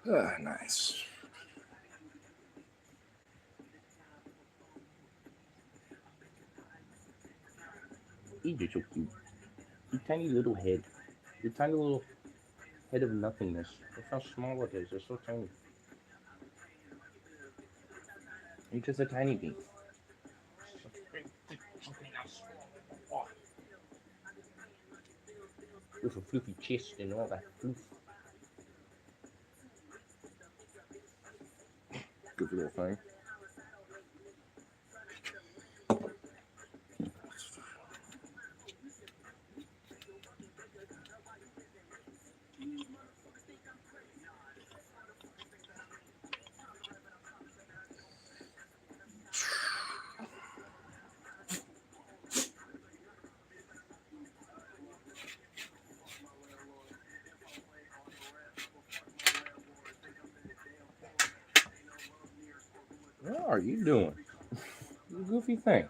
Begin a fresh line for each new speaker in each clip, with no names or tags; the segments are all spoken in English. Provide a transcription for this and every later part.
Nice.
He's just so cute. Your tiny little head. Your tiny little head of nothingness. Look how small it is. It's so tiny. You're just a tiny bean. With a fluffy chest and all that fluff.
Goofy little thing.
What are you doing? You goofy thing.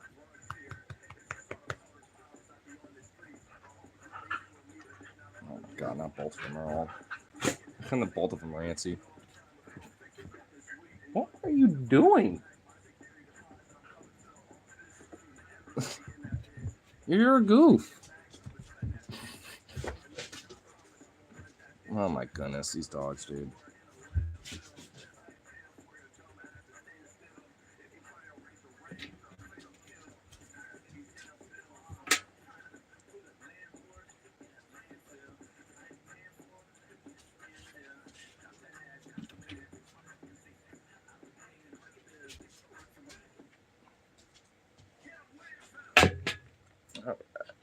Oh my god, not both of them are all. And the both of them are antsy.
What are you doing?
You're a goof. Oh my goodness, these dogs, dude. Alright,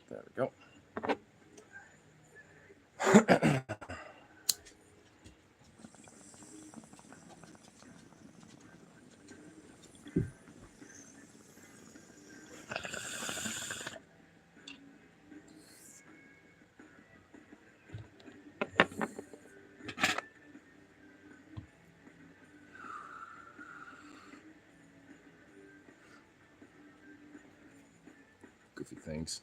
there we go. Goofy things.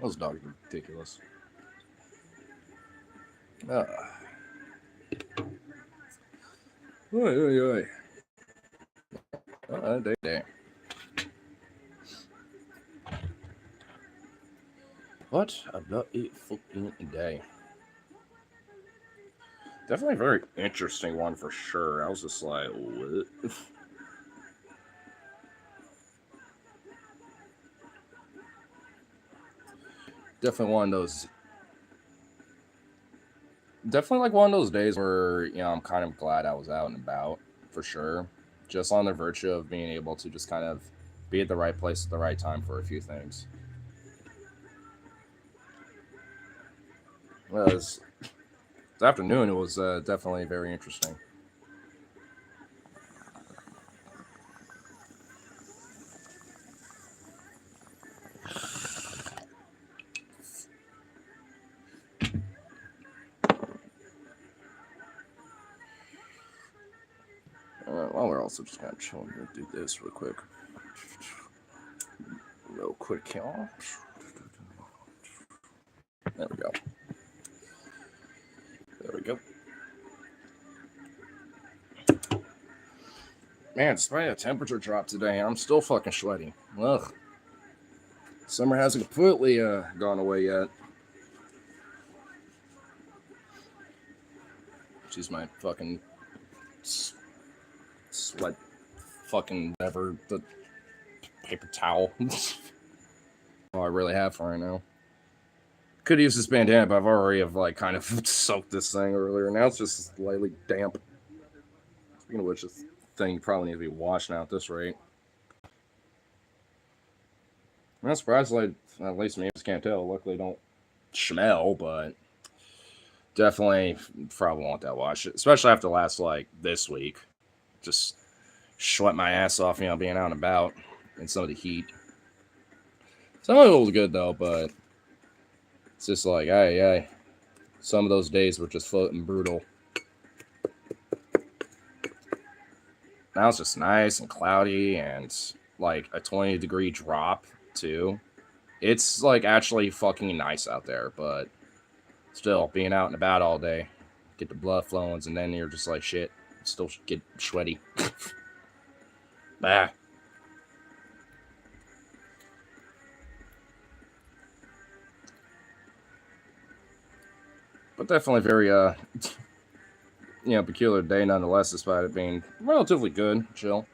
Those dogs are ridiculous. Oi, oi, oi. Day. What a bloody fucking day. Definitely a very interesting one for sure. I was just like, what? Definitely one of those. Definitely like one of those days where I'm kind of glad I was out and about for sure. Just on the virtue of being able to just kind of be at the right place at the right time for a few things. Well, this afternoon it was definitely very interesting. While we're also just kind of chilling, we're gonna do this real quick. Real quick here. There we go. There we go. Man, despite the temperature drop today, I'm still fucking sweaty. Ugh. Summer hasn't completely gone away yet. She's my fucking sweat fucking whatever, the paper towel. All I really have for right now. Could use this bandana, but I've already have like kind of soaked this thing earlier. Now it's just slightly damp. Speaking of which, this thing probably needs to be washed now at this rate. I'm not surprised, like, at least me, I just can't tell. Luckily, don't smell, but definitely probably want that wash, especially after last, like, this week. Just sweat my ass off, being out and about in some of the heat. Some of it was good, though, but it's just like, hey, some of those days were just floating brutal. Now it's just nice and cloudy and like a 20-degree drop too. It's like actually fucking nice out there, but still being out and about all day, get the blood flowing, and then you're just like shit, still get sweaty. Bah. But definitely very peculiar day nonetheless, despite it being relatively good, chill.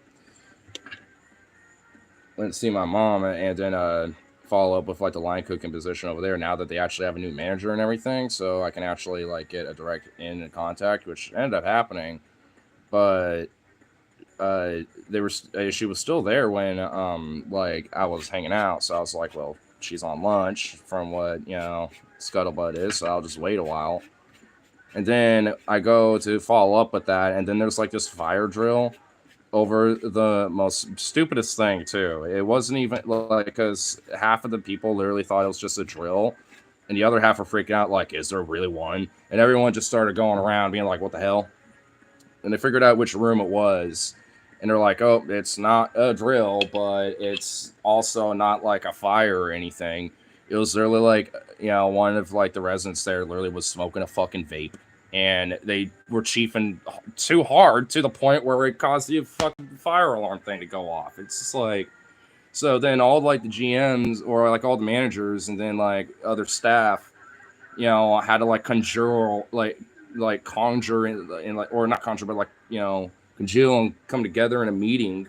Went to see my mom and then follow up with like the line cooking position over there now that they actually have a new manager and everything, so I can actually like get a direct in contact, which ended up happening. But they were she was still there when like I was hanging out, so I was like, well, she's on lunch from what scuttlebutt is, so I'll just wait a while. And then I go to follow up with that, and then there's like this fire drill over the most stupidest thing too. It wasn't even like, because half of the people literally thought it was just a drill, and the other half were freaking out like, is there really one? And everyone just started going around being like, what the hell? And they figured out which room it was, and they're like, oh, it's not a drill, but it's also not like a fire or anything. It was literally like, one of like the residents there literally was smoking a fucking vape, and they were chiefing too hard to the point where it caused the fucking fire alarm thing to go off. It's just like, so then all like the GMs or like all the managers and then like other staff, had to like conjure like conjure in like, or not conjure, but like congeal and come together in a meeting,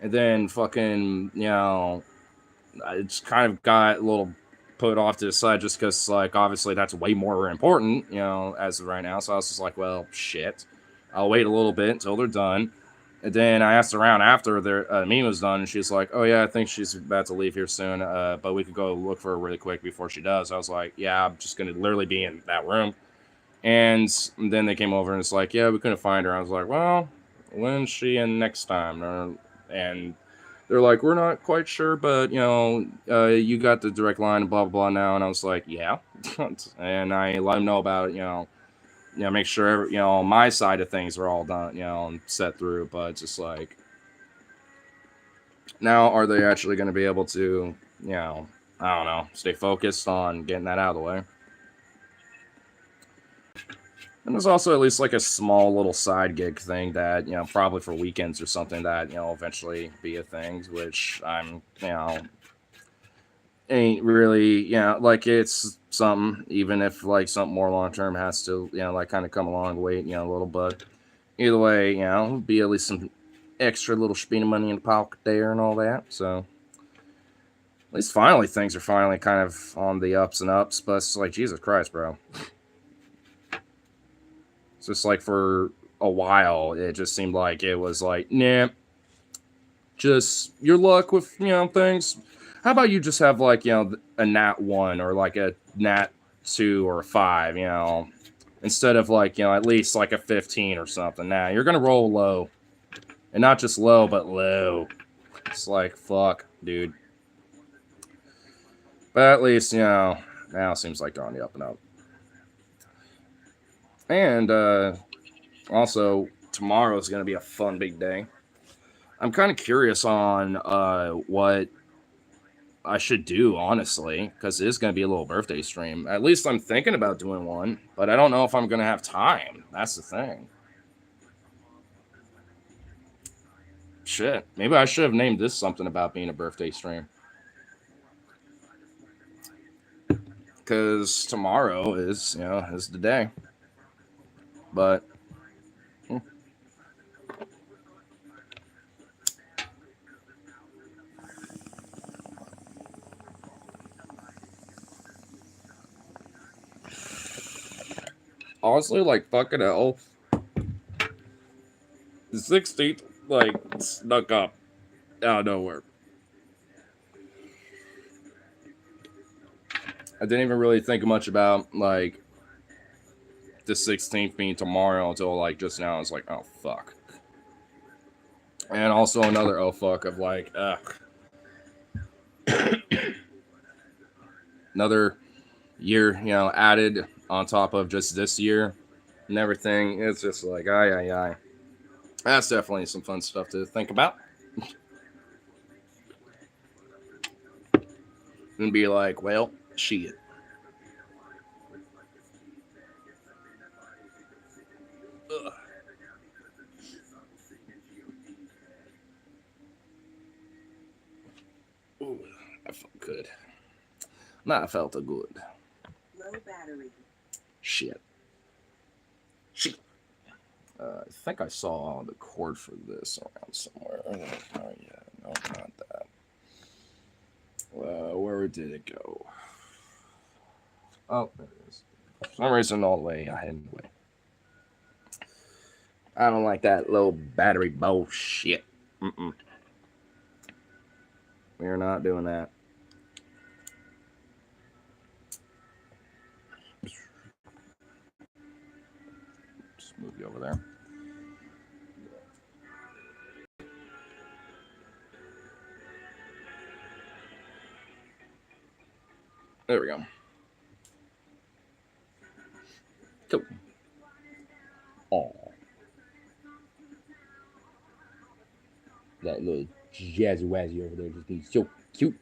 and then fucking it's kind of got a little put off to the side just because like obviously that's way more important as of right now. So I was just like, well, shit, I'll wait a little bit until they're done. And then I asked around after their meeting was done, and she's like, oh yeah, I think she's about to leave here soon, but we could go look for her really quick before she does. I was like, yeah, I'm just gonna literally be in that room. And then they came over and it's like, yeah, we couldn't find her. I was like, well, when's she in next time? And they're like, we're not quite sure, but you got the direct line and blah blah blah now. And I was like, yeah. And I let them know about it, make sure my side of things are all done, and set through. But it's just like, now are they actually going to be able to, I don't know, stay focused on getting that out of the way? And there's also at least like a small little side gig thing that, probably for weekends or something that, eventually be a thing, which I'm, ain't really, like it's something, even if like something more long term has to, like kind of come along, wait, a little, but either way, be at least some extra little spin of money in the pocket there and all that. So at least finally things are finally kind of on the ups and ups, but it's like, Jesus Christ, bro. It's just like for a while, it just seemed like it was like, nah, just your luck with, things. How about you just have like, a nat 1 or like a nat 2 or a 5, instead of like, at least like a 15 or something. Now you're going to roll low, and not just low, but low. It's like, fuck, dude. But at least, now it seems like they're on the up and up. And also, tomorrow is going to be a fun big day. I'm kind of curious on what I should do, honestly, because it is going to be a little birthday stream. At least I'm thinking about doing one, but I don't know if I'm going to have time. That's the thing. Shit. Maybe I should have named this something about being a birthday stream. Because tomorrow is, is the day. But honestly, like, fucking hell, the 16th, like, snuck up out of nowhere. I didn't even really think much about, like, the 16th being tomorrow until, like, just now. I was like, oh, fuck. And also another oh, fuck of, like, ugh. Another year, added on top of just this year and everything. It's just like, aye. That's definitely some fun stuff to think about. And be like, well, shit. That felt good.
Low battery.
Shit. I think I saw the cord for this around somewhere. Oh yeah, no, not that. Where did it go? Oh, there it is. For some reason, all the way I hidden away. I don't like that low battery bullshit. We're not doing that. Just move you over there. There we go. Cool. Oh, that little jazzy wazzy over there just being so cute.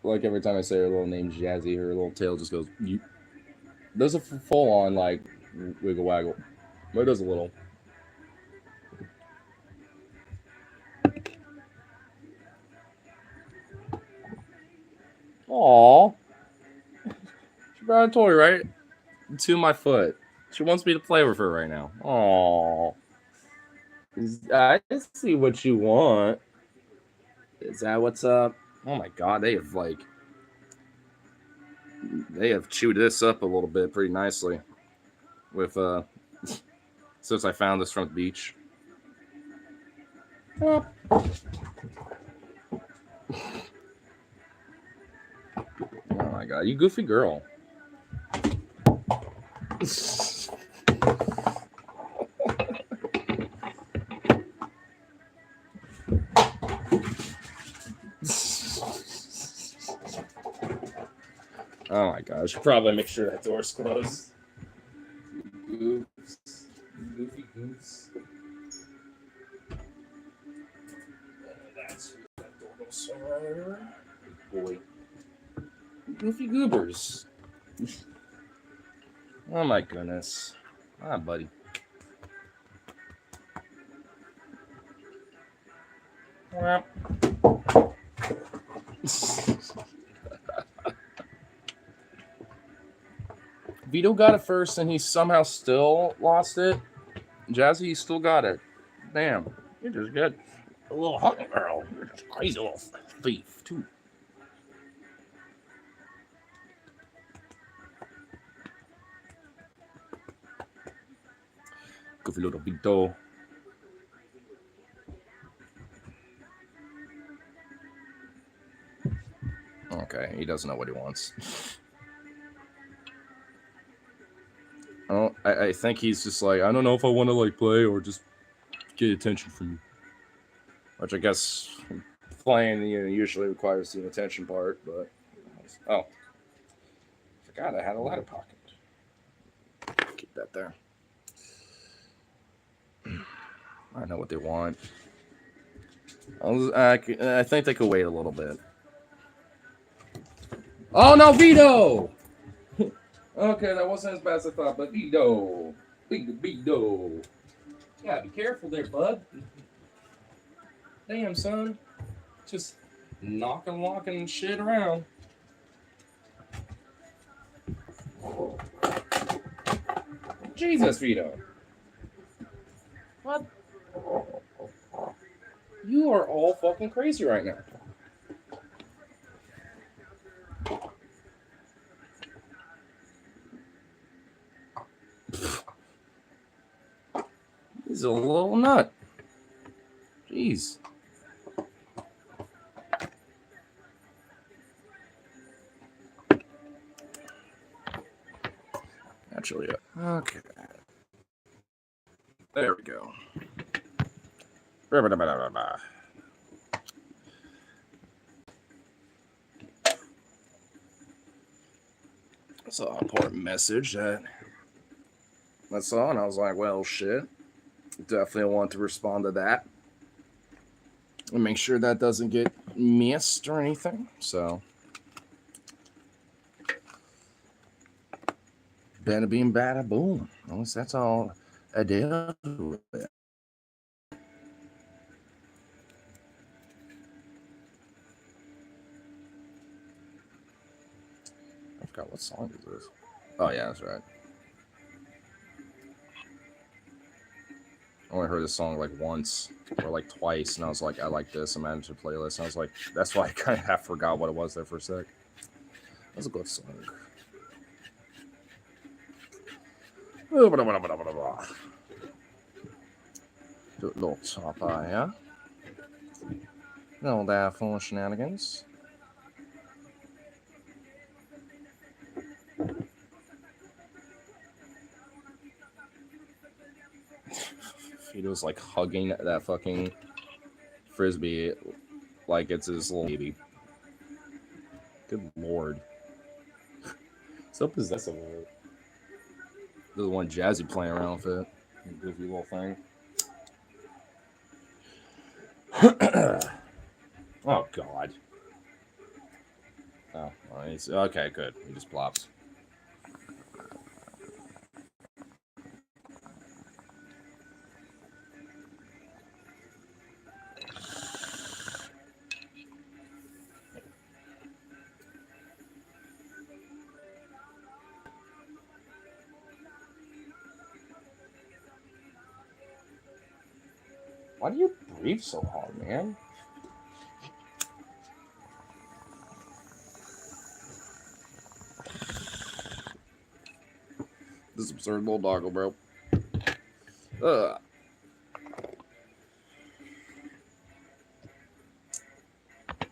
Like every time I say her little name Jazzy, her little tail just goes. You. Does a full on like wiggle waggle, but it does a little. Aww. She brought a toy right to my foot. She wants me to play with her right now. Aww. I see what you want. Is that what's up? Oh my god, they have chewed this up a little bit pretty nicely. With since I found this from the beach. Oh my god, you goofy girl. Oh my god, I should probably make sure that door's closed. Goofs. Goofy goofs. That's who that door goes somewhere. Boy. Goofy goobers. Oh my goodness. Ah, buddy. Vito got it first and he somehow still lost it. Jazzy, you still got it. Damn. You're just good. A little hunting girl. You're just a crazy little thief, too. Goofy little Vito. Okay, he doesn't know what he wants. Oh, I think he's just like, I don't know if I want to like play or just get attention from you. Which I guess playing usually requires the attention part, but oh, forgot I had a lighter pocket. Keep that there. I know what they want. I think they could wait a little bit. Oh no, Vito! Okay, that wasn't as bad as I thought, but Vito. Vito. Yeah, be careful there, bud. Damn, son. Just locking shit around. Jesus, Vito. What? You are all fucking crazy right now. He's a little nut. Jeez. Actually, okay. There we go. I saw an important message that I saw, and I was like, well, shit. Definitely want to respond to that. And make sure that doesn't get missed or anything. So, bada beam, bada boom. At least that's all I did with it. forgot what song is this. Oh yeah, that's right. I only heard this song like once or like twice, and I was like, I like this. I'm adding to the playlist. And I was like, that's why I kind of half forgot what it was there for a sec. That's a good song. Do a little top eye, yeah? No that phone shenanigans. Fido's like hugging that fucking frisbee like it's his little baby. Good lord. So possessive of it. This is one Jazzy playing around with it. Goofy little thing. Oh god. Oh, well, he's okay, good. He just plops. Why do you breathe so hard, man? This absurd little doggo, bro. I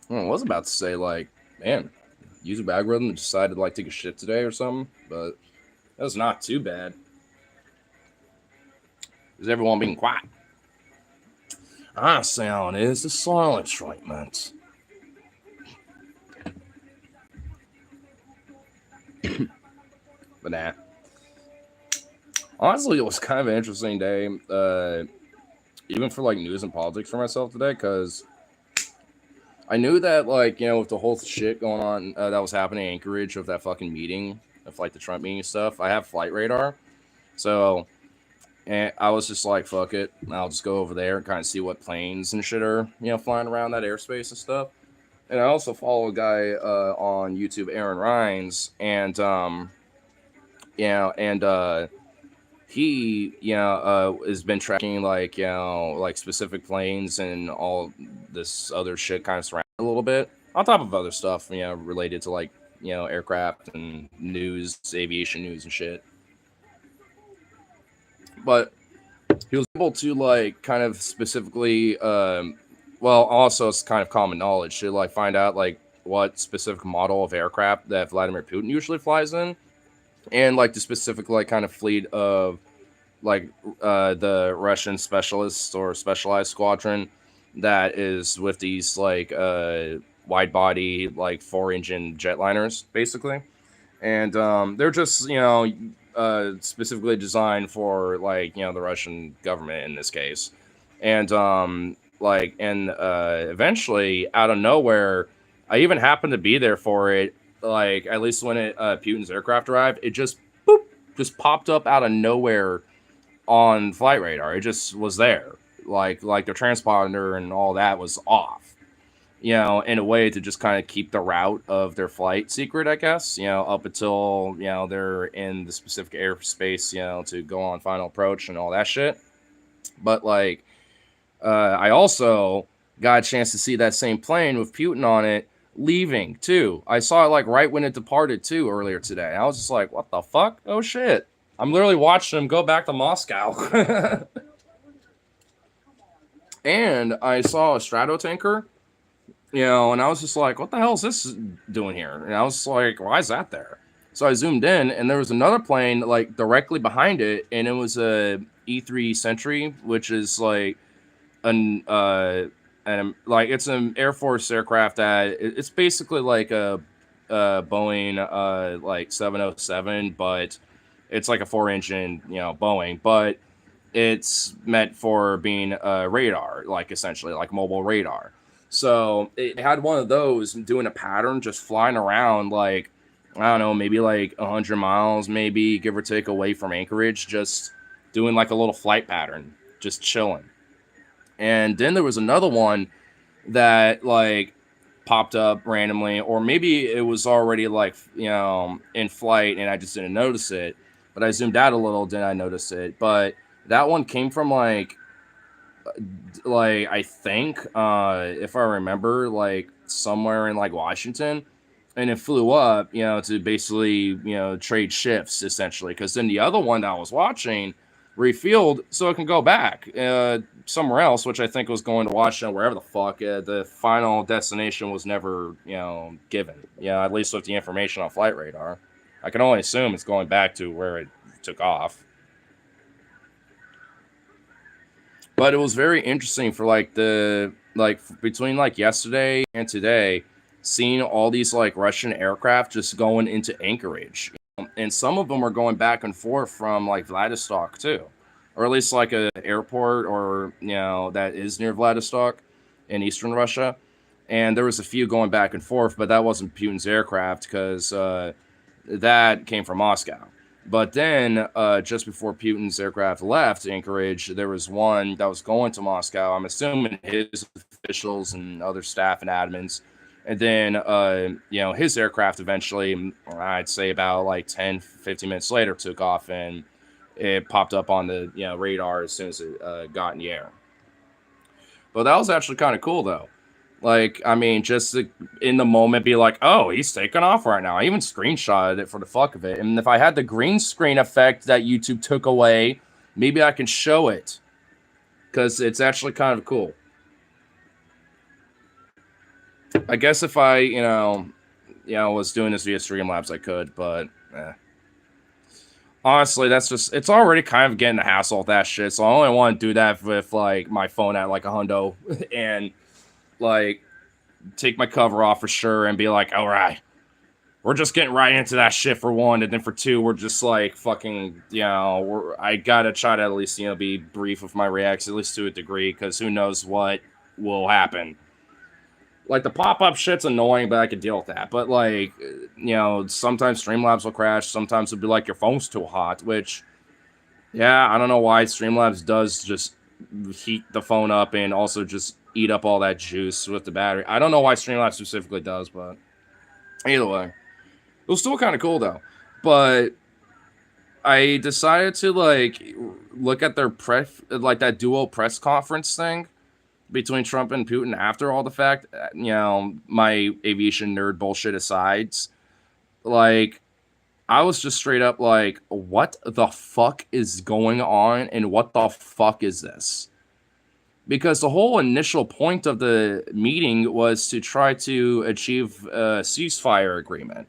was about to say, like, man, use a bag rhythm and decided to like take a shit today or something, but that was not too bad. Is everyone being quiet? Our sound is the silent treatment. But nah. Honestly, it was kind of an interesting day, even for like news and politics for myself today, because I knew that, like, you know, with the whole shit going on that was happening in Anchorage with that fucking meeting, of like the Trump meeting and stuff, I have flight radar. So, and I was just like, fuck it. I'll just go over there and kind of see what planes and shit are, you know, flying around that airspace and stuff. And I also follow a guy on YouTube, Aaron Rhines, and, he, has been tracking, like, like specific planes and all this other shit kind of surrounding a little bit, on top of other stuff, related to, like, aircraft and news, aviation news and shit. But he was able to, like, kind of specifically, also it's kind of common knowledge to, like, find out, like, what specific model of aircraft that Vladimir Putin usually flies in, and, like, the specific, like, kind of fleet of, like, the Russian specialists or specialized squadron that is with these, like, wide body, like, 4-engine jetliners, basically. And they're just, specifically designed for, like, the Russian government in this case. And eventually, out of nowhere, I even happened to be there for it. Like, at least when Putin's aircraft arrived, it just popped up out of nowhere on flight radar. It just was there, like the transponder and all that was off, in a way to just kind of keep the route of their flight secret, I guess, up until, they're in the specific airspace, to go on final approach and all that shit. But, like, I also got a chance to see that same plane with Putin on it leaving too. I saw it, like, right when it departed too earlier today. I was just like, what the fuck? Oh shit. I'm literally watching him go back to Moscow. And I saw a Stratotanker, and I was just like, what the hell is this doing here? And I was like, why is that there? So I zoomed in, and there was another plane, like, directly behind it, and it was a E3 Sentry, which is, like, it's an Air Force aircraft that it's basically like a Boeing like 707, but it's like a 4-engine Boeing, but it's meant for being radar, like, essentially like mobile radar. So it had one of those doing a pattern, just flying around, like, I don't know, maybe like 100 miles, maybe, give or take, away from Anchorage, just doing like a little flight pattern, just chilling. And then there was another one that, like, popped up randomly, or maybe it was already like, in flight and I just didn't notice it. But I zoomed out a little, then I noticed it. But that one came from like I think, if I remember, like somewhere in like Washington, and it flew up, to basically, trade shifts essentially. Because then the other one that I was watching refueled so it can go back somewhere else, which I think was going to Washington, wherever the fuck. The final destination was never, given. At least with the information on flight radar, I can only assume it's going back to where it took off. But it was very interesting for between like yesterday and today, seeing all these like Russian aircraft just going into Anchorage, and some of them are going back and forth from like Vladivostok too, or at least like a airport or that is near Vladivostok in eastern Russia. And there was a few going back and forth, but that wasn't Putin's aircraft because that came from Moscow. But then, just before Putin's aircraft left Anchorage, there was one that was going to Moscow. I'm assuming his officials and other staff and admins. And then, his aircraft eventually, I'd say about like 10, 15 minutes later, took off and it popped up on the radar as soon as it got in the air. But that was actually kind of cool, though. Like, I mean, just in the moment be like, oh, he's taking off right now. I even screenshotted it for the fuck of it. And if I had the green screen effect that YouTube took away, maybe I can show it. Because it's actually kind of cool. I guess if I, was doing this via Streamlabs, I could, but honestly, it's already kind of getting a hassle with that shit. So I only want to do that with, like, my phone at, like, a hundo. And like take my cover off for sure and be like, all right, we're just getting right into that shit for one, and then for two, we're just like fucking, I gotta try to at least be brief with my reacts, at least to a degree, because who knows what will happen. Like the pop-up shit's annoying, but I can deal with that. But like, sometimes Streamlabs will crash, sometimes it'll be like your phone's too hot, which I don't know why Streamlabs does just heat the phone up and also just eat up all that juice with the battery. I don't know why Streamlabs specifically does, but either way, it was still kind of cool though. But I decided to like look at their that duo press conference thing between Trump and Putin after all the fact. My aviation nerd bullshit aside, like I was just straight up like, what the fuck is going on and what the fuck is this? Because the whole initial point of the meeting was to try to achieve a ceasefire agreement.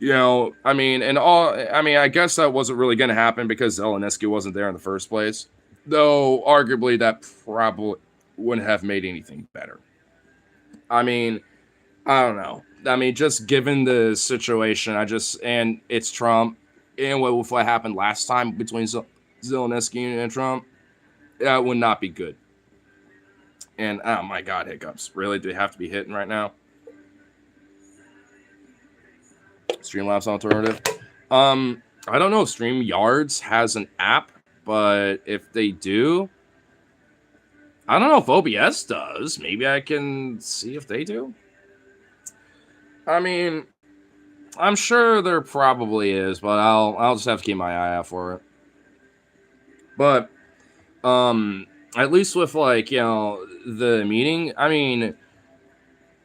I guess that wasn't really going to happen because Zelensky wasn't there in the first place. Though, arguably, that probably wouldn't have made anything better. I mean, I don't know. I mean, just given the situation, and it's Trump, and what happened last time between Zelensky and Trump, that would not be good. And, oh my god, hiccups. Really? Do they have to be hitting right now? Streamlabs alternative. I don't know if StreamYards has an app, but if they do, I don't know if OBS does. Maybe I can see if they do. I mean, I'm sure there probably is, but I'll just have to keep my eye out for it. But at least with like the meeting, I mean,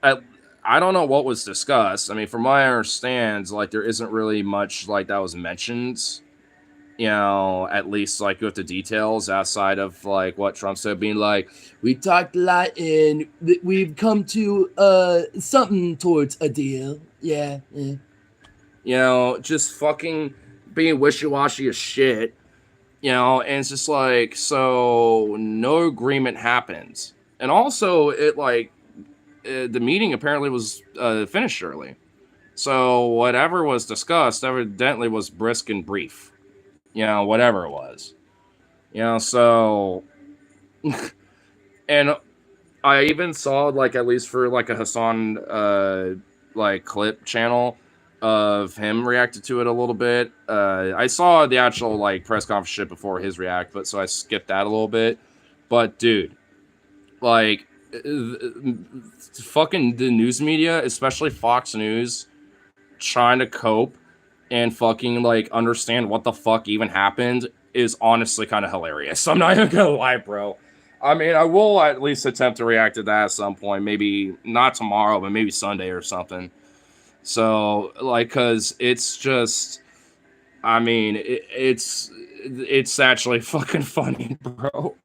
I don't know what was discussed. I mean, from my understands, like there isn't really much like that was mentioned. At least like with the details outside of like what Trump said, being like, we talked a lot and we've come to something towards a deal. Yeah. Just fucking being wishy-washy as shit. And it's just like, so no agreement happens. And also it like the meeting apparently was finished early. So whatever was discussed evidently was brisk and brief. Whatever it was. So... and I even saw, like, at least for, like, a Hassan, clip channel of him reacted to it a little bit. I saw the actual, like, press conference shit before his react, but so I skipped that a little bit. But, dude, like, fucking the news media, especially Fox News, trying to cope and fucking like understand what the fuck even happened is honestly kind of hilarious. I'm not even gonna lie, bro. I mean, I will at least attempt to react to that at some point. Maybe not tomorrow, but maybe Sunday or something. So, like, cause it's just, I mean, it's actually fucking funny, bro.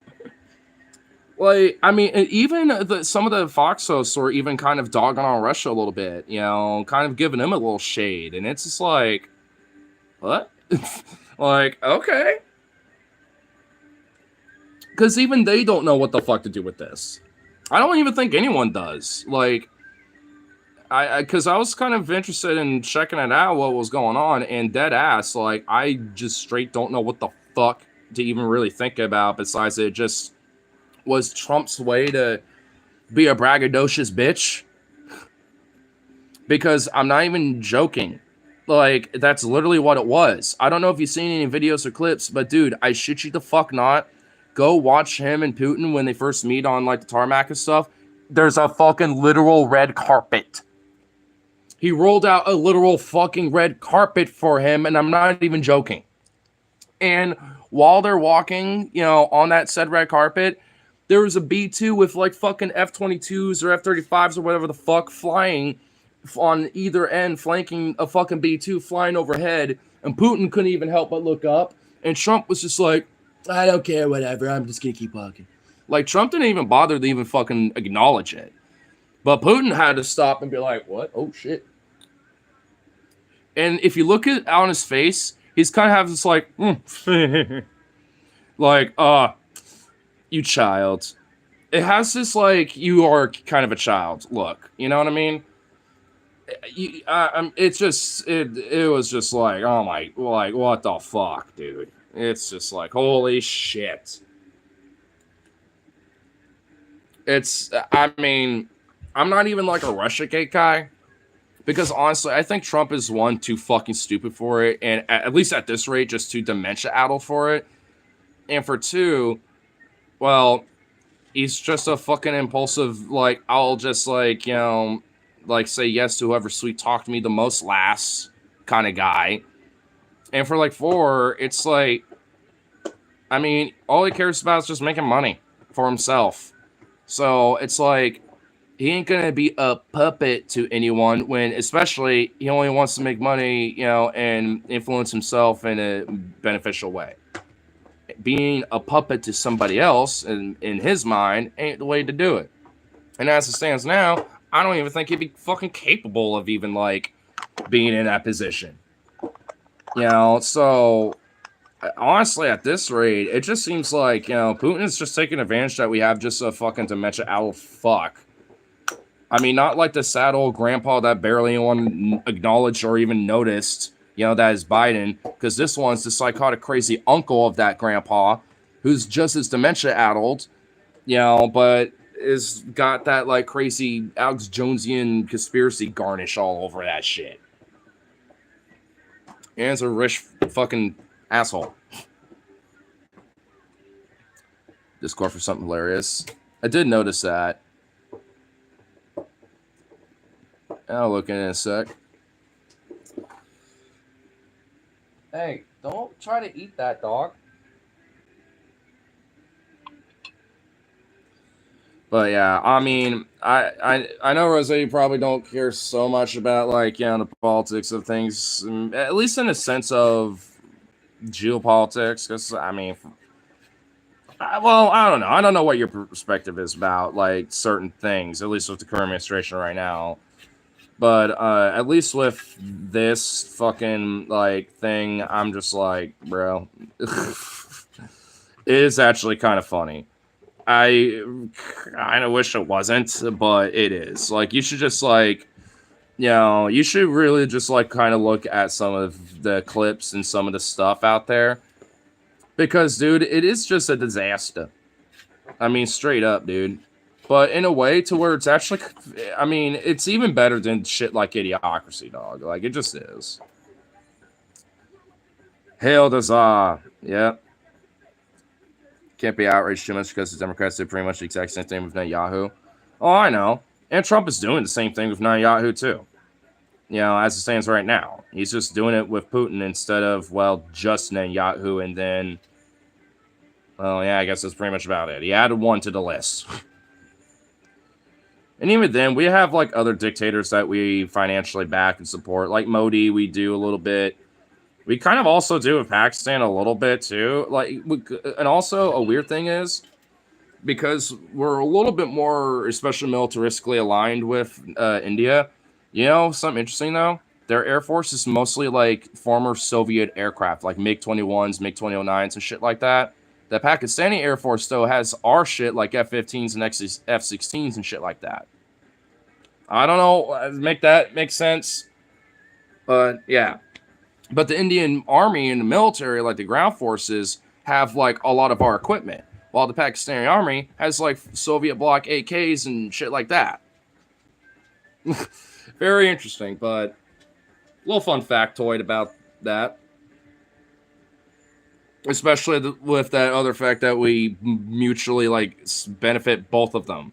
Like, I mean, even some of the Fox hosts were even kind of dogging on Russia a little bit, you know, kind of giving them a little shade, and it's just like, what? Like, okay. Because even they don't know what the fuck to do with this. I don't even think anyone does. Like, because I was kind of interested in checking it out, what was going on, and dead ass, like, I just straight don't know what the fuck to even really think about, besides it just was Trump's way to be a braggadocious bitch. Because I'm not even joking. Like, that's literally what it was. I don't know if you've seen any videos or clips, but dude, I shit you the fuck not. Go watch him and Putin when they first meet on like the tarmac and stuff. There's a fucking literal red carpet. He rolled out a literal fucking red carpet for him, and I'm not even joking. And while they're walking, you know, on that said red carpet, there was a B-2 with like fucking F-22s or F-35s or whatever the fuck flying on either end, flanking a fucking B-2 flying overhead, and Putin couldn't even help but look up, and Trump was just like, I don't care, whatever, I'm just gonna keep walking. Like, Trump didn't even bother to even fucking acknowledge it. But Putin had to stop and be like, what? Oh, shit. And if you look at on his face, he's kind of have this like, like, you child. It has this like, you are kind of a child look. You know what I mean? It's just, it was just like, oh my, like, what the fuck, dude? It's just like, holy shit. I mean, I'm not even like a Russiagate guy. Because honestly, I think Trump is one, too fucking stupid for it. And at least at this rate, just too dementia-addled for it. And for two, well, he's just a fucking impulsive, like, I'll just, like, you know, like, say yes to whoever sweet-talked me the most last kind of guy. And for, like, four, it's like, I mean, all he cares about is just making money for himself. So it's like, he ain't gonna be a puppet to anyone when, especially, he only wants to make money, you know, and influence himself in a beneficial way. Being a puppet to somebody else, in his mind, ain't the way to do it. And as it stands now, I don't even think he'd be fucking capable of even, like, being in that position. You know, so, honestly, at this rate, it just seems like, you know, Putin is just taking advantage that we have just a fucking dementia-addled fuck. I mean, not like the sad old grandpa that barely anyone acknowledged or even noticed, you know, that is Biden. Because this one's the psychotic, crazy uncle of that grandpa who's just as dementia-addled, you know, but is got that, like, crazy Alex Jonesian conspiracy garnish all over that shit. And it's a rich fucking asshole. Discord for something hilarious. I did notice that. I'll look in a sec. Hey, don't try to eat that, dog. But yeah, I mean, I know, Rose, you probably don't care so much about, like, you know, the politics of things, at least in a sense of geopolitics, because, I mean, well, I don't know. I don't know what your perspective is about, like, certain things, at least with the current administration right now. But at least with this fucking, like, thing, I'm just like, bro, it is actually kind of funny. I kind of wish it wasn't, but it is. Like, you should just, like, you know, you should really just, like, kind of look at some of the clips and some of the stuff out there. Because, dude, it is just a disaster. I mean, straight up, dude. But in a way to where it's actually, I mean, it's even better than shit like Idiocracy, dog. Like, it just is. Hail the Czar. Yep. Can't be outraged too much because the Democrats did pretty much the exact same thing with Netanyahu. Oh, I know. And Trump is doing the same thing with Netanyahu too. As it stands right now, he's just doing it with Putin instead of just Netanyahu, and then, I guess that's pretty much about it. He added one to the list. And even then, we have like other dictators that we financially back and support. Like Modi, we do a little bit. We kind of also do with Pakistan a little bit too. And also a weird thing is, because we're a little bit more, especially militaristically aligned with India. Something interesting though. Their air force is mostly like former Soviet aircraft, like MiG-21s, MiG-2009s, and shit like that. The Pakistani Air Force, though, has our shit like F-15s and F-16s and shit like that. I don't know, make sense. But, yeah. But the Indian Army and the military, like the ground forces, have like a lot of our equipment. While the Pakistani Army has like Soviet bloc AKs and shit like that. Very interesting, but a little fun factoid about that. Especially with that other fact that we mutually like benefit both of them.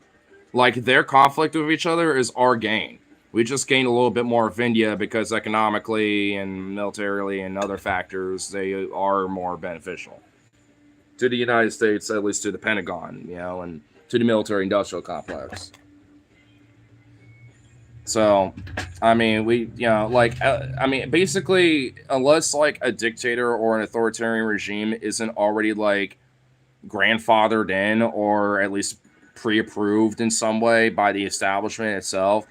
Like their conflict with each other is our gain. We just gain a little bit more of India because economically and militarily and other factors, they are more beneficial to the United States, at least to the Pentagon, and to the military-industrial complex. So, I mean, basically, unless like a dictator or an authoritarian regime isn't already like grandfathered in or at least pre-approved in some way by the establishment itself,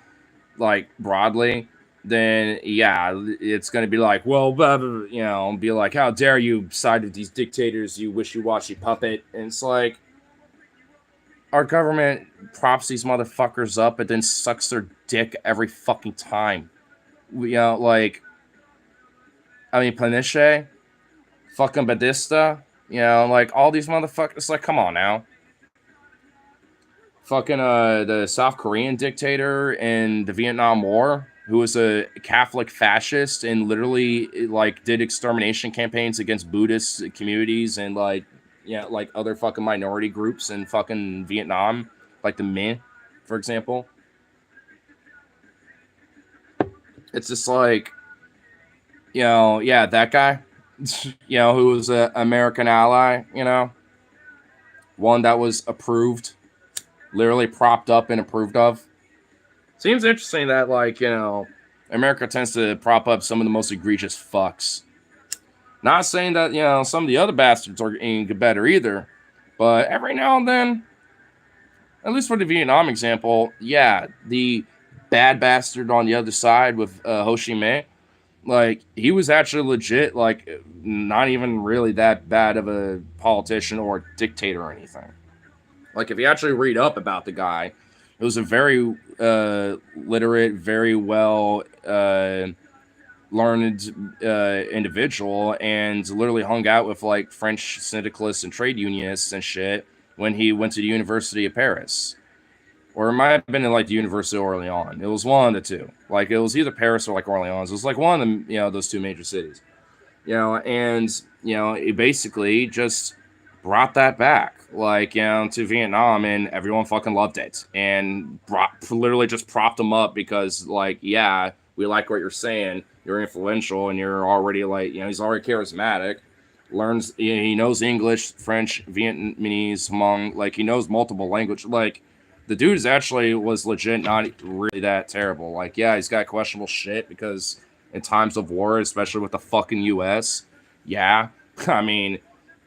like broadly, then yeah, it's going to be like, well, be like, how dare you side with these dictators, you wishy-washy puppet. And it's like, our government props these motherfuckers up and then sucks their dick every fucking time. Pinochet, fucking Batista, all these motherfuckers, like, come on now. Fucking the South Korean dictator in the Vietnam War, who was a Catholic fascist and literally like did extermination campaigns against Buddhist communities and like other fucking minority groups in fucking Vietnam, like the Minh, for example. It's just like, that guy, who was an American ally, one that was approved. Literally propped up and approved of. Seems interesting that, America tends to prop up some of the most egregious fucks. Not saying that, some of the other bastards are any better either. But every now and then, at least for the Vietnam example, the bad bastard on the other side with Ho Chi Minh, he was actually legit, not even really that bad of a politician or dictator or anything. Like, if you actually read up about the guy, it was a very literate, very well learned individual, and literally hung out with like French syndicalists and trade unionists and shit when he went to the University of Paris. Or it might have been in like the University of Orleans. It was one of the two. Like, it was either Paris or like Orleans. It was like one of them, those two major cities. It basically just brought that back, to Vietnam, and everyone fucking loved it, and literally just propped him up because, we like what you're saying, you're influential, and you're already he's already charismatic, he knows English, French, Vietnamese, Hmong, he knows multiple languages, the dude was legit not really that terrible, he's got questionable shit because in times of war, especially with the fucking US, I mean,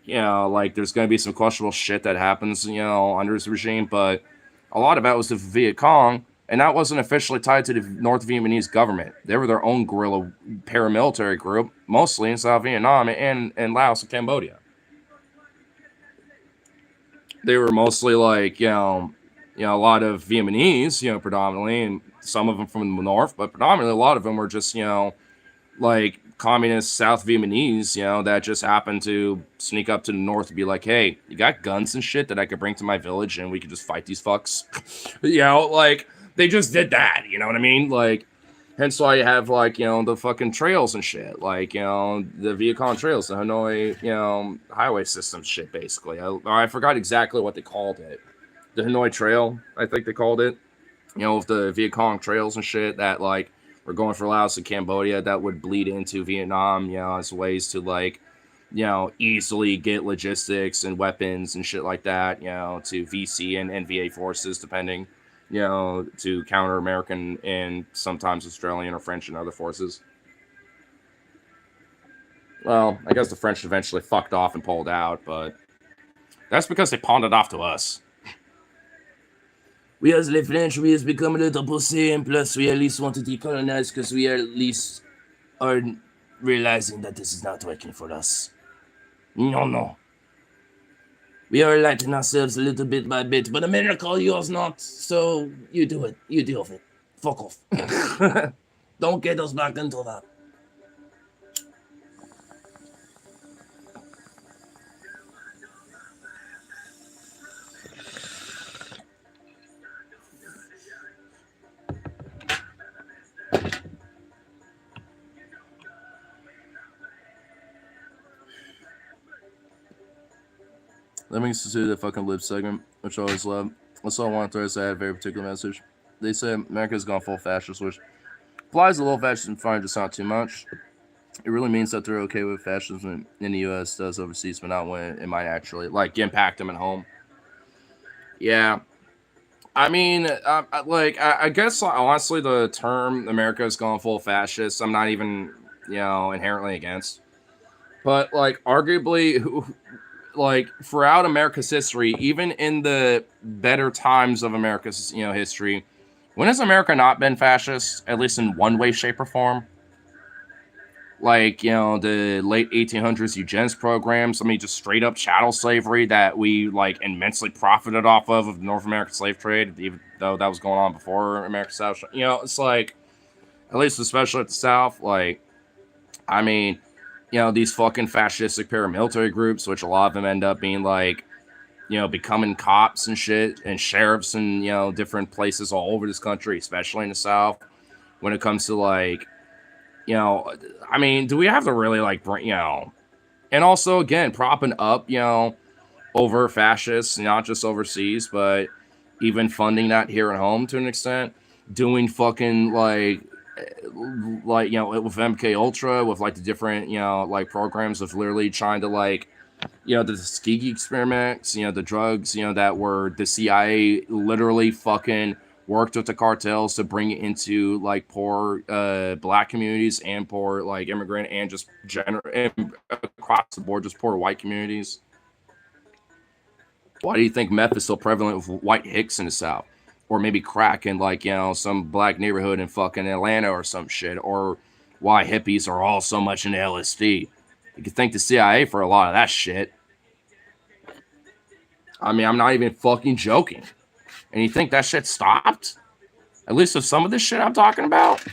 there's going to be some questionable shit that happens, under his regime, but a lot of that was the Viet Cong, and that wasn't officially tied to the North Vietnamese government. They were their own guerrilla paramilitary group, mostly in South Vietnam and Laos and Cambodia. They were mostly a lot of Vietnamese, predominantly, and some of them from the north, but predominantly a lot of them were just, communist South Vietnamese, that just happened to sneak up to the north to be like, hey, you got guns and shit that I could bring to my village and we could just fight these fucks? They just did that, you know what I mean? Hence why you have, the fucking trails and shit, the Viet Cong trails, the Hanoi, highway system shit, basically. I forgot exactly what they called it. the Hanoi Trail, I think they called it. With the Viet Cong trails and shit that like were going for Laos and Cambodia that would bleed into Vietnam, as ways to like, easily get logistics and weapons and shit like that, to VC and NVA forces, depending, to counter American and sometimes Australian or French and other forces. Well, I guess the French eventually fucked off and pulled out, but that's because they pawned it off to us. We as the French, we has become a little pussy, and plus we at least want to decolonize because we at least are realizing that this is not working for us. No. We are enlightening ourselves a little bit by bit, but America, yours not, so you do it. You deal with it. Fuck off. Don't get us back into that. That brings us to the fucking lib segment, which I always love. I saw one Thursday, I had a very particular message. They say America's gone full fascist, which applies a little fascism fine, just not too much. It really means that they're okay with fascism in the U.S. does overseas, but not when it might actually like impact them at home. Yeah, I mean, I guess honestly, the term "America's gone full fascist," I'm not even inherently against, but like arguably, like throughout America's history, even in the better times of America's history, when has America not been fascist, at least in one way, shape, or form? Like, the late 1800s eugenics programs. I mean, just straight up chattel slavery that we like immensely profited off of the North American slave trade, even though that was going on before American South. It's like, at least especially at the South, like, I mean, these fucking fascistic paramilitary groups, which a lot of them end up being like, becoming cops and shit and sheriffs and, different places all over this country, especially in the South, when it comes to like, I mean, do we have to really like bring, and also again, propping up, over fascists, not just overseas, but even funding that here at home to an extent, doing fucking like with MK Ultra, with like the different, like programs of literally trying to like, the Tuskegee experiments, the drugs, that were the CIA literally fucking worked with the cartels to bring it into like poor black communities and poor like immigrant and just across the board, just poor white communities. Why do you think meth is so prevalent with white hicks in the South? Or maybe crack in like, some black neighborhood in fucking Atlanta or some shit? Or why hippies are all so much into LSD? You could thank the CIA for a lot of that shit. I mean, I'm not even fucking joking. And you think that shit stopped? At least with some of this shit I'm talking about?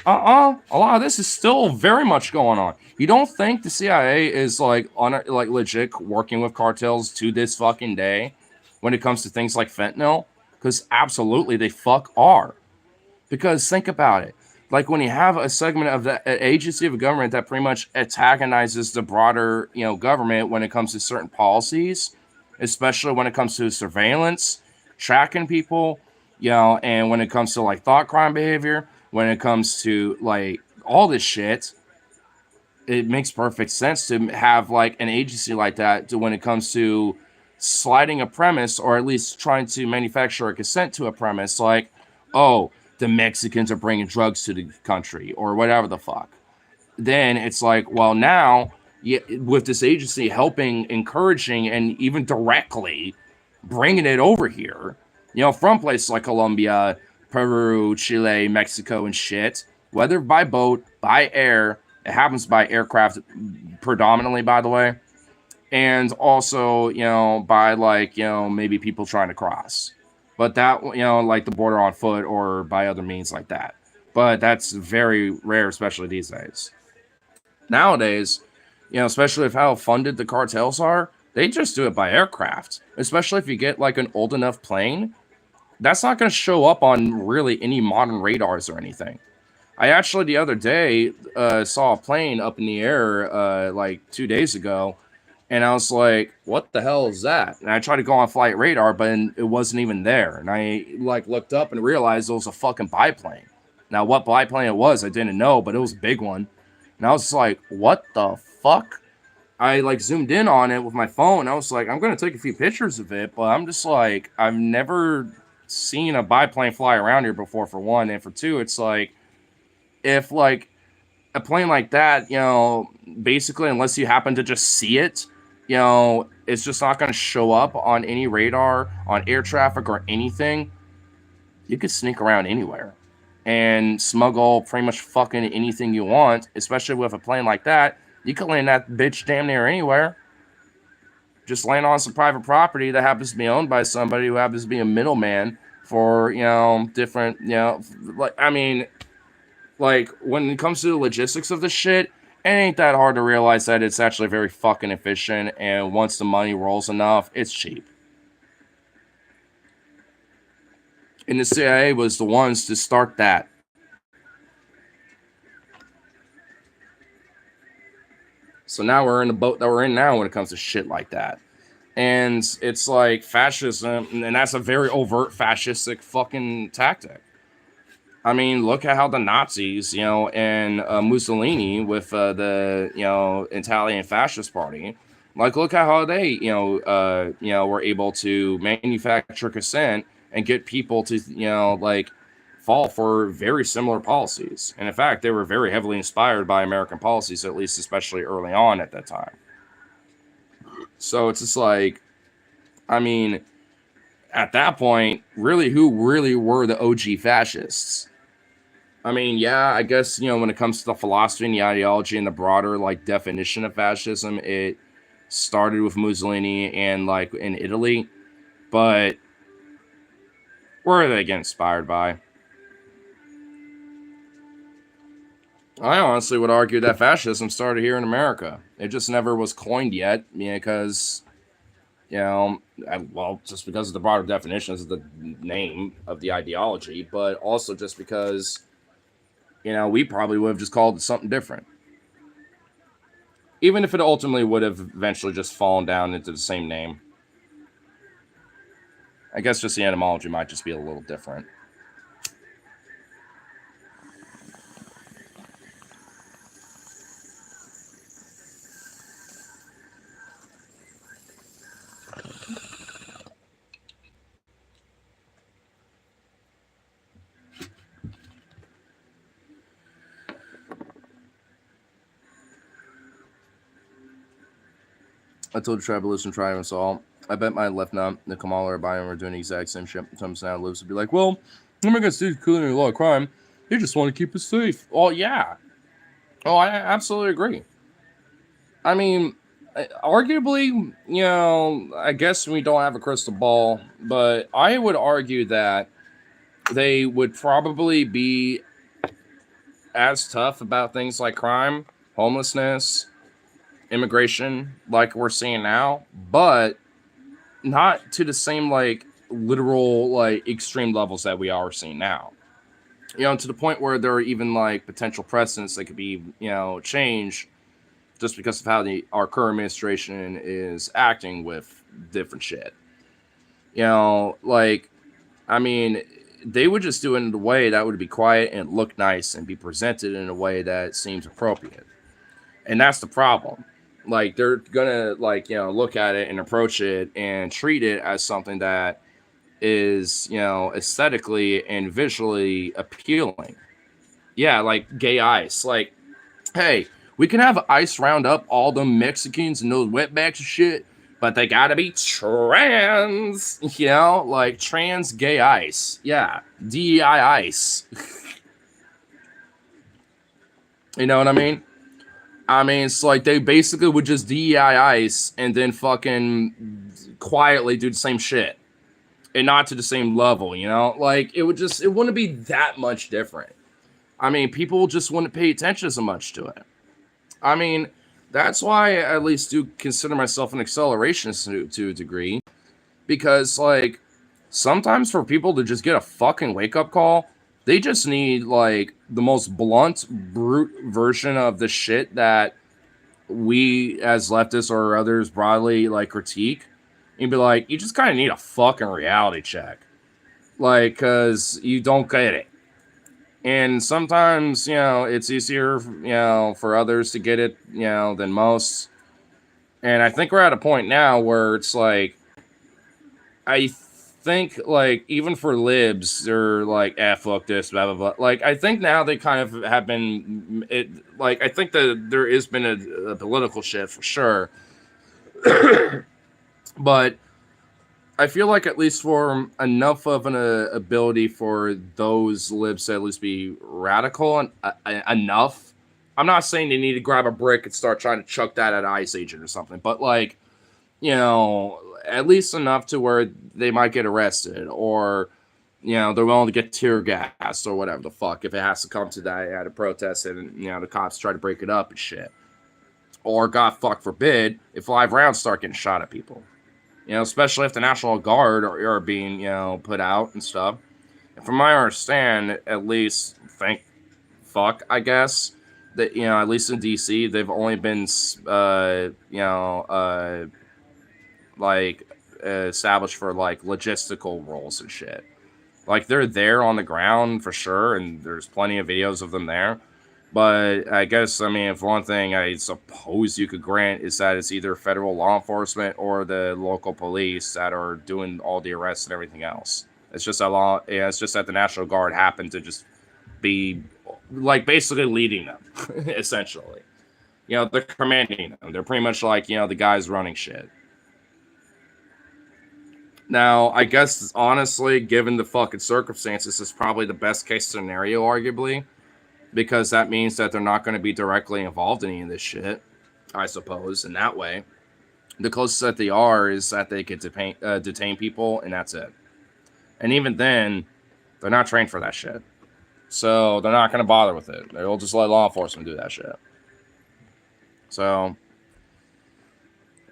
A lot of this is still very much going on. You don't think the CIA is like legit working with cartels to this fucking day when it comes to things like fentanyl? Because absolutely they fuck are. Because think about it. Like when you have a segment of the agency of a government that pretty much antagonizes the broader, government when it comes to certain policies, especially when it comes to surveillance, tracking people, and when it comes to like thought crime behavior, when it comes to like all this shit, it makes perfect sense to have like an agency like that to when it comes to sliding a premise or at least trying to manufacture a consent to a premise like, oh, the Mexicans are bringing drugs to the country or whatever the fuck. Then it's like, well, now with this agency helping, encouraging, and even directly bringing it over here, from places like Colombia, Peru, Chile, Mexico, and shit, whether by boat, by air, it happens by aircraft predominantly, by the way, and also, by like, maybe people trying to cross. But that, like the border on foot or by other means like that. But that's very rare, especially these days. Nowadays, especially with how funded the cartels are, they just do it by aircraft. Especially if you get like an old enough plane, that's not going to show up on really any modern radars or anything. I actually the other day saw a plane up in the air like 2 days ago, And I was like, what the hell is that? And I tried to go on flight radar, but it wasn't even there. And I like looked up and realized it was a fucking biplane. Now, what biplane it was, I didn't know, but it was a big one. And I was like, what the fuck? I like zoomed in on it with my phone. I was like, I'm going to take a few pictures of it, but I'm just like, I've never seen a biplane fly around here before, for one. And for two, it's like, if like a plane like that, basically, unless you happen to just see it, it's just not going to show up on any radar, on air traffic, or anything. You could sneak around anywhere and smuggle pretty much fucking anything you want, especially with a plane like that. You could land that bitch damn near anywhere. Just land on some private property that happens to be owned by somebody who happens to be a middleman for, different, like, when it comes to the logistics of this shit, it ain't that hard to realize that it's actually very fucking efficient, and once the money rolls enough, it's cheap. And the CIA was the ones to start that. So now we're in the boat that we're in now when it comes to shit like that. And it's like fascism, and that's a very overt fascistic fucking tactic. I mean, look at how the Nazis, and Mussolini with the, Italian Fascist Party, like, look at how they, were able to manufacture consent and get people to, like, fall for very similar policies. And in fact, they were very heavily inspired by American policies, at least especially early on at that time. So it's just like, I mean, at that point, really, who really were the OG fascists? I mean, yeah, I guess, when it comes to the philosophy and the ideology and the broader, like, definition of fascism, it started with Mussolini and, like, in Italy. But where are they getting inspired by? I honestly would argue that fascism started here in America. It just never was coined yet, because, just because of the broader definitions of the name of the ideology, but also just because, we probably would have just called it something different. Even if it ultimately would have eventually just fallen down into the same name. I guess just the etymology might just be a little different. I told Tribalism Try and Assault. I bet my left nut, the Kamala, or Biden were doing the exact same shit. Sometimes now lives to be like, well, I'm not going to see killing a lot of crime. They just want to keep us safe. Oh, yeah. Oh, I absolutely agree. I mean, arguably, I guess we don't have a crystal ball, but I would argue that they would probably be as tough about things like crime, homelessness, immigration, like we're seeing now, but not to the same, like, literal, like, extreme levels that we are seeing now. To the point where there are even, like, potential precedents that could be, changed just because of how our current administration is acting with different shit. Like, I mean, they would just do it in a way that would be quiet and look nice and be presented in a way that seems appropriate. And that's the problem. Like, they're gonna, like, look at it and approach it and treat it as something that is, aesthetically and visually appealing. Yeah, like gay ice. Like, hey, we can have ice round up all the Mexicans and those wetbacks and shit, but they gotta be trans, like trans gay ice. Yeah, DEI ice. You know what I mean? I mean, it's like they basically would just DEI ice and then fucking quietly do the same shit. And not to the same level, Like, it wouldn't be that much different. I mean, people just wouldn't pay attention so much to it. I mean, that's why I at least do consider myself an accelerationist to a degree. Because, like, sometimes for people to just get a fucking wake-up call, they just need, like, the most blunt, brute version of the shit that we as leftists or others broadly like critique and be like, you just kind of need a fucking reality check, like, because you don't get it. And sometimes, it's easier, for others to get it, than most. And I think we're at a point now where it's like, I think, like, even for libs, they're like, fuck this, blah, blah, blah. Like, I think now they kind of have been, I think that there has been a political shift for sure. But I feel like at least for enough of an ability for those libs to at least be radical and enough. I'm not saying they need to grab a brick and start trying to chuck that at Ice Agent or something, but like, at least enough to where they might get arrested or, they're willing to get tear gassed or whatever the fuck if it has to come to that at a protest and, the cops try to break it up and shit. Or, God fuck forbid, if live rounds start getting shot at people. Especially if the National Guard are being, put out and stuff. And from my understand, at least, I guess, that, at least in DC, they've only been, established for, like, logistical roles and shit. Like, they're there on the ground for sure, and there's plenty of videos of them there. But I guess, if one thing I suppose you could grant is that it's either federal law enforcement or the local police that are doing all the arrests and everything else. It's just it's just that the National Guard happened to just be, like, basically leading them, essentially. They're commanding them. They're pretty much like, the guys running shit. Now, I guess, honestly, given the fucking circumstances, it's probably the best case scenario, arguably. Because that means that they're not going to be directly involved in any of this shit, I suppose, in that way. The closest that they are is that they could detain people, and that's it. And even then, they're not trained for that shit. So they're not going to bother with it. They'll just let law enforcement do that shit. So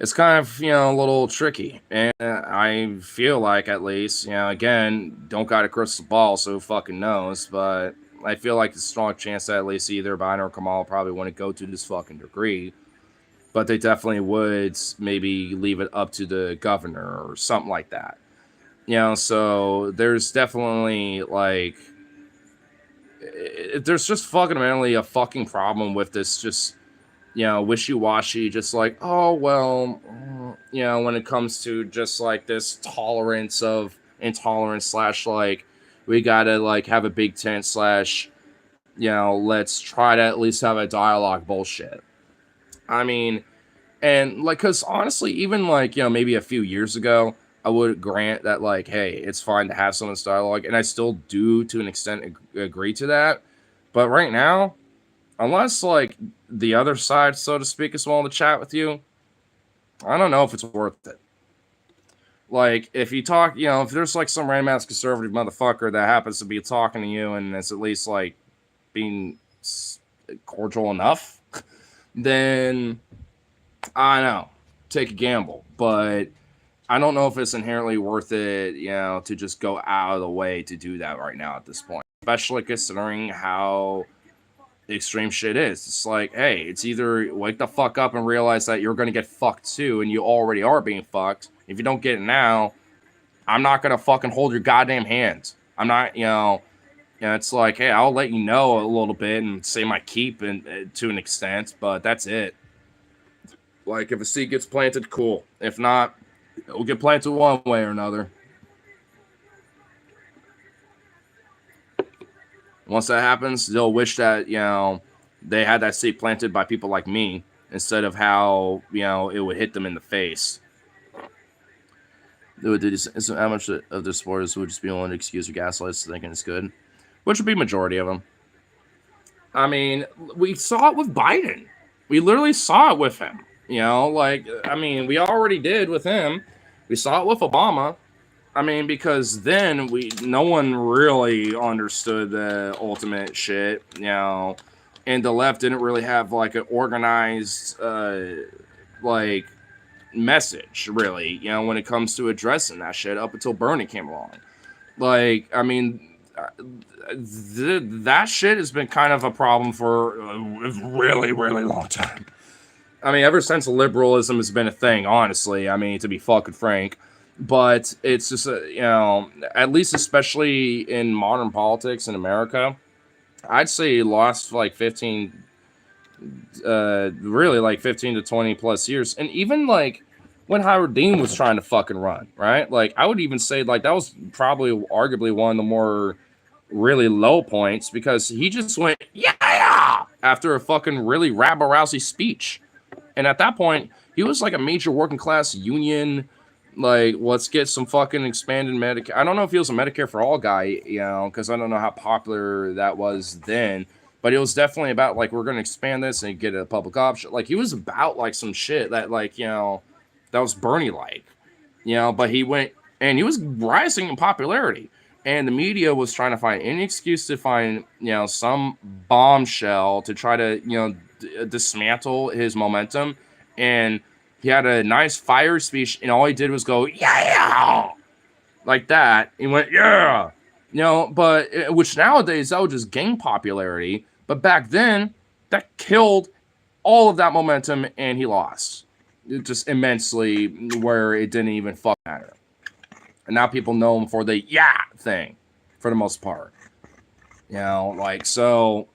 it's kind of, a little tricky. And I feel like, at least, again, don't got a crystal ball, so who fucking knows, but I feel like there's a strong chance that at least either Biden or Kamala probably want to go to this fucking degree. But they definitely would maybe leave it up to the governor or something like that. So there's definitely, like, there's just fundamentally a fucking problem with this just, wishy-washy, just like, oh, well, when it comes to just, like, this tolerance of intolerance / like, we gotta, like, have a big tent / let's try to at least have a dialogue bullshit. And, like, because honestly, even, like, maybe a few years ago, I would grant that, like, hey, it's fine to have some of this dialogue, and I still do, to an extent, agree to that. But right now, unless, like, the other side, so to speak, is willing to chat with you, I don't know if it's worth it. Like, if you talk, if there's, like, some random ass conservative motherfucker that happens to be talking to you and it's at least, like, being cordial enough, then, I don't know, take a gamble. But I don't know if it's inherently worth it, to just go out of the way to do that right now at this point. Especially considering how extreme shit is. It's like, hey, it's either wake the fuck up and realize that you're going to get fucked too, and you already are being fucked. If you don't get it now, I'm not going to fucking hold your goddamn hand. I'm not, it's like, hey, I'll let you know a little bit and say my keep and to an extent, but that's it. Like, if a seed gets planted, cool. If not, it'll get planted one way or another. Once that happens, they'll wish that, they had that seed planted by people like me instead of how, it would hit them in the face. How much of the supporters would just be willing to excuse your gaslights thinking it's good? Which would be majority of them. We saw it with Biden. We literally saw it with him. We already did with him. We saw it with Obama. Because then no one really understood the ultimate shit, and the left didn't really have, like, an organized, message, really, when it comes to addressing that shit up until Bernie came along. That shit has been kind of a problem for a really, really long time. I mean, ever since liberalism has been a thing, honestly, I mean, to be fucking frank, but it's just, at least especially in modern politics in America, I'd say lost like 15, really like 15 to 20 plus years. And even like when Howard Dean was trying to fucking run, right? Like, I would even say like that was probably arguably one of the more really low points because he just went, yeah, after a fucking really rabble-rousy speech. And at that point, he was like a major working class union, like, let's get some fucking expanded Medicare. I don't know if he was a Medicare for all guy, because I don't know how popular that was then. But it was definitely about, like, we're going to expand this and get a public option. Like, he was about, like, some shit that, like, that was Bernie-like. But he went, and he was rising in popularity. And the media was trying to find any excuse to find, some bombshell to try to, dismantle his momentum. And he had a nice fire speech, and all he did was go, yeah, like that. He went, yeah, but which nowadays that would just gain popularity. But back then, that killed all of that momentum, and he lost just immensely, where it didn't even fuck matter. And now people know him for the yeah thing, for the most part. So,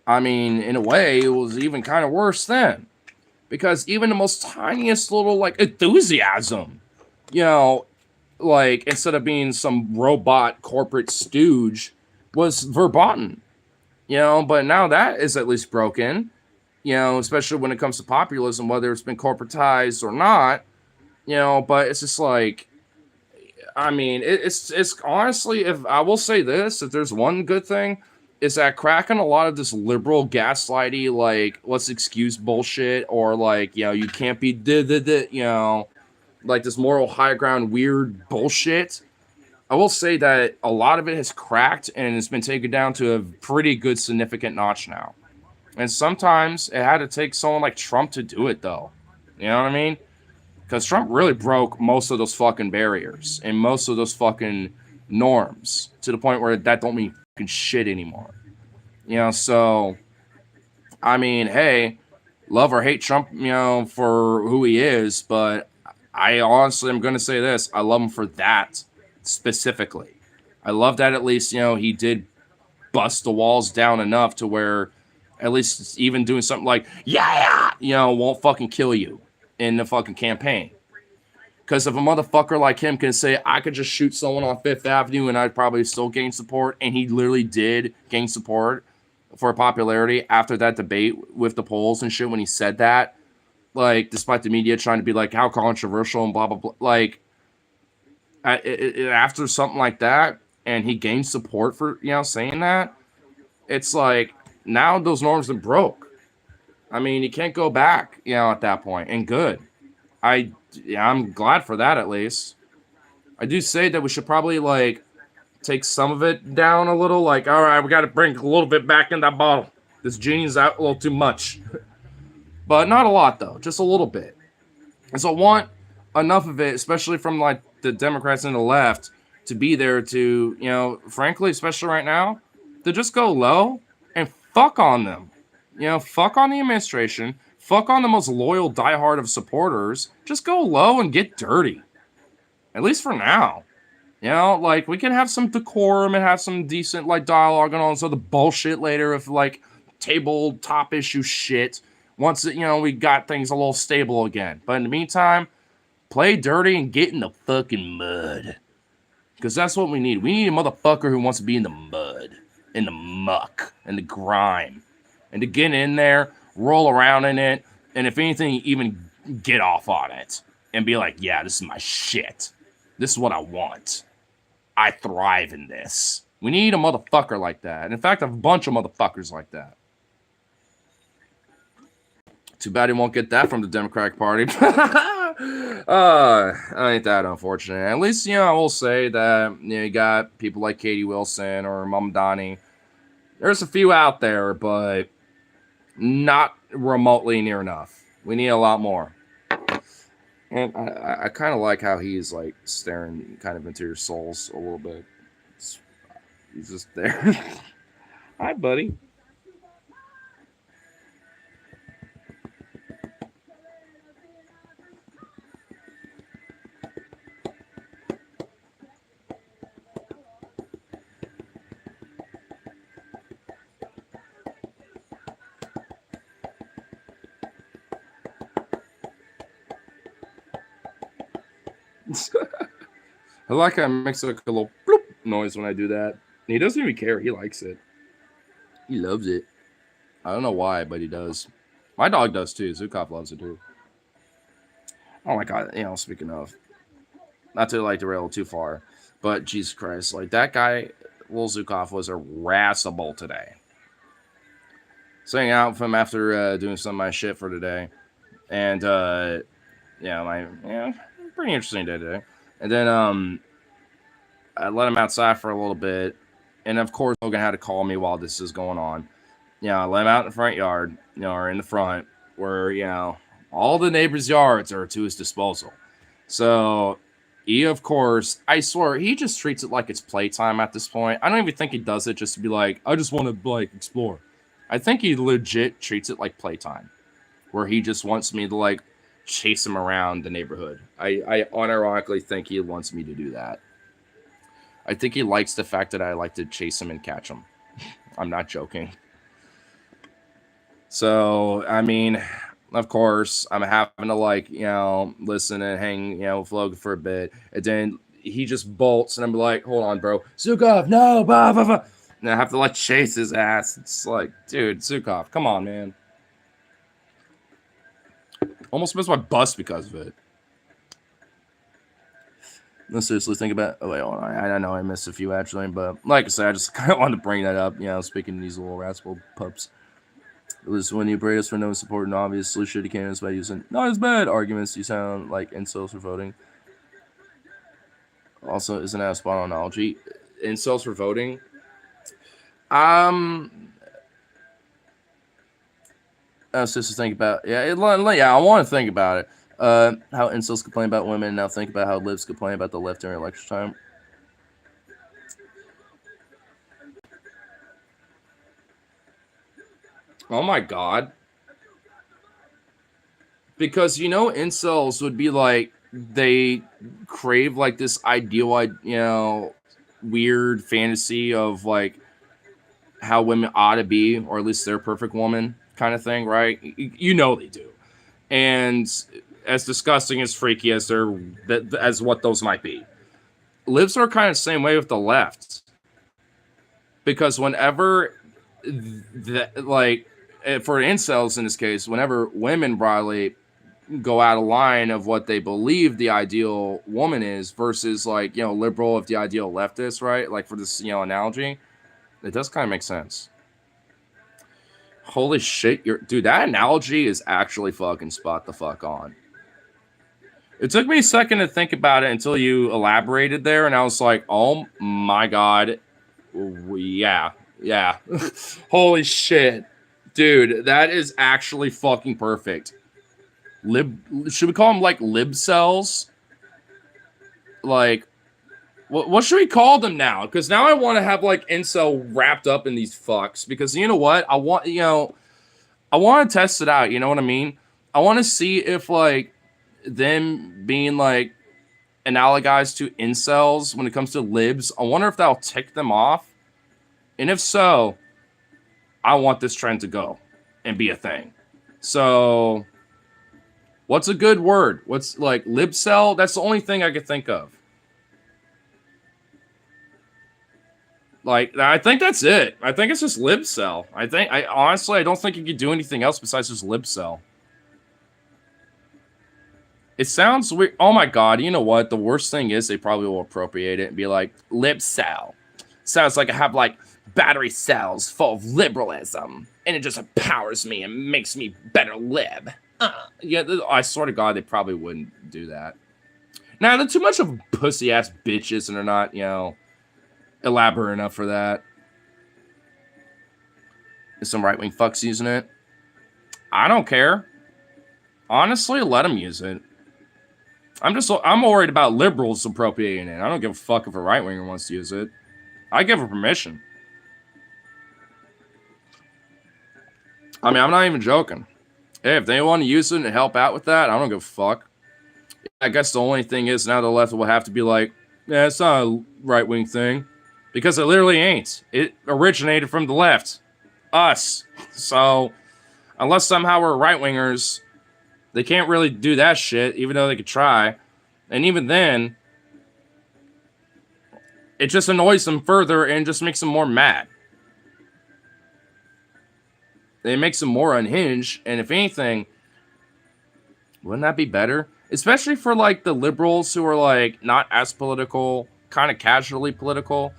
I mean, in a way, it was even kind of worse then. Because even the most tiniest little, like, enthusiasm, like, instead of being some robot corporate stooge, was verboten. But now that is at least broken, especially when it comes to populism, whether it's been corporatized or not, but it's just like, I mean, it's honestly, if I will say this, if there's one good thing, is that cracking a lot of this liberal gaslighty, like, let's excuse bullshit, or like, you can't be like this moral high ground weird bullshit. I will say that a lot of it has cracked and it's been taken down to a pretty good significant notch now. And sometimes it had to take someone like Trump to do it, though. You know what I mean? Because Trump really broke most of those fucking barriers and most of those fucking norms to the point where that don't mean fucking shit anymore. So, I mean, hey, love or hate Trump, for who he is, but I honestly am going to say this. I love him for that specifically. I love that at least, he did bust the walls down enough to where at least even doing something like, yeah, won't fucking kill you in the fucking campaign. Because if a motherfucker like him can say, I could just shoot someone on Fifth Avenue and I'd probably still gain support, and he literally did gain support for popularity after that debate with the polls and shit when he said that, like, despite the media trying to be like, how controversial and blah, blah, blah. Like, after something like that, and he gained support for, saying that, it's like, now those norms have broke. I mean, you can't go back, at that point, and good. I'm glad for that, at least. I do say that we should probably, like, take some of it down a little. Like, all right, we got to bring a little bit back in that bottle. This genie's out a little too much. But not a lot, though. Just a little bit. And so I want enough of it, especially from, like, the Democrats and the left, to be there to, frankly, especially right now, to just go low and fuck on them. Fuck on the administration. Fuck on the most loyal diehard of supporters. Just go low and get dirty. At least for now. Like, we can have some decorum and have some decent, like, dialogue and all this other bullshit later of, like, tabletop issue shit once, we got things a little stable again. But in the meantime, play dirty and get in the fucking mud. Because that's what we need. We need a motherfucker who wants to be in the mud, in the muck, in the grime. And to get in there, roll around in it, and if anything, even get off on it. And be like, yeah, this is my shit. This is what I want. I thrive in this. We need a motherfucker like that. And in fact, a bunch of motherfuckers like that. Too bad he won't get that from the Democratic Party. Ain't that unfortunate. At least, I will say that you got people like Katie Wilson or Mamdani. There's a few out there, but not remotely near enough. We need a lot more. And I kind of like how he's, like, staring kind of into your souls a little bit. He's just there. Hi, buddy. I like how it makes like a little bloop noise when I do that. And he doesn't even care. He likes it. He loves it. I don't know why, but he does. My dog does too. Zukov loves it too. Oh my god, speaking of, not to like derail too far, but Jesus Christ, like that guy, Will Zukov, was irascible today. Sitting out with him after doing some of my shit for today. And pretty interesting day today. And then I let him outside for a little bit. And of course Logan had to call me while this is going on. I let him out in the front yard, or in the front, where, all the neighbors' yards are to his disposal. So he, of course, I swear, he just treats it like it's playtime at this point. I don't even think he does it just to be like, I just want to, like, explore. I think he legit treats it like playtime, where he just wants me to, like, chase him around the neighborhood. I unironically think he wants me to do that. I think he likes the fact that I like to chase him and catch him. I'm not joking. So, I mean, of course, I'm having to, like, listen and hang, with Logan for a bit. And then he just bolts, and I'm like, hold on, bro. Zukov, no, blah, blah, blah. And I have to, like, chase his ass. It's like, dude, Zukov, come on, man. Almost missed my bus because of it. No, seriously, think about. Oh wait, hold on. I know I missed a few actually, but like I said, I just kind of wanted to bring that up. Speaking of these little rascal pups. It was when you braid us for no support and obviously shitty candidates by using not as bad arguments. You sound like incels for voting. Also, isn't that a spot on analogy? Incels for voting. I was just to think about. I want to think about it. How incels complain about women. Now think about how libs complain about the left during election time. Oh my god. Because, incels would be like, they crave like this ideal, weird fantasy of like how women ought to be, or at least their perfect woman kind of thing, right? They do. And as disgusting, as freaky as as what those might be, libs are kind of the same way with the left. Because whenever for incels in this case, whenever women broadly go out of line of what they believe the ideal woman is versus like, liberal of the ideal leftist, right? Like for this, analogy, it does kind of make sense. Holy shit, dude, that analogy is actually fucking spot the fuck on. It took me a second to think about it until you elaborated there, and I was like, oh my god, yeah. Holy shit. Dude, that is actually fucking perfect. Should we call them like lib cells? Like, what should we call them now? Because now I want to have like incel wrapped up in these fucks. Because you know what? I want to test it out. You know what I mean? I want to see if like them being like analogized to incels when it comes to libs. I wonder if that'll tick them off. And if so, I want this trend to go and be a thing. So, what's a good word? What's like libcell? That's the only thing I could think of. Like, I think that's it. I think it's just libcell. I honestly don't think you could do anything else besides just libcell. It sounds weird. Oh my god, you know what? The worst thing is they probably will appropriate it and be like, libcell. Sounds like I have like battery cells full of liberalism, and it just empowers me and makes me better lib. Yeah, I swear to God, they probably wouldn't do that. Now, they're too much of pussy-ass bitches, and they're not, elaborate enough for that. Is some right-wing fucks using it? I don't care. Honestly, let them use it. I'm worried about liberals appropriating it. I don't give a fuck if a right-winger wants to use it. I give her permission. I mean, I'm not even joking. Hey, if they want to use it and help out with that, I don't give a fuck. I guess the only thing is now the left will have to be like, yeah, it's not a right-wing thing. Because it literally ain't. It originated from the left. Us. So, unless somehow we're right-wingers, they can't really do that shit, even though they could try. And even then, it just annoys them further and just makes them more mad. It makes them more unhinged. And if anything, wouldn't that be better? Especially for like the liberals who are like not as political, kind of casually political,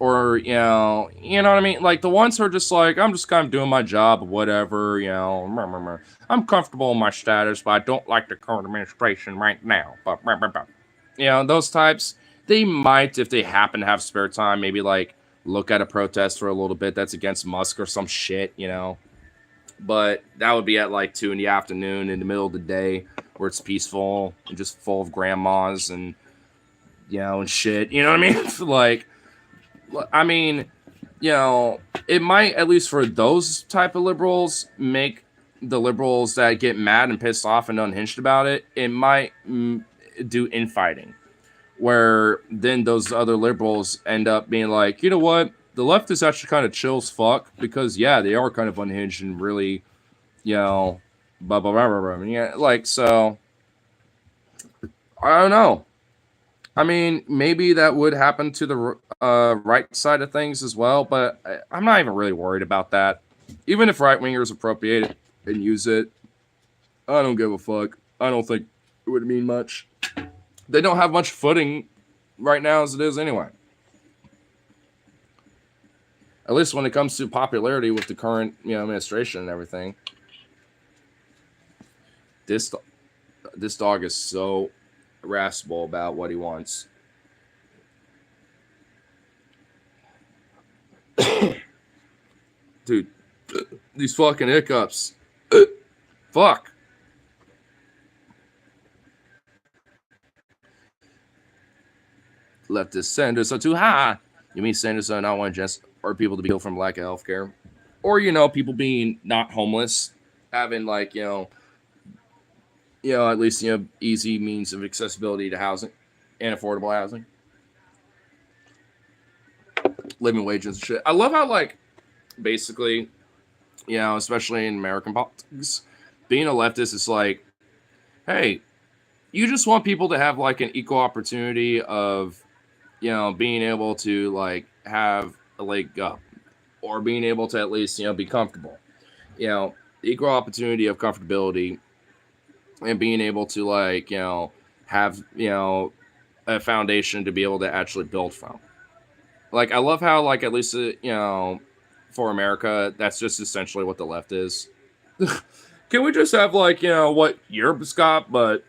or you know what I mean? Like the ones who are just like, I'm just kind of doing my job, whatever, I'm comfortable in my status, but I don't like the current administration right now. But those types, they might, if they happen to have spare time, maybe like look at a protest for a little bit that's against Musk or some shit, But that would be at like 2 in the afternoon in the middle of the day where it's peaceful and just full of grandmas and, and shit. You know what I mean? Like, I mean, it might, at least for those type of liberals, make the liberals that get mad and pissed off and unhinged about it, it might do infighting. Where then those other liberals end up being like, you know what? The left is actually kind of chill as fuck because, yeah, they are kind of unhinged and really, blah, blah, blah, blah, blah. Yeah, like, so, I don't know. I mean, maybe that would happen to the right side of things as well, but I'm not even really worried about that. Even if right-wingers appropriate it and use it, I don't give a fuck. I don't think it would mean much. They don't have much footing right now as it is anyway. At least when it comes to popularity with the current administration and everything. This dog is so irascible about what he wants. Dude, these fucking hiccups. Fuck. Leftist senators are too high. You mean senators are not one just or people to be killed from lack of health care? Or, people being not homeless, having like, at least, easy means of accessibility to housing and affordable housing. Living wages and shit. I love how, like, basically, especially in American politics, being a leftist is like, hey, you just want people to have like an equal opportunity of, being able to like have a leg up or being able to at least, be comfortable. Equal opportunity of comfortability and being able to like, have, a foundation to be able to actually build from. Like, I love how, like, at least, for America, that's just essentially what the left is. Can we just have, like, what Europe's got, but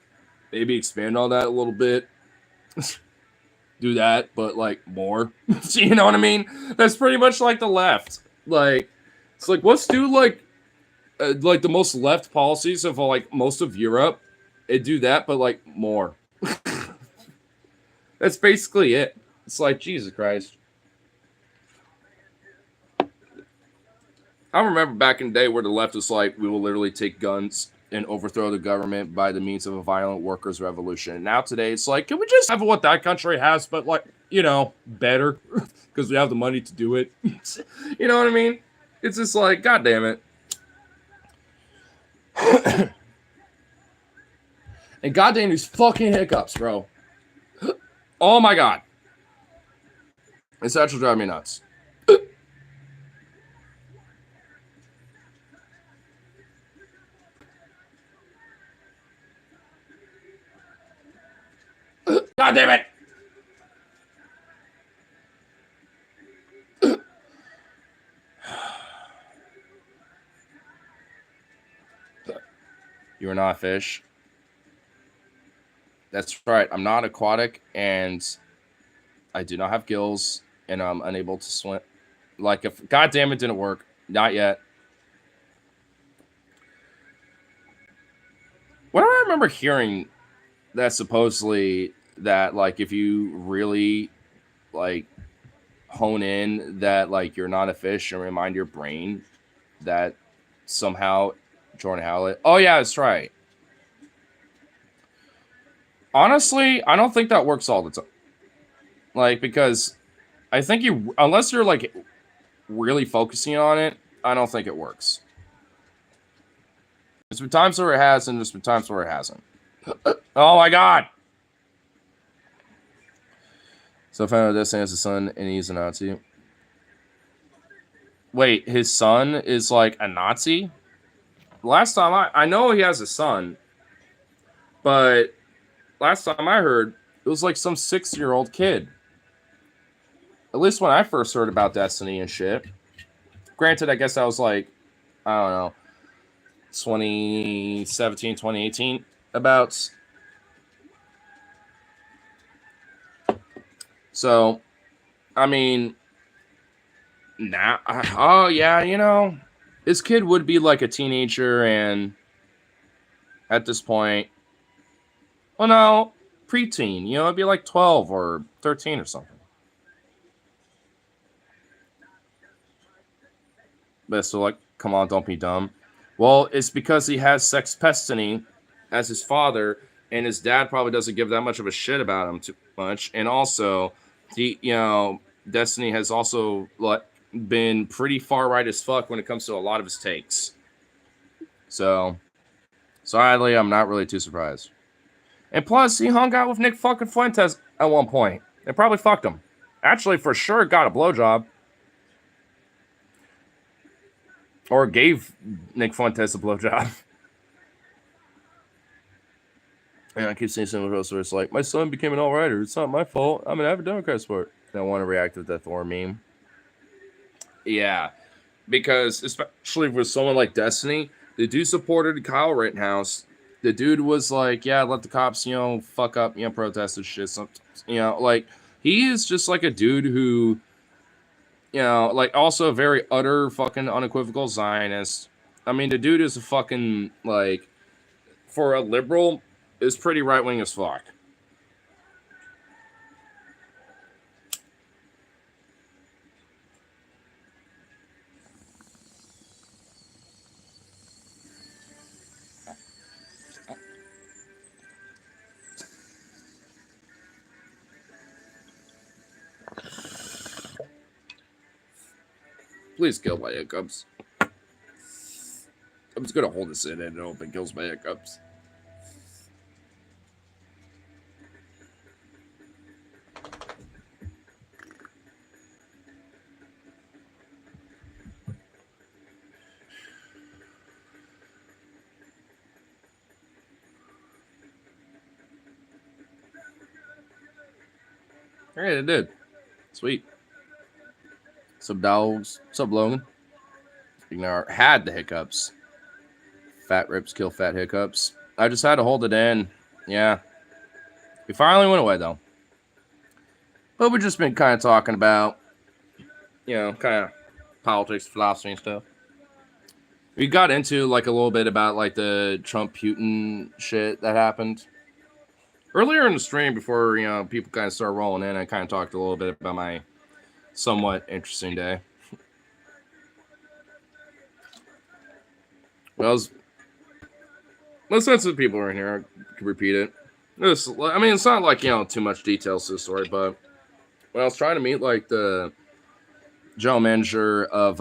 maybe expand on that a little bit? Do that, but, like, more. You know what I mean? That's pretty much like the left. Like, it's like, let's do, like the most left policies of, like, most of Europe. And do that, but, like, more. That's basically it. It's like, Jesus Christ. I remember back in the day where the left was like, we will literally take guns and overthrow the government by the means of a violent workers' revolution. And now today, it's like, can we just have what that country has, but like, better? Because we have the money to do it. You know what I mean? It's just like, God damn it. And goddamn these fucking hiccups, bro. Oh my God. It's actually driving me nuts. God damn it! You are not a fish. That's right. I'm not aquatic, and I do not have gills, and I'm unable to swim. Like, if God damn it didn't work. Not yet. What do I remember hearing that supposedly that, like, if you really, like, hone in that, like, you're not a fish and remind your brain that somehow Jordan Howlett. Oh, yeah, that's right. Honestly, I don't think that works all the time. Like, because I think unless you're, like, really focusing on it, I don't think it works. There's been times where it has, and there's been times where it hasn't. Oh, my God. So I found out Destiny has a son and he's a Nazi. Wait, his son is like a Nazi? Last time I know he has a son, but last time I heard, it was like some 6-year-old kid. At least when I first heard about Destiny and shit. Granted, I guess I was like, I don't know, 2017, 2018, about. So, I mean, now, oh yeah, you know, this kid would be like a teenager, and at this point, well, no, preteen, you know, it'd be like 12 or 13 or something. But so, like, come on, don't be dumb. Well, it's because he has Sex Destiny as his father, and his dad probably doesn't give that much of a shit about him too much. And also, Destiny has also been pretty far right as fuck when it comes to a lot of his takes. So, sadly, I'm not really too surprised. And plus, he hung out with Nick fucking Fuentes at one point. They probably fucked him. Actually, for sure, got a blowjob. Or gave Nick Fuentes a blowjob. And I keep seeing some else where it's like, my son became an all-righter. It's not my fault. I'm an avid Democrat sport. I want to react with that Thor meme. Yeah. Because, especially with someone like Destiny, the dude supported Kyle Rittenhouse. The dude was like, yeah, let the cops, you know, fuck up, you know, protest and shit. You know, like, he is just like a dude who, you know, like, also a very utter fucking unequivocal Zionist. I mean, the dude is a fucking, like, for a liberal, is pretty right-wing as fuck. Please kill my hiccups. I'm just gonna hold this in and hope it kills my hiccups. Alright, it did. Sweet. Some dogs. What's up, Logan? Had the hiccups. Fat rips kill fat hiccups. I just had to hold it in. Yeah. It finally went away, though. But we've just been kind of talking about, you know, kind of politics, philosophy, and stuff. We got into, like, a little bit about, like, the Trump-Putin shit that happened. Earlier in the stream, before, you know, people kind of started rolling in, I kind of talked a little bit about my somewhat interesting day. Well, let's sense the people are in here. I can repeat it. I mean, it's not like, you know, too much details to the story, but when I was trying to meet, like, the general manager of,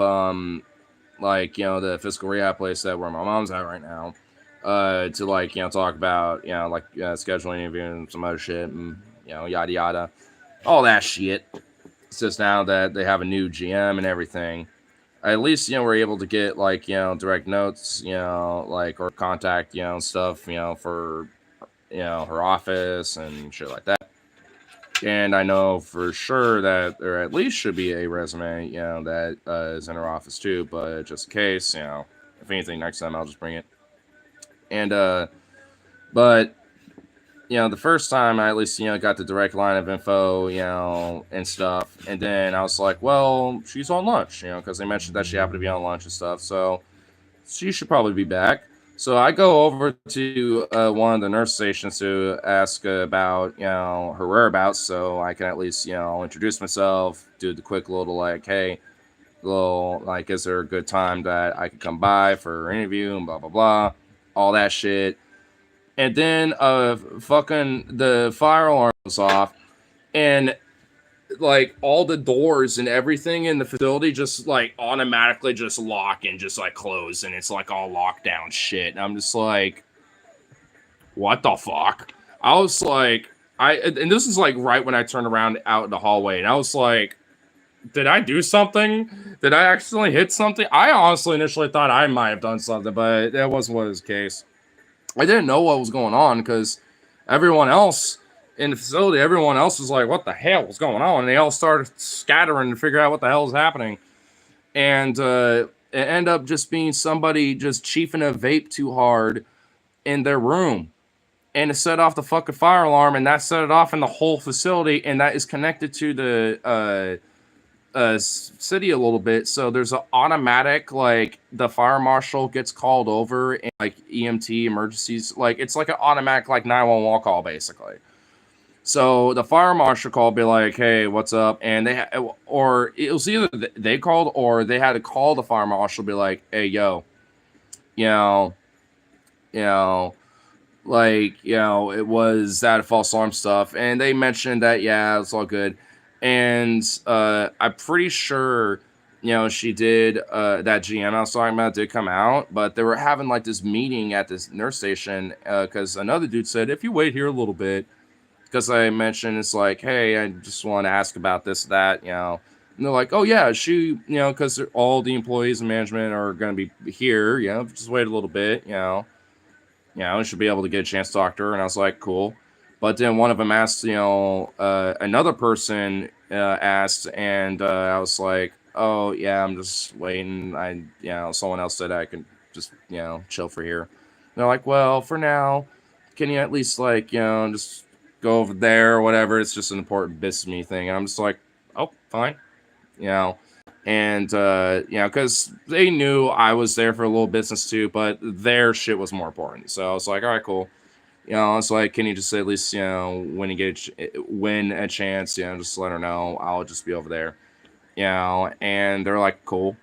like, you know, the physical rehab place where my mom's at right now, to, like, you know, talk about, you know, like, scheduling interview and some other shit and, you know, yada yada, all that shit. It's just now that they have a new GM and everything, at least, you know, we're able to get, like, you know, direct notes, you know, like, or contact, you know, stuff, you know, for, you know, her office and shit like that. And I know for sure that there at least should be a resume, you know, that is in her office too, but just in case, you know, if anything, next time I'll just bring it. And, but, you know, the first time I at least, you know, got the direct line of info, you know, and stuff. And then I was like, well, she's on lunch, you know, because they mentioned that she happened to be on lunch and stuff. So she should probably be back. So I go over to one of the nurse stations to ask about, you know, her whereabouts, so I can at least, you know, introduce myself, do the quick little, like, hey, little, like, is there a good time that I could come by for an interview and blah, blah, blah, all that shit. And then fucking the fire alarm was off, and like all the doors and everything in the facility just like automatically just lock and just like close, and it's like all lockdown shit. And I'm just like, what the fuck? I was like, and this is like right when I turned around out in the hallway, and I was like, did I do something? Did I accidentally hit something? I honestly initially thought I might have done something, but that wasn't what was the case. I didn't know what was going on because everyone else in the facility, everyone else was like, what the hell was going on? And they all started scattering to figure out what the hell is happening. And it ended up just being somebody just chiefing a vape too hard in their room. And it set off the fucking fire alarm, and that set it off in the whole facility, and that is connected to the city a little bit. So there's an automatic, like, the fire marshal gets called over, and like EMT emergencies, like it's like an automatic like 911 call basically. So the fire marshal called, be like, hey, what's up? And or it was either they called or they had to call the fire marshal, be like, hey, yo, you know, you know, it was that false alarm stuff. And they mentioned that, yeah, it's all good. And I'm pretty sure, she did, that GM I was talking about did come out, but they were having like this meeting at this nurse station because another dude said, if you wait here a little bit, because I mentioned it's like, hey, I just want to ask about this, that, And they're like, oh, yeah, because all the employees and management are going to be here, just wait a little bit, we should be able to get a chance to talk to her. And I was like, cool. But then one of them asked, another person asked, and I was like, oh, yeah, I'm just waiting. Someone else said I could just, chill for here. And they're like, well, for now, can you at least, just go over there or whatever? It's just an important business me thing. And I'm just like, oh, fine. And, because they knew I was there for a little business too, but their shit was more important. So I was like, all right, cool. I was like, can you just at least, when you win a chance, just let her know. I'll just be over there, and they're like, cool.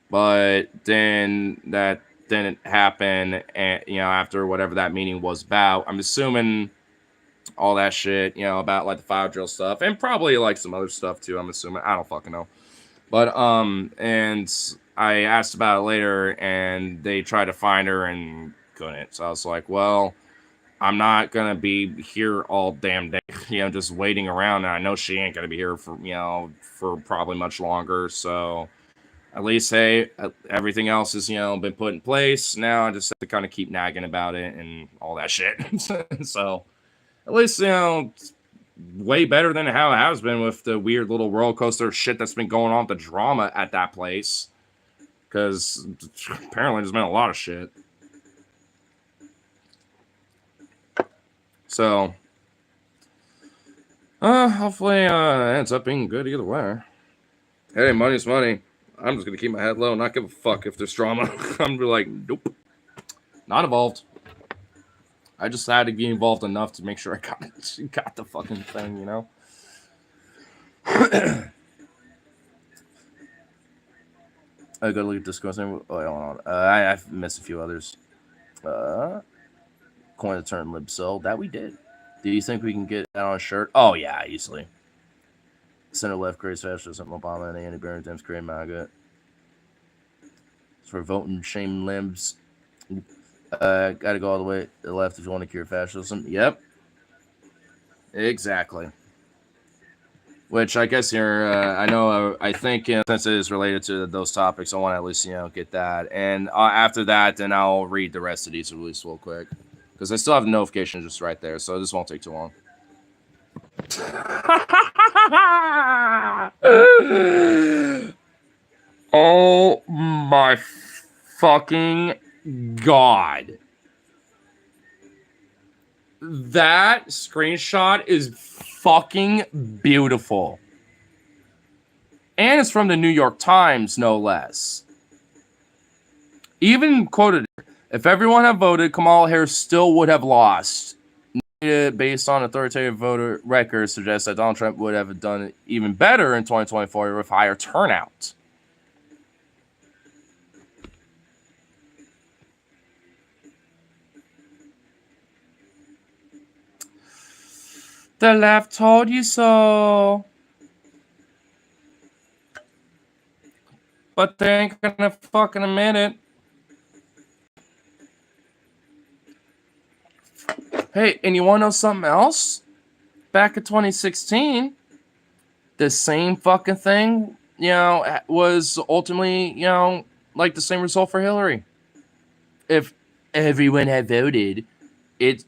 But then that didn't happen. And, after whatever that meeting was about, I'm assuming all that shit, about like the fire drill stuff and probably like some other stuff too. I'm assuming. I don't fucking know. But, and I asked about it later and they tried to find her and couldn't. So I was like, well, I'm not going to be here all damn day, just waiting around. And I know she ain't going to be here for, for probably much longer. So at least, hey, everything else has, been put in place. Now I just have to kind of keep nagging about it and all that shit. So at least, way better than how it has been with the weird little roller coaster shit that's been going on with the drama at that place. Because apparently there's been a lot of shit. So, hopefully, it ends up being good either way. Hey, money's money. I'm just gonna keep my head low and not give a fuck if there's drama. I'm gonna be like, nope. Not involved. I just had to be involved enough to make sure I got the fucking thing, I gotta look at this question. Oh, hold on. I've missed a few others. Coin the term libsel. That we did. Do you think we can get that on a shirt? Oh, yeah, easily. Center left creates fascism. Obama and Andy Barrington's create MAGA. For voting shame limbs. Gotta go all the way to the left if you want to cure fascism. Yep. Exactly. Which I guess here, I know, I think since it is related to those topics, I want to at least, get that. And after that, then I'll read the rest of these release real quick. Because I still have the notification just right there, so this won't take too long. Oh my fucking God. That screenshot is fucking beautiful. And it's from the New York Times, no less. Even quoted, if everyone had voted, Kamala Harris still would have lost. Based on authoritative voter records, suggests that Donald Trump would have done it even better in 2024 with higher turnout. The left told you so. But they ain't gonna fucking admit it. Hey, and you wanna know something else? back in 2016, the same fucking thing, was ultimately, like the same result for Hillary. If everyone had voted, it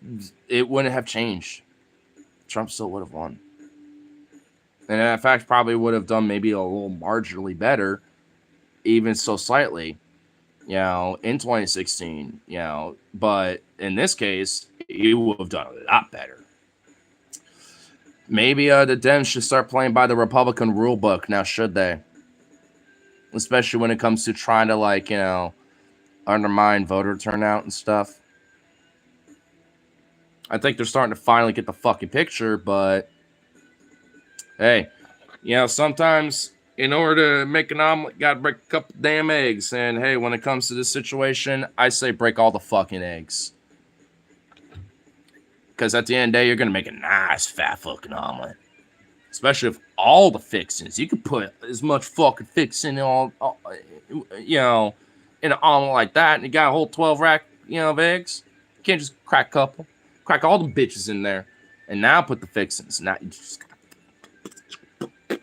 wouldn't have changed. Trump still would have won. And in fact, probably would have done maybe a little marginally better, even so slightly, in 2016, but in this case, he would have done a lot better. Maybe the Dems should start playing by the Republican rule book now, should they? Especially when it comes to trying to, undermine voter turnout and stuff. I think they're starting to finally get the fucking picture, but hey, sometimes in order to make an omelet, gotta break a couple damn eggs. And hey, when it comes to this situation, I say break all the fucking eggs. Because at the end of the day, you're gonna make a nice fat fucking omelet. Especially with all the fixings. You could put as much fucking fixing in in an omelet like that, and you got a whole 12 rack, of eggs. You can't just crack a couple. Crack all the bitches in there. And now put the fixings. Now you just got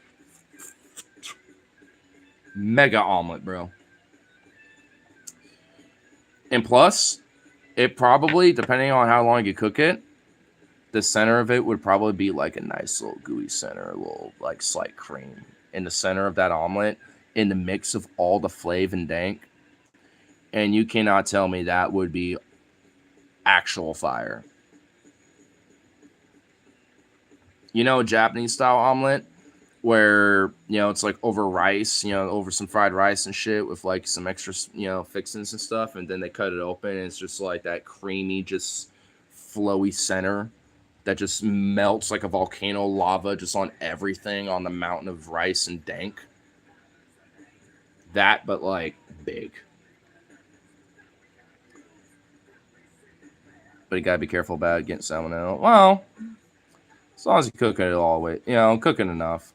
mega omelet, bro. And plus, it probably, depending on how long you cook it, the center of it would probably be like a nice little gooey center, a little like slight cream in the center of that omelet, in the mix of all the flav and dank. And you cannot tell me that would be actual fire. Japanese style omelet where, it's like over rice, over some fried rice and shit with like some extra, fixings and stuff. And then they cut it open and it's just like that creamy, just flowy center that just melts like a volcano lava just on everything on the mountain of rice and dank. That, but like big. But you gotta be careful about getting salmonella. Well, as long as you're cooking it all the way, cooking enough.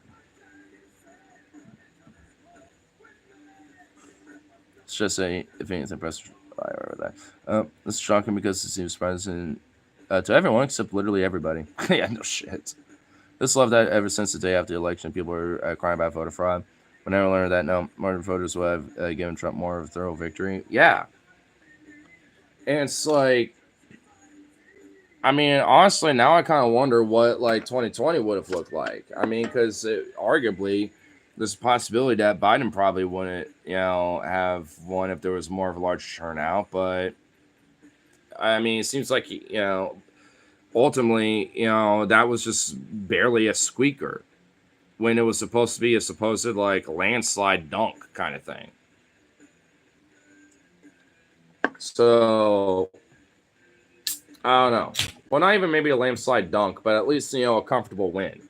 It's just if anything, press that. It's shocking because it seems surprising to everyone except literally everybody. Yeah, no shit. Just love that ever since the day after the election, people are crying about voter fraud. But never learned that no, more voters will have given Trump more of a thorough victory. Yeah. And it's like, I mean, honestly, now I kind of wonder what like 2020 would have looked like. I mean, because arguably, there's a possibility that Biden probably wouldn't, have won if there was more of a large turnout. But I mean, it seems like ultimately, that was just barely a squeaker when it was supposed to be a supposed like landslide dunk kind of thing. So I don't know. Well, not even maybe a landslide dunk, but at least, a comfortable win.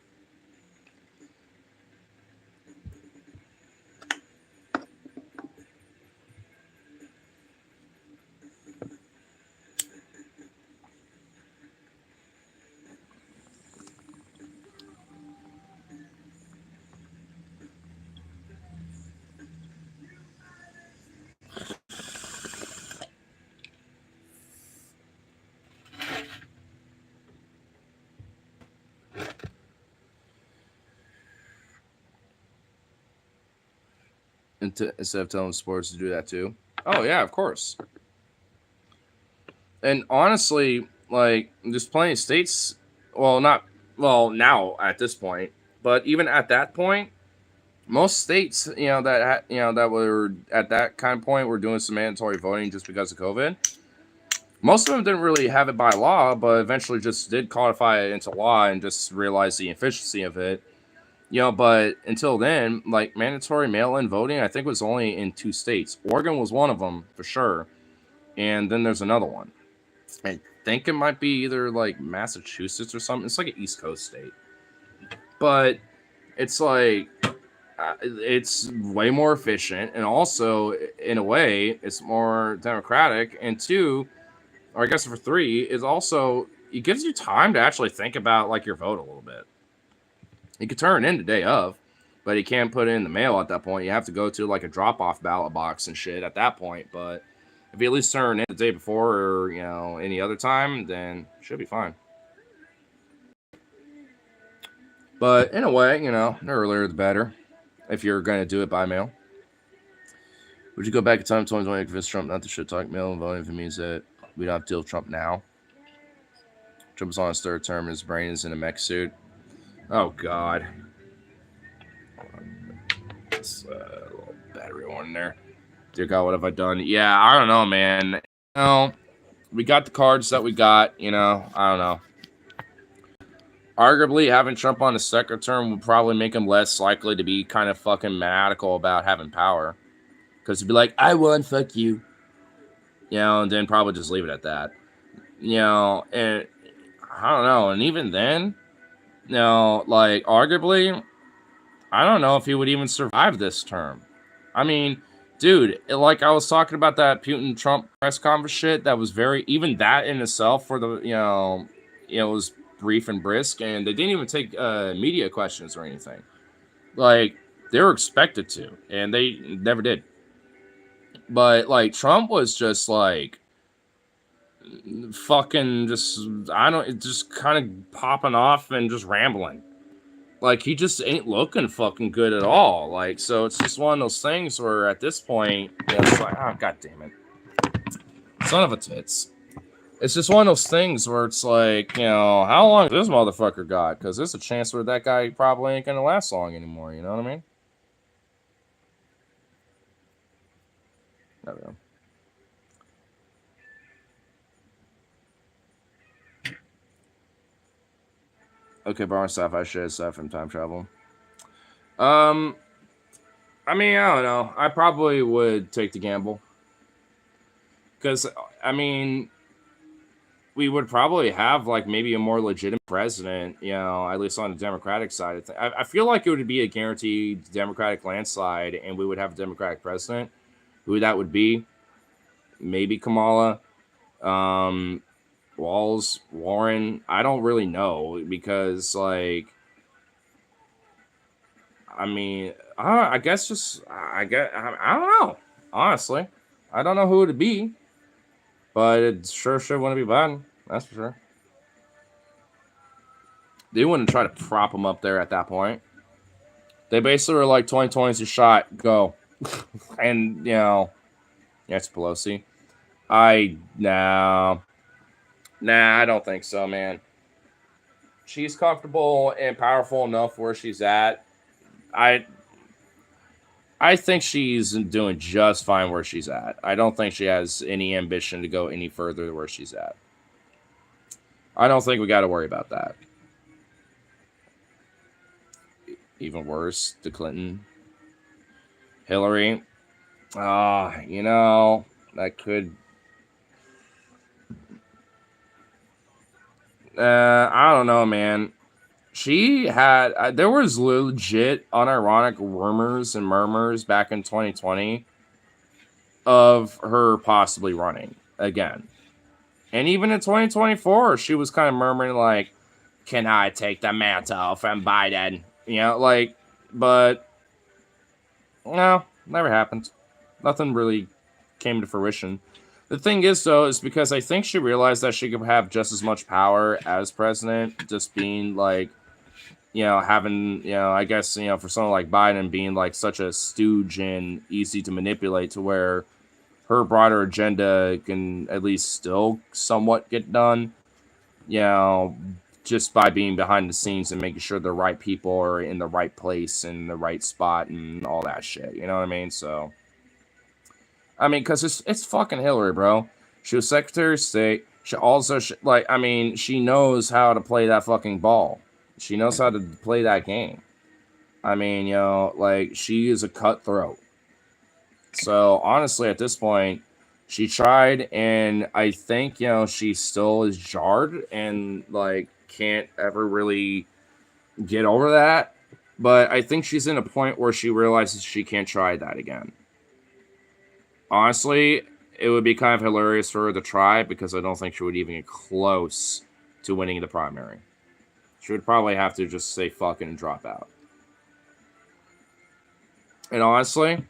Instead of telling sports to do that too. Oh yeah, of course. And honestly, like there's plenty of states. Now at this point, but even at that point, most states, that were at that kind of point were doing some mandatory voting just because of COVID. Most of them didn't really have it by law, but eventually just did codify it into law and just realized the efficiency of it. But until then, like mandatory mail-in voting, I think was only in 2 states. Oregon was one of them for sure, and then there's another one. I think it might be either like Massachusetts or something. It's like an East Coast state, but it's like it's way more efficient, and also in a way, it's more democratic. And 2, or I guess for 3, is also it gives you time to actually think about like your vote a little bit. You could turn it in the day of, but you can't put it in the mail at that point. You have to go to like a drop-off ballot box and shit at that point. But if you at least turn it in the day before or, any other time, then it should be fine. But in a way, the earlier the better. If you're going to do it by mail. Would you go back in time 2020 and convince Trump not to shit talk mail and voting if it means that we don't have to deal with Trump now? Trump is on his third term and his brain is in a mech suit. Oh, God. It's a little battery one there. Dear God, what have I done? Yeah, I don't know, man. We got the cards that we got, I don't know. Arguably, having Trump on his second term would probably make him less likely to be kind of fucking maniacal about having power. Because he'd be like, I won, fuck you. And then probably just leave it at that. And I don't know. And even then, arguably, I don't know if he would even survive this term. I mean, dude, like I was talking about that Putin-Trump press conference shit, that was even that in itself for the, it was brief and brisk, and they didn't even take media questions or anything. Like, they were expected to, and they never did. But, Trump was just, fucking just kind of popping off and just rambling. He just ain't looking fucking good at all. So it's just one of those things where at this point, it's like, oh, God damn it. Son of a tits. It's just one of those things where it's like, how long this motherfucker got? Because there's a chance where that guy probably ain't going to last long anymore. You know what I mean? I don't know. Okay, borrowing sci-fi shit aside from time travel. I mean, I don't know. I probably would take the gamble. Because, I mean, we would probably have, maybe a more legitimate president, at least on the Democratic side of things. I feel like it would be a guaranteed Democratic landslide, and we would have a Democratic president. Who that would be? Maybe Kamala. Walls, Warren, I don't really know because, I mean, I guess I don't know. Honestly, I don't know who it would be, but it sure wouldn't be Biden. That's for sure. They wouldn't try to prop him up there at that point. They basically were like, 2020 is your shot, go. And, it's Pelosi. Nah, I don't think so, man. She's comfortable and powerful enough where she's at. I think she's doing just fine where she's at. I don't think she has any ambition to go any further where she's at. I don't think we got to worry about that. Even worse, the Clinton. Hillary. That could... I don't know, man. She had... there was legit unironic rumors and murmurs back in 2020 of her possibly running again. And even in 2024, she was kind of murmuring like, can I take the mantle from Biden? But no, never happened. Nothing really came to fruition. The thing is, though, is because I think she realized that she could have just as much power as president, just being having, I guess, for someone like Biden being such a stooge and easy to manipulate to where her broader agenda can at least still somewhat get done, just by being behind the scenes and making sure the right people are in the right place and the right spot and all that shit. You know what I mean? So, I mean, because it's fucking Hillary, bro. She was Secretary of State. She also, she knows how to play that fucking ball. She knows how to play that game. I mean, she is a cutthroat. So, honestly, at this point, she tried, and I think, she still is jarred and, can't ever really get over that. But I think she's in a point where she realizes she can't try that again. Honestly, it would be kind of hilarious for her to try because I don't think she would even get close to winning the primary. She would probably have to just say fuck it and drop out. And honestly,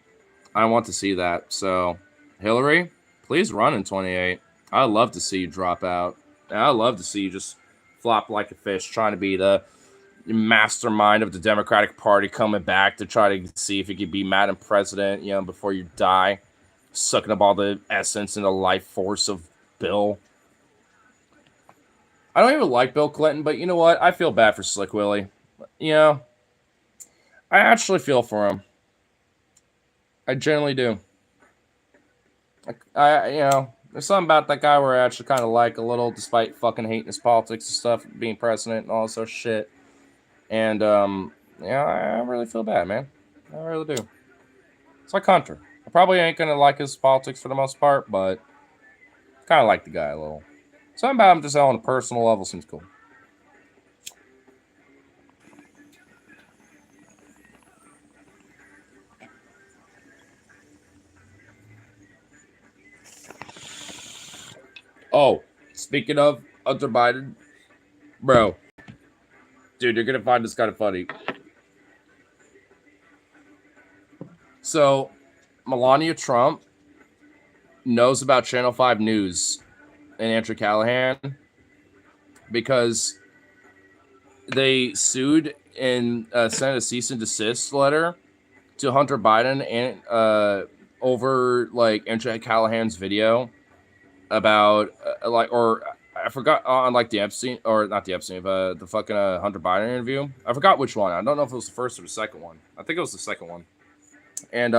I want to see that. So, Hillary, please run in 28. I'd love to see you drop out. And I'd love to see you just flop like a fish trying to be the, mastermind of the Democratic Party coming back to try to see if he could be Madam President, before you die, sucking up all the essence and the life force of Bill. I don't even like Bill Clinton, but you know what? I feel bad for Slick Willie. I actually feel for him. I generally do. There's something about that guy where I actually kind of like a little, despite fucking hating his politics and stuff, being president and all this sort of shit. And, I really feel bad, man. I really do. It's like Hunter. I probably ain't gonna like his politics for the most part, but kind of like the guy a little. Something about him just on a personal level seems cool. Oh, speaking of Hunter Biden, bro, dude, you're gonna find this kind of funny. So, Melania Trump knows about Channel 5 News and Andrew Callahan because they sued and sent a cease and desist letter to Hunter Biden and over like Andrew Callahan's video about I forgot on like the Epstein or not the Epstein, the fucking Hunter Biden interview. I forgot which one. I don't know if it was the first or the second one. I think it was the second one. And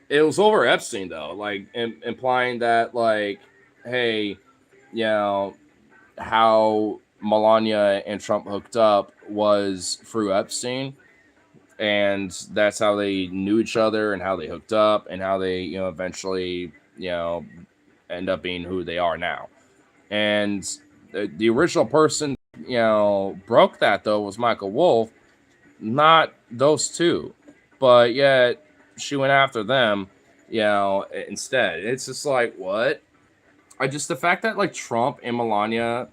it was over Epstein though, like implying that like, hey, how Melania and Trump hooked up was through Epstein, and that's how they knew each other and how they hooked up and how they eventually end up being who they are now. And the original person broke that though was Michael Wolff, not those two, but yet she went after them instead. It's just like, what? The fact that like Trump and Melania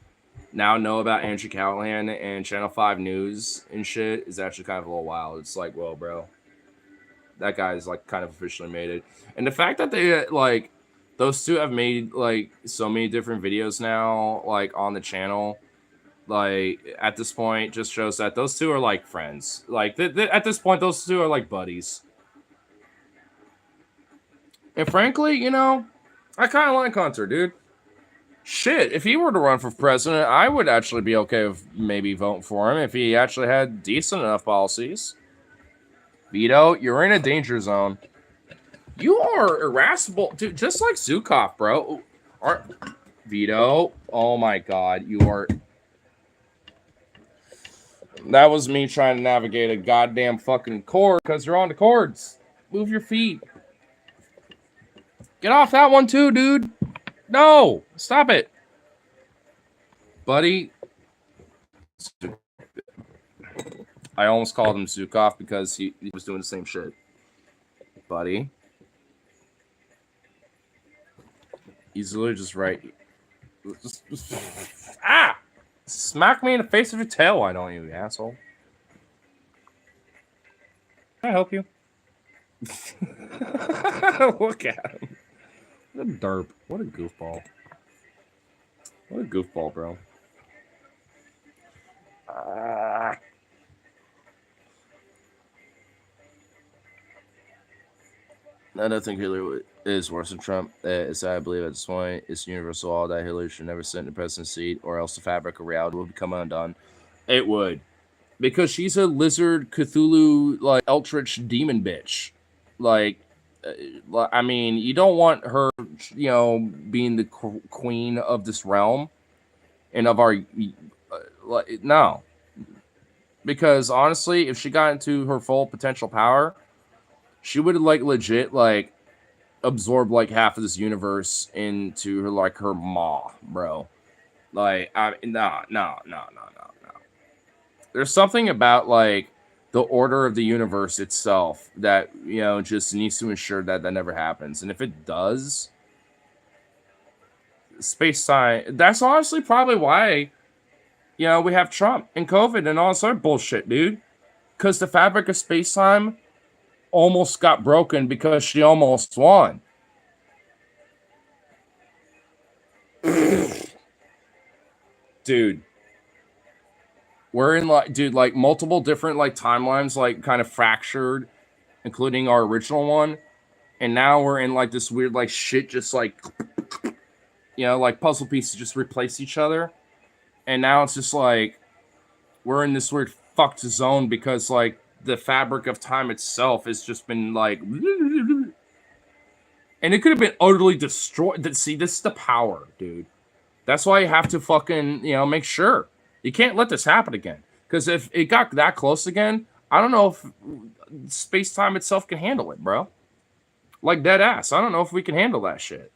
now know about Andrew Callahan and Channel 5 News and shit is actually kind of a little wild. It's like, well, bro, that guy's like kind of officially made it. And the fact that they like those two have made like so many different videos now, like on the channel, like at this point, just shows that those two are like friends. Like at this point, those two are like buddies. And frankly, I kind of like Hunter, dude. Shit, if he were to run for president, I would actually be okay with maybe voting for him if he actually had decent enough policies. Vito, you're in a danger zone. You are irascible, dude, just like Zukov, bro. Vito, oh my god, you are... That was me trying to navigate a goddamn fucking cord because you're on the cords. Move your feet. Get off that one too, dude. No, stop it. Buddy. I almost called him Zukov because he was doing the same shit. Buddy. He's literally just right. Ah! Smack me in the face with your tail, why don't you, asshole? Can I help you? Look at him. What a derp. What a goofball. What a goofball, bro. I don't think Hillary is worse than Trump. As I believe at this point, it's universal law that Hillary should never sit in the president's seat, or else the fabric of reality will become undone. It would. Because she's a lizard Cthulhu, like, eldritch demon bitch. Like, I mean, you don't want her, being the queen of this realm and of our, no. Because honestly, if she got into her full potential power, she would like legit like absorb like half of this universe into her like her maw, bro. Like, no. There's something about like the order of the universe itself that just needs to ensure that that never happens. And if it does, space-time. That's honestly probably why we have Trump and COVID and all this other bullshit, dude. Because the fabric of space-time almost got broken because she almost won. Dude. We're in like, dude, like multiple different like timelines, like kind of fractured, including our original one. And now we're in like this weird like shit, just like, like puzzle pieces just replace each other. And now it's just like we're in this weird fucked zone because like the fabric of time itself has just been like, and it could have been utterly destroyed. See, this is the power, dude. That's why you have to fucking, make sure. You can't let this happen again. Because if it got that close again, I don't know if space-time itself can handle it, bro. Like, dead ass. I don't know if we can handle that shit.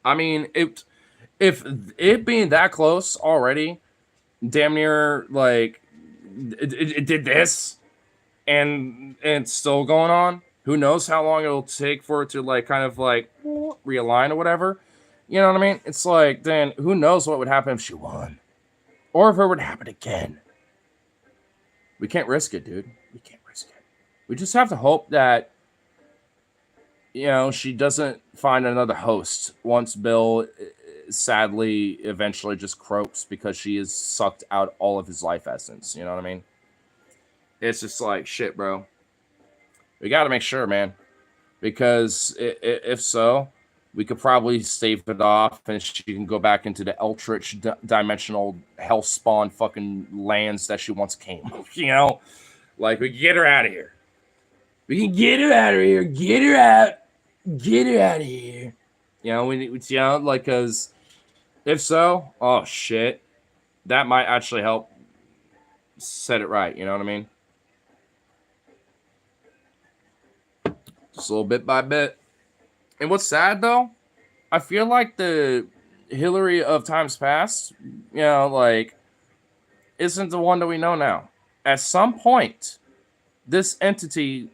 I mean, if it being that close already, damn near, like, it did this, and it's still going on. Who knows how long it'll take for it to, like, kind of, like, realign or whatever. You know what I mean? It's like, then who knows what would happen if she won? Or if it would happen again. We can't risk it, dude. We can't risk it. We just have to hope that, she doesn't find another host once Bill sadly eventually just croaks because she has sucked out all of his life essence. You know what I mean? It's just like, shit, bro. We got to make sure, man. Because if so, we could probably stave it off and she can go back into the eldritch dimensional hellspawn fucking lands that she once came. Like, we can get her out of here. We can get her out of here. Get her out. Get her out of here. Like, because if so, oh shit, that might actually help set it right. You know what I mean? Just a little bit by bit. And what's sad though, I feel like the Hillary of times past, like, isn't the one that we know now. At some point, this entity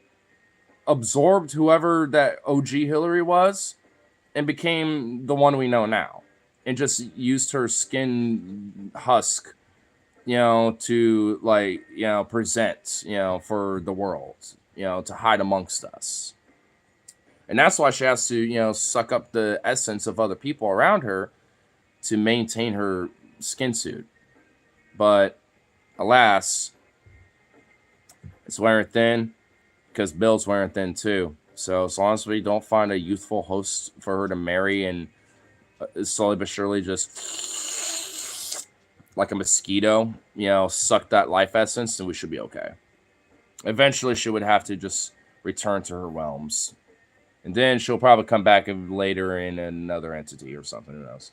absorbed whoever that OG Hillary was and became the one we know now. And just used her skin husk, to, like, present, for the world, to hide amongst us. And that's why she has to, suck up the essence of other people around her to maintain her skin suit. But alas, it's wearing thin because Bill's wearing thin too. So as long as we don't find a youthful host for her to marry and slowly but surely just like a mosquito, suck that life essence, then we should be okay. Eventually, she would have to just return to her realms. And then she'll probably come back later in another entity or something. Who knows?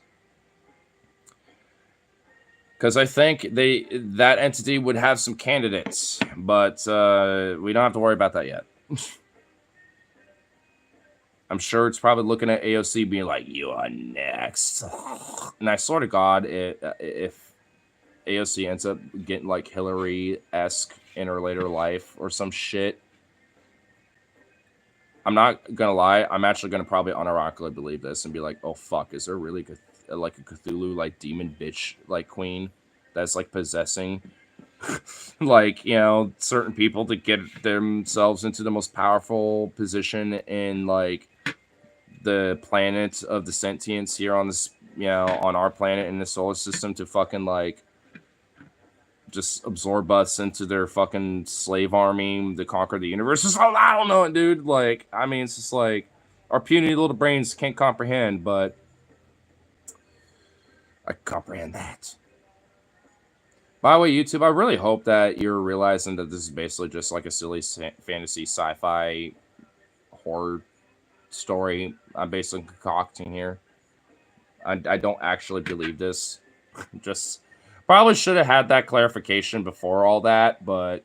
Because I think that entity would have some candidates, but we don't have to worry about that yet. I'm sure it's probably looking at AOC being like, "You are next." And I swear to God, if AOC ends up getting like Hillary-esque in her later life or some shit, I'm not gonna lie. I'm actually gonna probably unironically believe this and be like, "Oh fuck, is there really like a Cthulhu like demon bitch like queen that's like possessing like certain people to get themselves into the most powerful position in like the planet of the sentience here on this on our planet in the solar system to fucking like just absorb us into their fucking slave army to conquer the universe." Just, I don't know, dude. Like, I mean, it's just like our puny little brains can't comprehend, but I comprehend that. By the way, YouTube, I really hope that you're realizing that this is basically just like a silly fantasy sci-fi horror story I'm basically concocting here. I don't actually believe this. Just probably should have had that clarification before all that, but,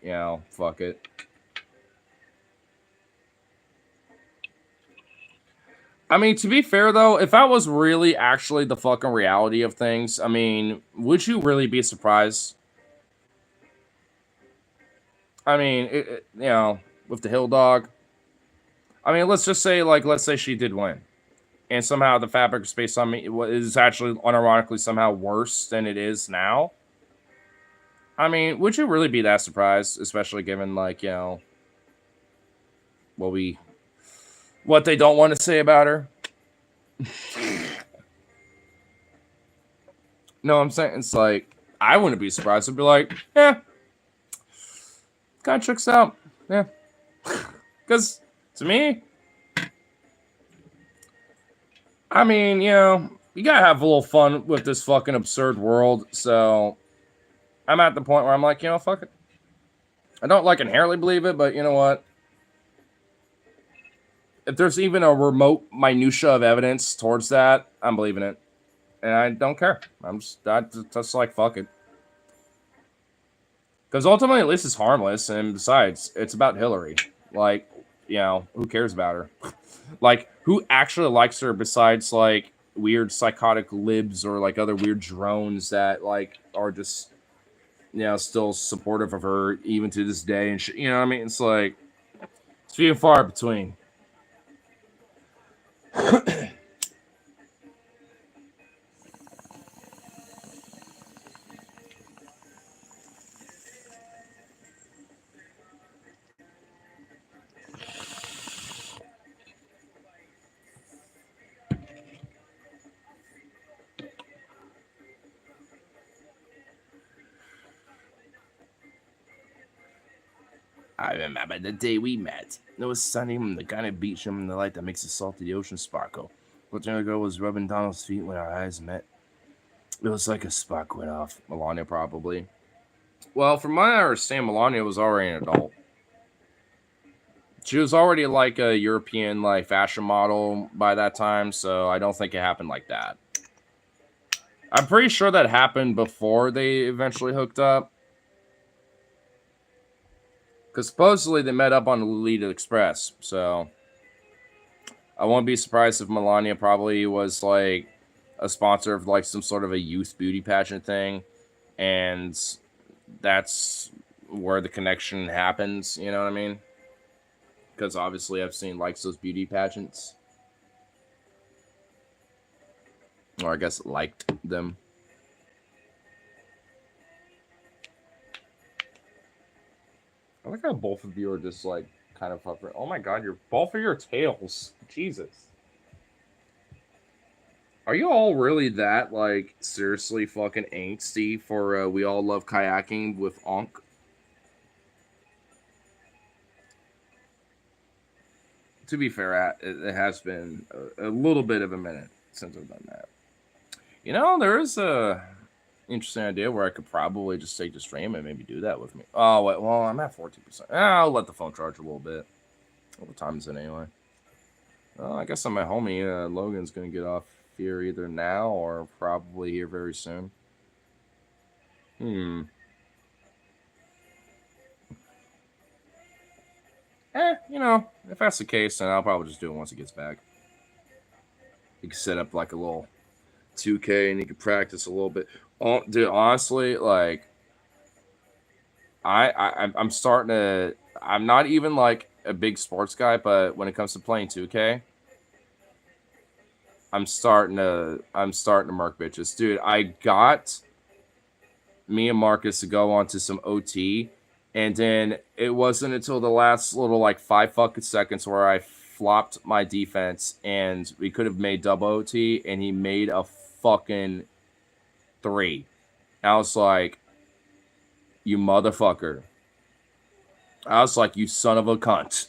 fuck it. I mean, to be fair, though, if that was really actually the fucking reality of things, I mean, would you really be surprised? I mean, with the Hill Dog. I mean, let's just say, like, let's say she did win. And somehow the fabric of space on me is actually unironically somehow worse than it is now. I mean, would you really be that surprised, especially given, like, what they don't want to say about her? No, I'm saying it's like, I wouldn't be surprised. I'd be like, yeah, kind of checks out. Yeah. Because to me, I mean, you know, you gotta have a little fun with this fucking absurd world. So I'm at the point where I'm like, you know, fuck it. I don't like inherently believe it, but you know what? If there's even a remote minutia of evidence towards that, I'm believing it. And I don't care. I'm just like, fuck it. Because ultimately, at least it's harmless. And besides, it's about Hillary. Like, you know, who cares about her? Like, who actually likes her besides, like, weird psychotic libs or, like, other weird drones that, like, are just, you know, still supportive of her even to this day and shit. You know what I mean? It's like, it's few and far between. I remember the day we met. It was sunny and the kind of beach in the light that makes the salt of the ocean sparkle. Watching girl was rubbing Donald's feet when our eyes met. It was like a spark went off. Melania, probably. Well, from my understanding, Melania was already an adult. She was already like a European like fashion model by that time, so I don't think it happened like that. I'm pretty sure that happened before they eventually hooked up. Because supposedly they met up on the Lolita Express, so I won't be surprised if Melania probably was like a sponsor of like some sort of a youth beauty pageant thing, and that's where the connection happens. You know what I mean? Because obviously I've seen likes those beauty pageants, or I guess liked them. I like how both of you are just like kind of hovering. Oh my god, you're both of your tails. Jesus. Are you all really that like seriously fucking angsty for We All Love Kayaking with Onk? To be fair, it has been a little bit of a minute since I've done that. You know, there is a interesting idea where I could probably just take the stream and maybe do that with me. Oh, wait, well, I'm at 14%. I'll let the phone charge a little bit. What time is it anyway? Well, I guess my homie Logan's going to get off here either now or probably here very soon. You know, if that's the case, then I'll probably just do it once he gets back. You can set up like a little 2K and you can practice a little bit. Oh, dude, honestly, like, I'm starting to. I'm not even like a big sports guy, but when it comes to playing 2K, I'm starting to murk bitches, dude. I got me and Marcus to go on to some OT, and then it wasn't until the last little like 5 fucking seconds where I flopped my defense, and we could have made double OT, and he made a fucking 3. I was like, you motherfucker. I was like, you son of a cunt.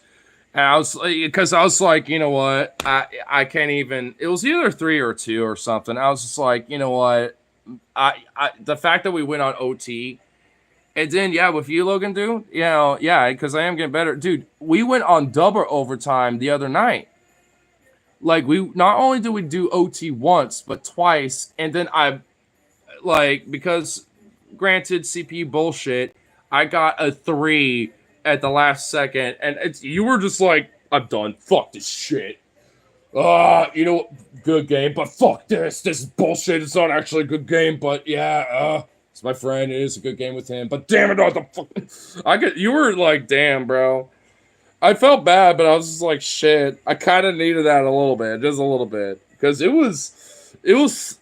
And I was like, because I was like, you know what? I can't even. It was either 3 or 2 or something. I was just like, you know what? The fact that we went on OT, and then yeah, with you, Logan, dude, you know, yeah, because I am getting better, dude. We went on double overtime the other night. Like, we not only did we do OT once, but twice, and then because granted CPU bullshit, I got a 3 at the last second, and you were just like, I'm done. Fuck this shit. You know, good game, but fuck this. This is bullshit. It's not actually a good game, but yeah, it's my friend. It is a good game with him, but damn it, what the fuck? You were like, damn, bro. I felt bad, but I was just like, shit. I kind of needed that a little bit, just a little bit, because it was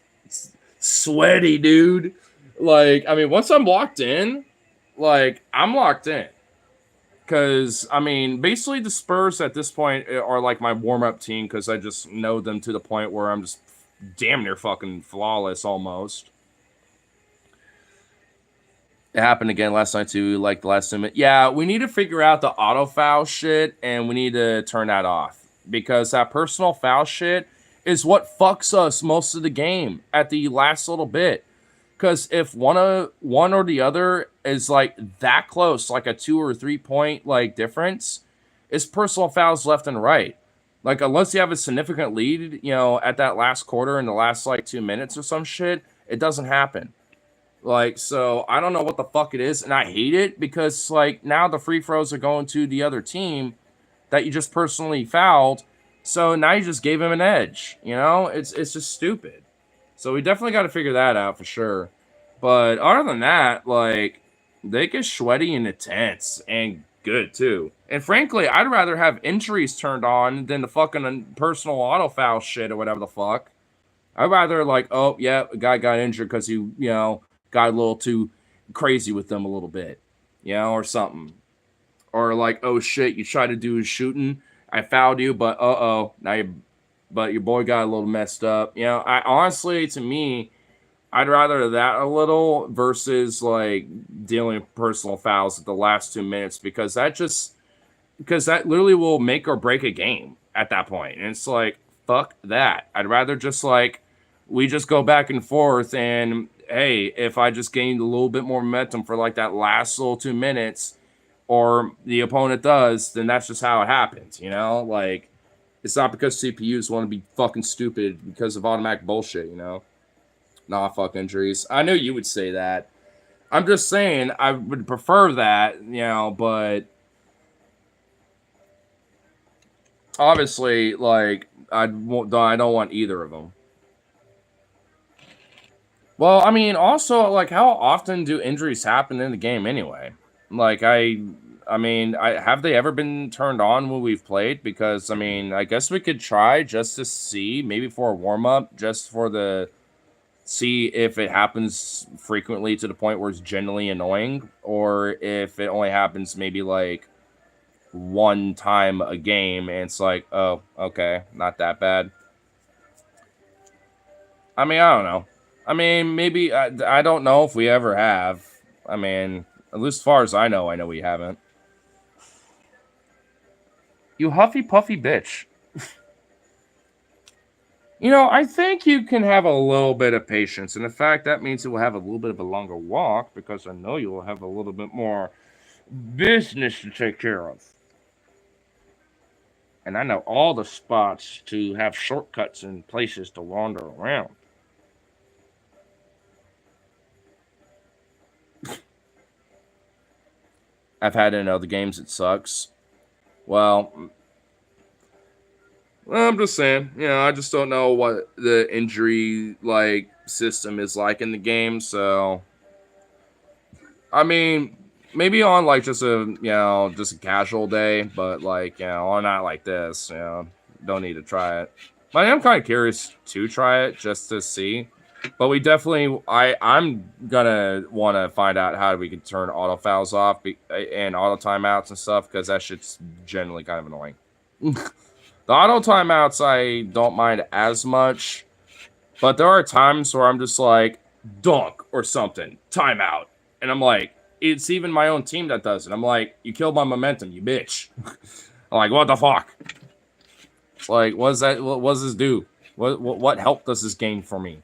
sweaty, dude. Like, I mean, once I'm locked in, like, I'm locked in. Because, I mean, basically the Spurs at this point are like my warm-up team because I just know them to the point where I'm just damn near fucking flawless almost. It happened again last night too, like the last minute. Yeah, we need to figure out the auto foul shit, and we need to turn that off because that personal foul shit is what fucks us most of the game at the last little bit. Because if one or the other is like that close, like a 2 or 3 point like difference, it's personal fouls left and right. Like unless you have a significant lead, at that last quarter in the last like 2 minutes or some shit, it doesn't happen. Like, so I don't know what the fuck it is, and I hate it because like now the free throws are going to the other team that you just personally fouled. So now you just gave him an edge. It's just stupid. So we definitely got to figure that out for sure. But other than that, like they get sweaty and intense and good too. And frankly, I'd rather have injuries turned on than the fucking personal auto foul shit or whatever the fuck. I'd rather like, oh yeah, a guy got injured because he, got a little too crazy with them a little bit, or something. Or like, oh shit, you tried to do his shooting, I fouled you, but but your boy got a little messed up. I honestly, to me, I'd rather that a little versus like dealing with personal fouls at the last 2 minutes because that literally will make or break a game at that point. And it's like, fuck that. I'd rather just like we just go back and forth and hey, if I just gained a little bit more momentum for like that last little 2 minutes or the opponent does, then that's just how it happens, Like it's not because CPUs want to be fucking stupid because of automatic bullshit, Nah, fuck injuries. I knew you would say that. I'm just saying I would prefer that, but obviously, like I don't want either of them. Well, I mean, also like how often do injuries happen in the game anyway? Like I have they ever been turned on when we've played? Because I mean, I guess we could try just to see, maybe for a warm up, just for the see if it happens frequently to the point where it's genuinely annoying, or if it only happens maybe like one time a game and it's like, oh, okay, not that bad. I mean, I don't know. I mean, maybe I don't know if we ever have. I mean, at least as far as I know we haven't. You huffy puffy bitch. I think you can have a little bit of patience. And in fact, that means you will have a little bit of a longer walk because I know you will have a little bit more business to take care of. And I know all the spots to have shortcuts and places to wander around. I've had in other games it sucks. Well, I'm just saying, I just don't know what the injury like system is like in the game. So, I mean, maybe on like just a casual day, but like on not like this, don't need to try it. But I am kind of curious to try it just to see. But we definitely, I'm gonna want to find out how we can turn auto fouls off and auto timeouts and stuff because that shit's generally kind of annoying. The auto timeouts I don't mind as much, but there are times where I'm just like dunk or something, timeout, and I'm like, it's even my own team that does it. I'm like, you killed my momentum, you bitch. I'm like, what the fuck? It's like, what is that? What does this do? What help does this gain for me?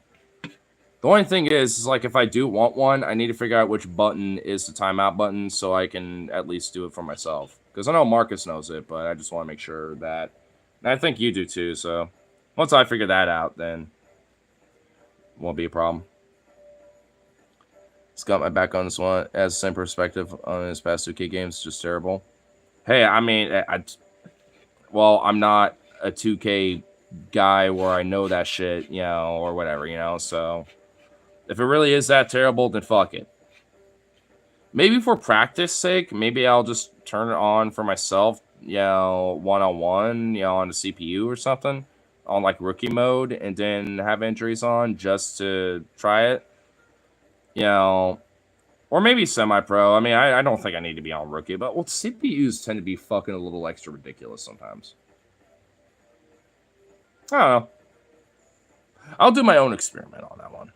The only thing is like if I do want one, I need to figure out which button is the timeout button so I can at least do it for myself. Because I know Marcus knows it, but I just want to make sure that. And I think you do too, so once I figure that out, then it won't be a problem. It's got my back on this one. It has the same perspective on his past 2K games. Just terrible. Hey, I mean, I'm not a 2K guy where I know that shit, or whatever, so if it really is that terrible, then fuck it. Maybe for practice sake, maybe I'll just turn it on for myself, one-on-one, on the CPU or something, on like rookie mode, and then have injuries on just to try it. Or maybe semi-pro. I mean, I don't think I need to be on rookie, but CPUs tend to be fucking a little extra ridiculous sometimes. I don't know. I'll do my own experiment on that one.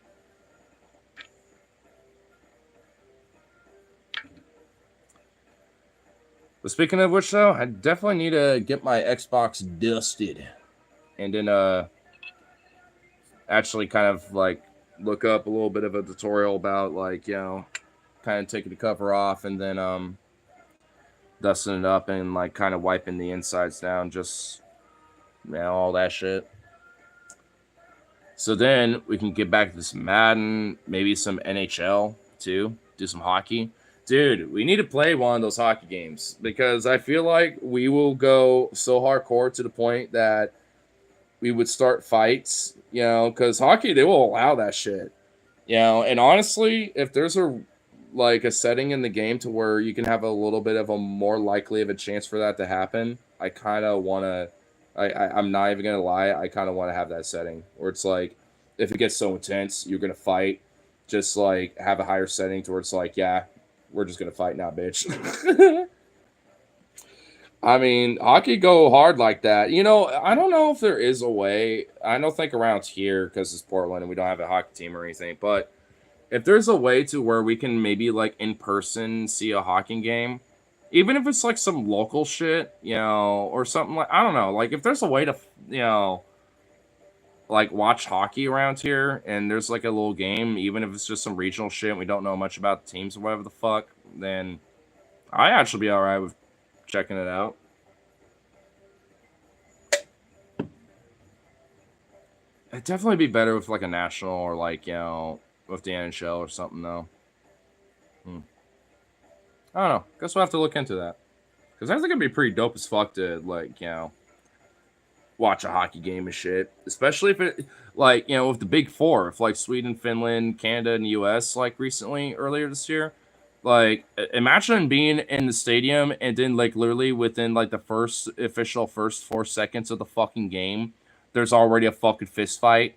But speaking of which, though, I definitely need to get my Xbox dusted, and then actually kind of like look up a little bit of a tutorial about like kind of taking the cover off and then dusting it up and like kind of wiping the insides down, just all that shit. So then we can get back to some Madden, maybe some NHL too, do some hockey. Dude, we need to play one of those hockey games because I feel like we will go so hardcore to the point that we would start fights, because hockey, they will allow that shit. And honestly, if there's a setting in the game to where you can have a little bit of a more likely of a chance for that to happen, I kind of want to. I'm not even gonna lie. I kind of want to have that setting where it's like, if it gets so intense, you're gonna fight. Just like have a higher setting to where it's like, yeah, we're just gonna fight now, bitch. I mean, hockey go hard like that. I don't know if there is a way. I don't think around here because it's Portland and we don't have a hockey team or anything. But if there's a way to where we can maybe like in person see a hockey game, even if it's like some local shit, or something like, I don't know, like if there's a way to, like watch hockey around here and there's like a little game, even if it's just some regional shit and we don't know much about the teams or whatever the fuck, then I actually be all right with checking it out. It'd definitely be better with like a national or like, with the NHL or something though. I don't know. Guess we'll have to look into that. Because I think it'd be pretty dope as fuck to like, watch a hockey game and shit. Especially if it like, with the big four, if like Sweden, Finland, Canada, and the US like recently earlier this year. Like imagine being in the stadium and then like literally within like the first 4 seconds of the fucking game, there's already a fucking fist fight.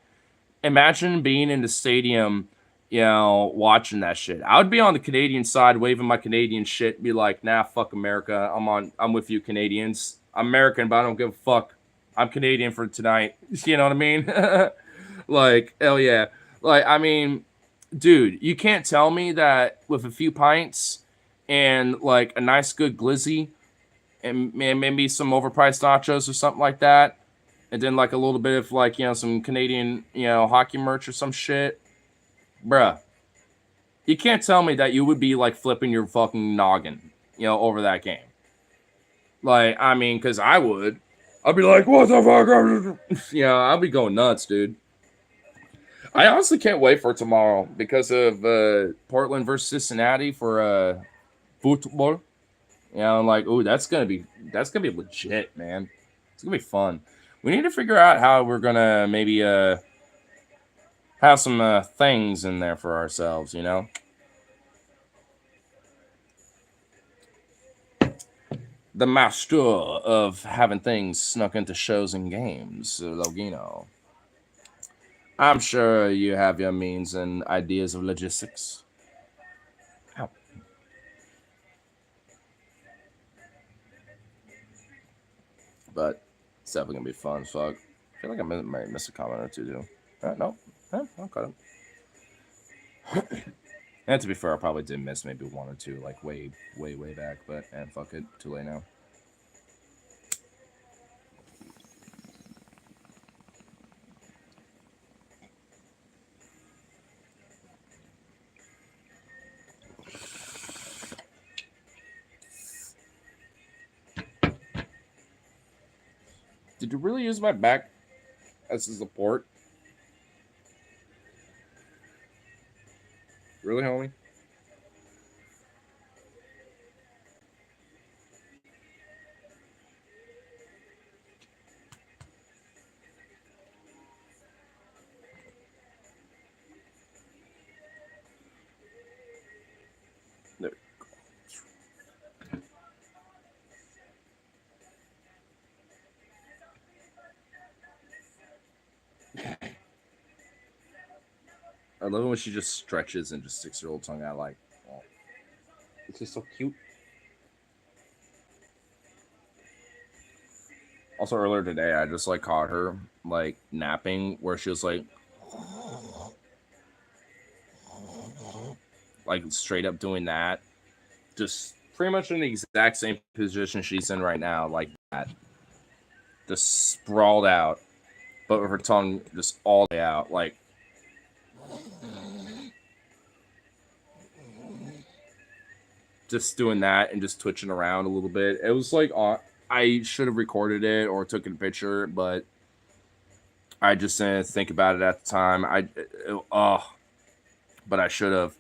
Imagine being in the stadium, watching that shit. I would be on the Canadian side waving my Canadian shit, be like, nah, fuck America. I'm with you, Canadians. I'm American, but I don't give a fuck. I'm Canadian for tonight. You know what I mean? Like, hell yeah. Like, I mean, dude, you can't tell me that with a few pints and like a nice good glizzy and maybe some overpriced nachos or something like that, and then like a little bit of like some Canadian hockey merch or some shit, bruh. You can't tell me that you would be like flipping your fucking noggin, over that game. Like, I mean, because I would. I'd be like, what the fuck? I'll be going nuts, dude. I honestly can't wait for tomorrow because of Portland versus Cincinnati for football. I'm like, ooh, that's gonna be legit, man. It's gonna be fun. We need to figure out how we're gonna maybe have some things in there for ourselves, The master of having things snuck into shows and games, Logino. I'm sure you have your means and ideas of logistics. Ow. But it's definitely gonna be fun. Fuck. I feel like I might miss a comment or two too. No, I'll cut it. And to be fair, I probably did miss maybe one or two, like way back. But fuck it, too late now. Did you really use my back as a support? Really, homie? There we go. I love it when she just stretches and just sticks her little tongue out like, oh. It's just so cute. Also, earlier today, I just like caught her like napping, where she was like straight up doing that, just pretty much in the exact same position she's in right now, like that. Just sprawled out, but with her tongue just all the way out, like. Just doing that and just twitching around a little bit. It was like I should have recorded it or took a picture, but I just didn't think about it at the time. But I should have.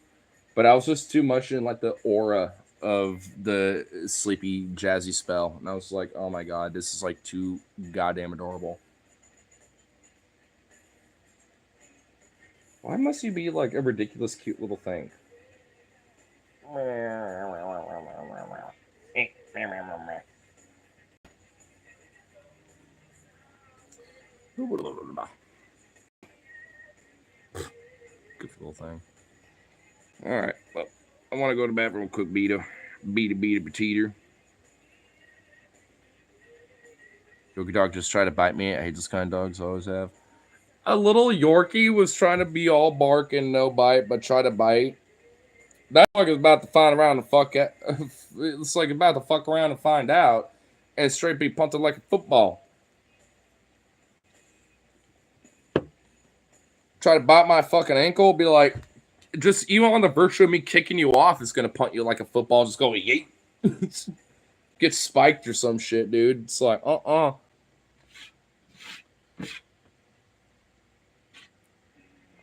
But I was just too much in like the aura of the sleepy jazzy spell, and I was like, oh my god, this is like too goddamn adorable. Why must he be like a ridiculous, cute little thing? Good little thing. All right, well, I want to go to the bathroom quick, beat a petiter. Yorkie dog just tried to bite me. I hate this kind of dogs. Always have. A little Yorkie was trying to be all bark and no bite, but try to bite. That dog is about to find around and fuck it. It's like about to fuck around and find out, and straight be punted like a football. Try to bite my fucking ankle, be like, just even on the virtue of me kicking you off, it's gonna punt you like a football. Just go yeet, get spiked or some shit, dude. It's like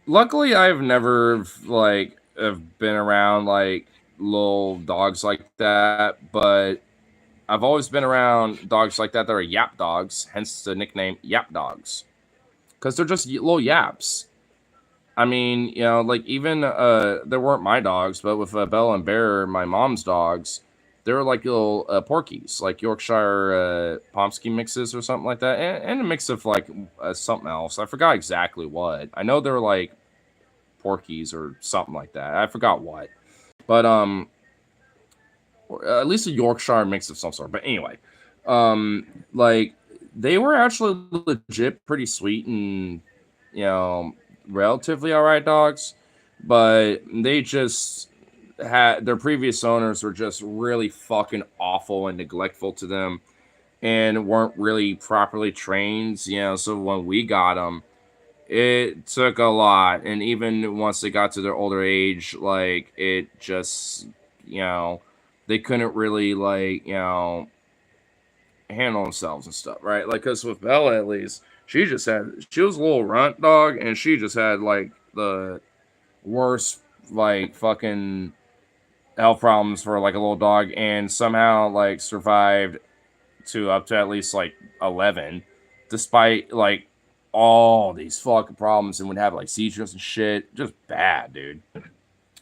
Luckily, I've never have been around like little dogs like that, but I've always been around dogs like that are yap dogs, hence the nickname yap dogs, because they're just little yaps. I mean, you know, like even they weren't my dogs, but with Bella and Bear, my mom's dogs, they were like little porkies, like Yorkshire Pomsky mixes or something like that, and a mix of like something else. I forgot exactly what. I know they were like porkies or something like that. I forgot what, but at least a Yorkshire mix of some sort. But anyway, like they were actually legit pretty sweet and, you know, relatively all right dogs, but they just had their previous owners were just really fucking awful and neglectful to them and weren't really properly trained, you know. So when we got them, it took a lot, and even once they got to their older age, like it just, you know, they couldn't really like, you know, handle themselves and stuff, right? Like, because with Bella, at least, she was a little runt dog, and she just had like the worst like fucking health problems for like a little dog, and somehow like survived to up to at least like 11, despite like all these fucking problems, and would have like seizures and shit. Just bad, dude.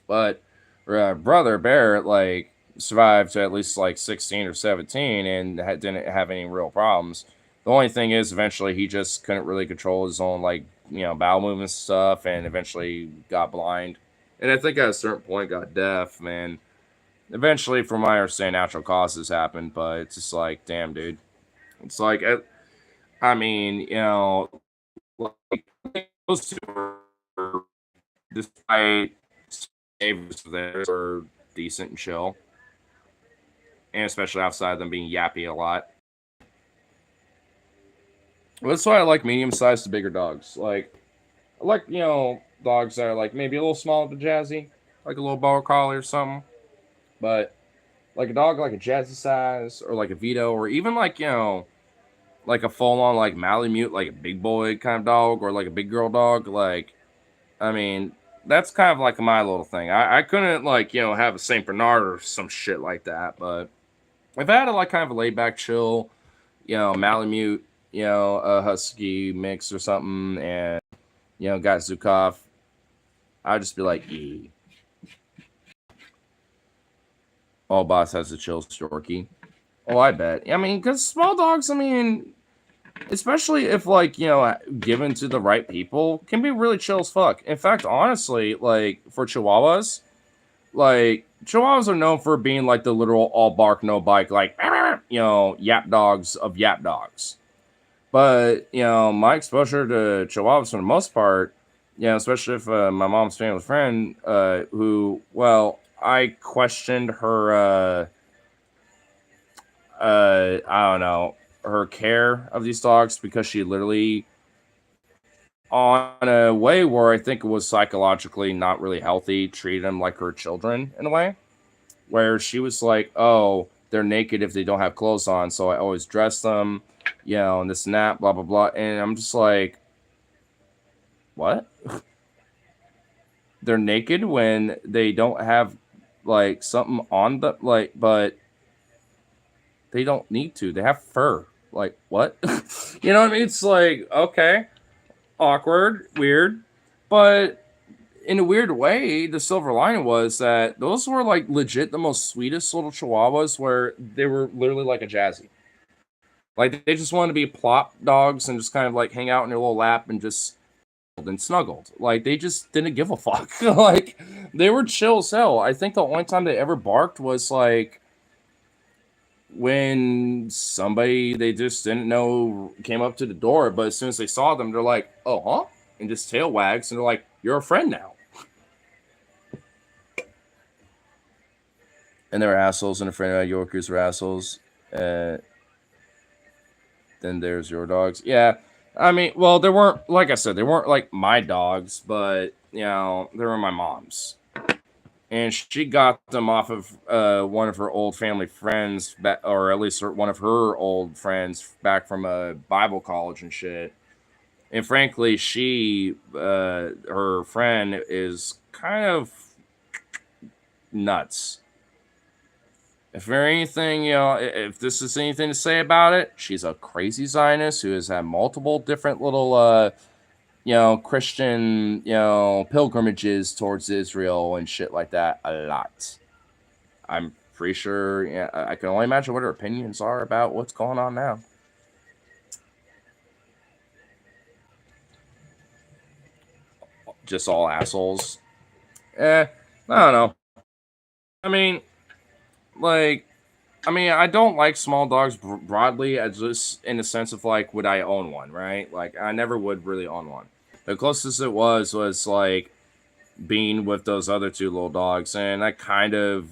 But brother Bear like survived to at least like 16 or 17 and didn't have any real problems. The only thing is, eventually he just couldn't really control his own like, you know, bowel movements and stuff, and eventually got blind, and I think at a certain point got deaf. Man, eventually, from my understanding, natural causes happened, but it's just like, damn, dude. It's like, I mean, you know, like those two were, despite favors theirs, were decent and chill, and especially outside of them being yappy a lot. Well, that's why I like medium-sized to bigger dogs. Like, I like, you know, dogs that are like maybe a little smaller than Jazzy, like a little border collie or something. But like a dog like a Jazzy size, or like a Vito, or even like, you know, like a full-on like Malamute, like a big boy kind of dog, or like a big girl dog. Like, I mean, that's kind of like my little thing. I couldn't like, you know, have a Saint Bernard or some shit like that, but if I had a like kind of a laid-back, chill, you know, Malamute, you know, a Husky mix or something, and, you know, got Zukov, I'd just be like, ee. All boss has a chill Storky. Oh, I bet. I mean, because small dogs, I mean, especially if, like, you know, given to the right people, can be really chill as fuck. In fact, honestly, like, for Chihuahuas, like, Chihuahuas are known for being, like, the literal all bark, no bite, like, you know, yap dogs of yap dogs. But, you know, my exposure to Chihuahuas for the most part, you know, especially if my mom's family friend, who, well, I questioned her I don't know, her care of these dogs, because she literally, on a way where I think it was psychologically not really healthy, treated them like her children in a way, where she was like, oh, they're naked if they don't have clothes on, so I always dress them, and this and that, blah, blah, blah. And I'm just like, what? They're naked when they don't have, like, something on the, like, but they don't need to. They have fur. Like, what? You know what I mean? It's like, okay, awkward, weird. But in a weird way, the silver lining was that those were like legit the most sweetest little chihuahuas, where they were literally like a jazzy. Like, they just wanted to be plop dogs and just kind of like hang out in their little lap and just and snuggled. Like, they just didn't give a fuck. Like, they were chill as hell. I think the only time they ever barked was like when somebody they just didn't know came up to the door, but as soon as they saw them, they're like, oh, huh? And just tail wags, and they're like, you're a friend now. And they were assholes, and a friend of Yorkers were assholes. Then there's your dogs. Yeah. I mean, well, they weren't, like I said, they weren't like my dogs, but, they were my mom's. And she got them off of one of her old family friends, or at least one of her old friends back from a Bible college and shit. And frankly, her friend is kind of nuts. If there anything, if this is anything to say about it, she's a crazy Zionist who has had multiple different little, Christian, pilgrimages towards Israel and shit like that a lot. I'm pretty sure, I can only imagine what her opinions are about what's going on now. Just all assholes. I don't know. I mean, I don't like small dogs broadly, as just in the sense of like, would I own one, right? Like, I never would really own one. The closest it was like being with those other two little dogs, and I kind of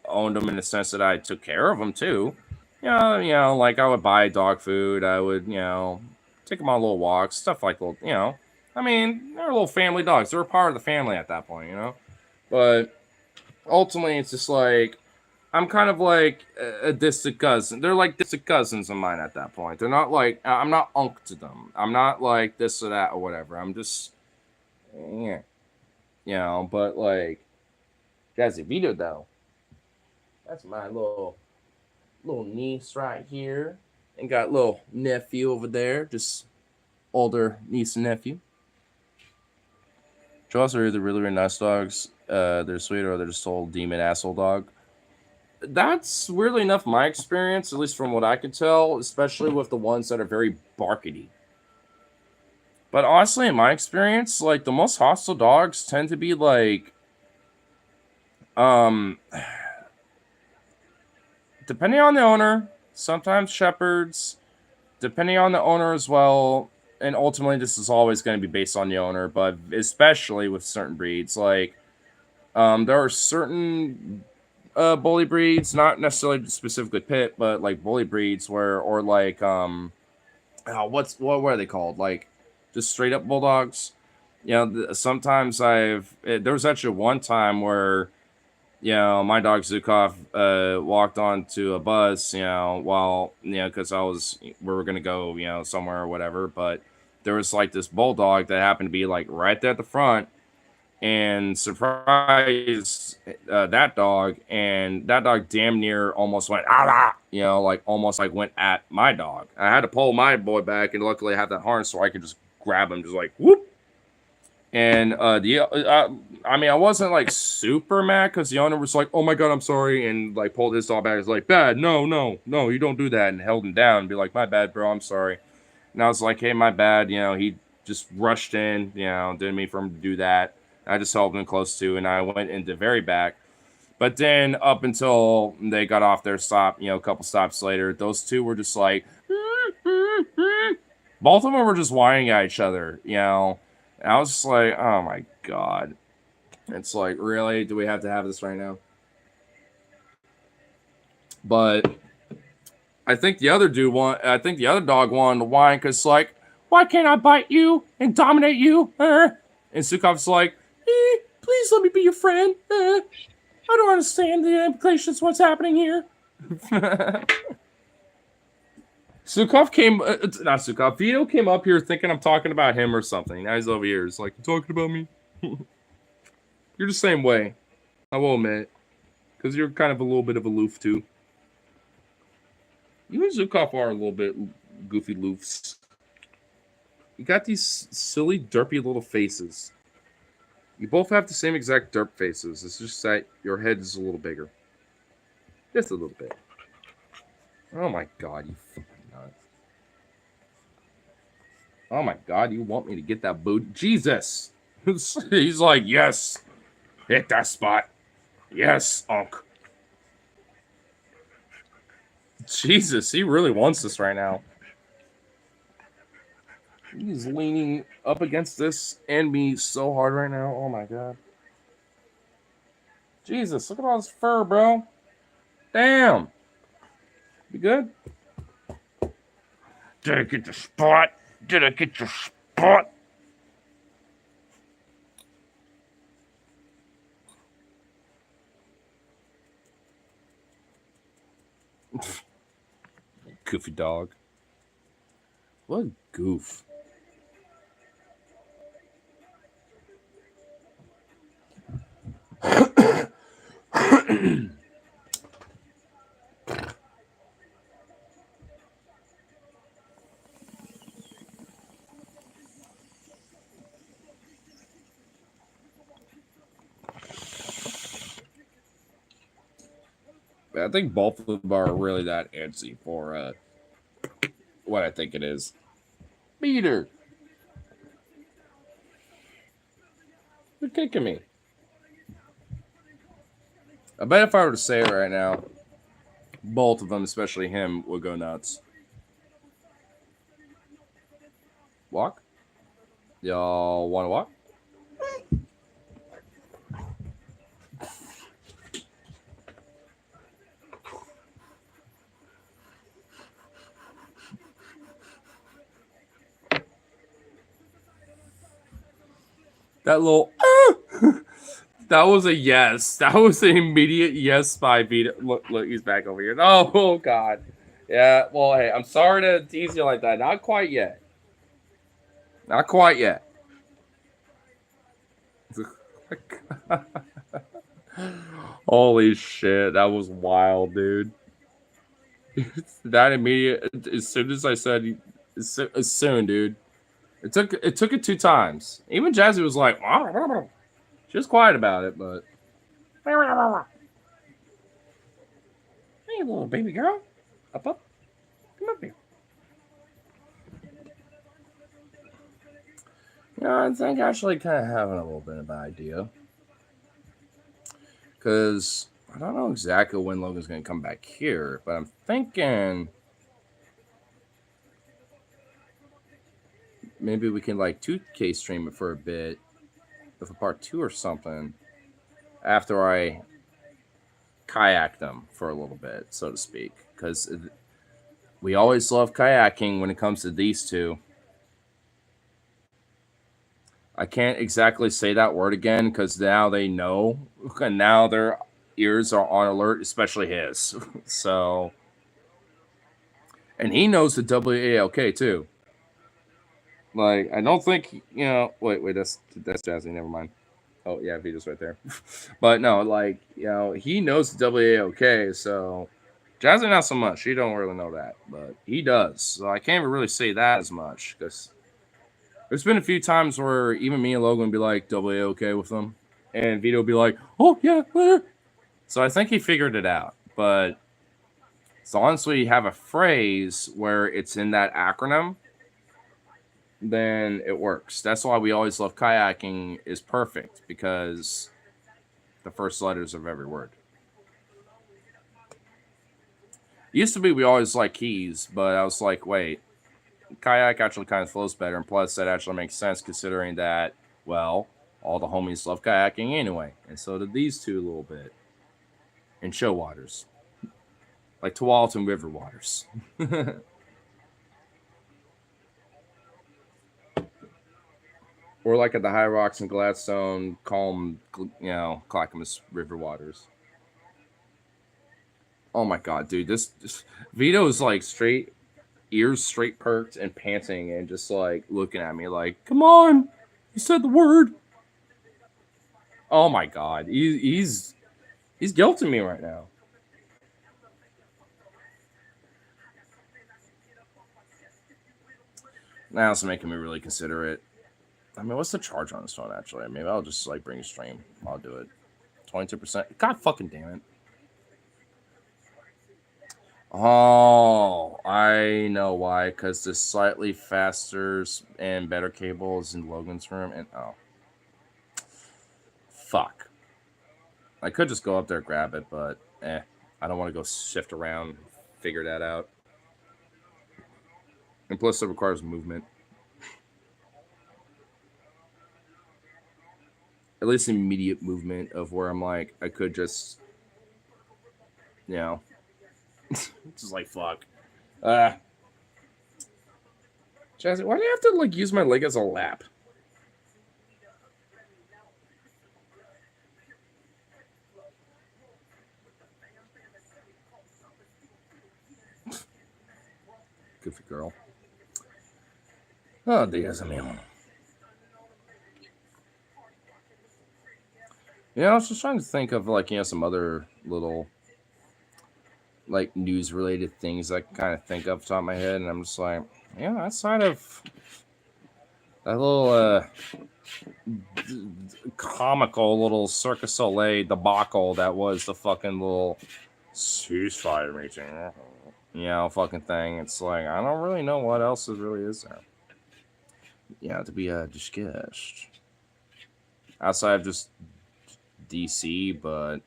owned them in the sense that I took care of them too. Like I would buy dog food, I would, take them on little walks, stuff like little, they're little family dogs. They were part of the family at that point, But ultimately, it's just like, I'm kind of like a distant cousin. They're like distant cousins of mine at that point. They're not like, I'm not unk to them. I'm not like this or that or whatever. I'm just, yeah. But like, Jazzy Vito though, that's my little niece right here. And got little nephew over there, just older niece and nephew. Jaws are either really, really nice dogs, they're sweet, or they're just old demon asshole dog. That's weirdly enough my experience, at least from what I could tell, especially with the ones that are very barkety. But honestly, in my experience, like the most hostile dogs tend to be like, depending on the owner, sometimes shepherds, depending on the owner as well. And ultimately, this is always going to be based on the owner, but especially with certain breeds, like there are certain bully breeds, not necessarily specifically pit, but like bully breeds or like what are they called? Like just straight up bulldogs. Sometimes there was actually one time where my dog Zukov walked onto a bus, while because we were gonna go somewhere or whatever, but there was like this bulldog that happened to be like right there at the front and surprised that dog, and that dog damn near almost went like almost like went at my dog. I had to pull my boy back, and luckily I had that harness so I could just grab him, just like whoop. And I wasn't like super mad because the owner was like, "Oh my god, I'm sorry," and like pulled his dog back. It's like, "Bad, no, you don't do that," and held him down and be like, "My bad, bro, I'm sorry." And I was like, "Hey, my bad," he just rushed in, didn't mean for him to do that. I just held him close to, and I went into very back. But then up until they got off their stop, a couple stops later, those two were just like, both of them were just whining at each other, And I was just like, oh my god. It's like, really? Do we have to have this right now? But I think the other dog wanted to whine because like, why can't I bite you and dominate you? And Sukov's like, please let me be your friend. I don't understand the implications. What's happening here? Vito came up here thinking I'm talking about him or something. Now he's over here. It's like, you talking about me? You're the same way. I will admit. Because you're kind of a little bit of aloof, too. You and Zukov are a little bit goofy loofs. You got these silly, derpy little faces. You both have the same exact derp faces. It's just that your head is a little bigger. Just a little bit. Oh my god, you fucking nuts. Oh my god, you want me to get that boot? Jesus! He's like, yes! Hit that spot. Yes, Unc. Jesus, he really wants this right now. He's leaning up against this and me so hard right now. Oh my god. Jesus, look at all this fur, bro. Damn. You good? Did I get the spot? Did I get your spot? Goofy dog. What a goof. I think both of them are really that antsy for what I think it is. Peter! You're kicking me. I bet if I were to say it right now, both of them, especially him, would go nuts. Walk? Y'all want to walk? That little that was a yes. That was an immediate yes by Vito. Look, he's back over here. Oh god. Yeah, well, hey, I'm sorry to tease you like that. Not quite yet. Not quite yet. Holy shit, that was wild, dude. That immediate, as soon as I said, as soon, dude. It took it 2 times. Even Jazzy was like, she was quiet about it, but. Hey, little baby girl, up, come up here. I think actually kind of having a little bit of an idea. Because I don't know exactly when Logan's going to come back here, but I'm thinking maybe we can like 2K stream it for a bit with a part 2 or something after I kayak them for a little bit, so to speak. Because we always love kayaking when it comes to these two. I can't exactly say that word again because now they know, and now their ears are on alert, especially his. So, and he knows the WALK too. Like, I don't think wait, that's Jazzy. Never mind. Oh yeah, Vito's right there. But no, like he knows the WALK. So, Jazzy not so much. He don't really know that, but he does. So I can't really say that as much because. There's been a few times where even me and Logan would be like, WAOK with them. And Vito would be like, oh, yeah. So I think he figured it out. But as long as we have a phrase where it's in that acronym, then it works. That's why we always love kayaking is perfect. Because the first letters of every word. It used to be we always like keys. But I was like, wait. Kayak actually kind of flows better, and plus that actually makes sense considering that, well, all the homies love kayaking anyway, and so did these two a little bit. And show waters. like Tualatin River waters. Or like at the High Rocks and Gladstone, calm, Clackamas River waters. Oh my god, dude, this Vito's like straight ears straight perked and panting and just like looking at me like, come on, you said the word. Oh my god, he's guilting me right now. Now it's making me really consider it. I mean, what's the charge on this phone actually? Maybe I'll just like bring a stream. I'll do it. 22%. God fucking damn it. Oh, I know why. Because the slightly faster and better cable is in Logan's room. And oh. Fuck. I could just go up there and grab it, but I don't want to go shift around, figure that out. And plus it requires movement. At least immediate movement of where I'm like, I could just, just like, fuck. Jazzy, why do you have to, like, use my leg as a lap? Goofy girl. Oh, Diaz amigo. Yeah, I was just trying to think of, like, some other little, like, news-related things I can kind of think of off the top of my head, and I'm just like, outside of that little, comical little Circus Soleil debacle that was the fucking little ceasefire meeting, fucking thing. It's like, I don't really know what else really is there. To be discussed. Outside of just DC, but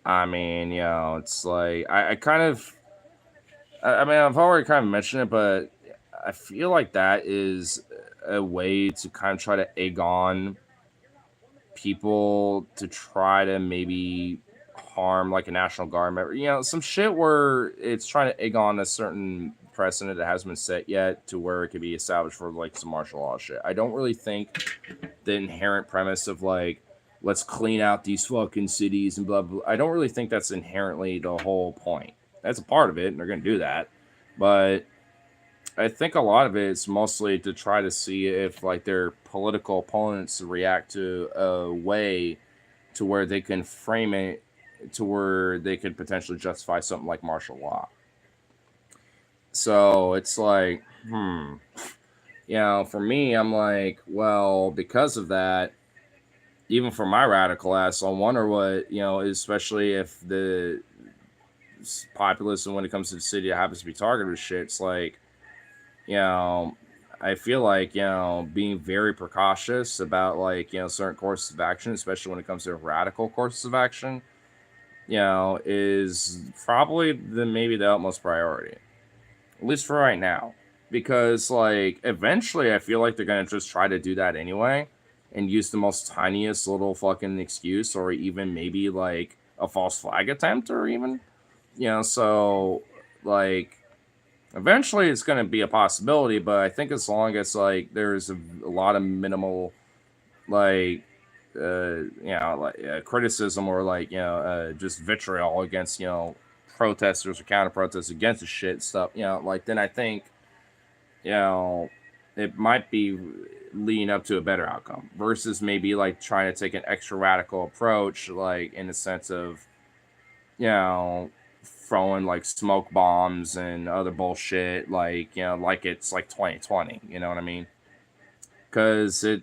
I mean, it's like I kind of I mean, I've already kind of mentioned it, but I feel like that is a way to kind of try to egg on people to try to maybe harm like a National Guard member. Some shit where it's trying to egg on a certain precedent that hasn't been set yet to where it could be established for like some martial law shit. I don't really think the inherent premise of like, let's clean out these fucking cities and blah, blah. I don't really think that's inherently the whole point. That's a part of it, and they're going to do that. But I think a lot of it is mostly to try to see if like their political opponents react to a way to where they can frame it to where they could potentially justify something like martial law. So it's like, for me, I'm like, well, because of that, even for my radical ass, I wonder what, especially if the populace and when it comes to the city that happens to be targeted with shit, it's like, I feel like, being very precautious about like, certain courses of action, especially when it comes to radical courses of action, is probably maybe the utmost priority. At least for right now. Because like eventually I feel like they're gonna just try to do that anyway and use the most tiniest little fucking excuse or even maybe like a false flag attempt or even so like eventually it's going to be a possibility, but I think as long as like there's a lot of minimal like criticism or like just vitriol against protesters or counter protesters against the shit stuff, like then I think it might be leading up to a better outcome versus maybe like trying to take an extra radical approach, like in the sense of throwing like smoke bombs and other bullshit, like like it's like 2020, you know what I mean? Because it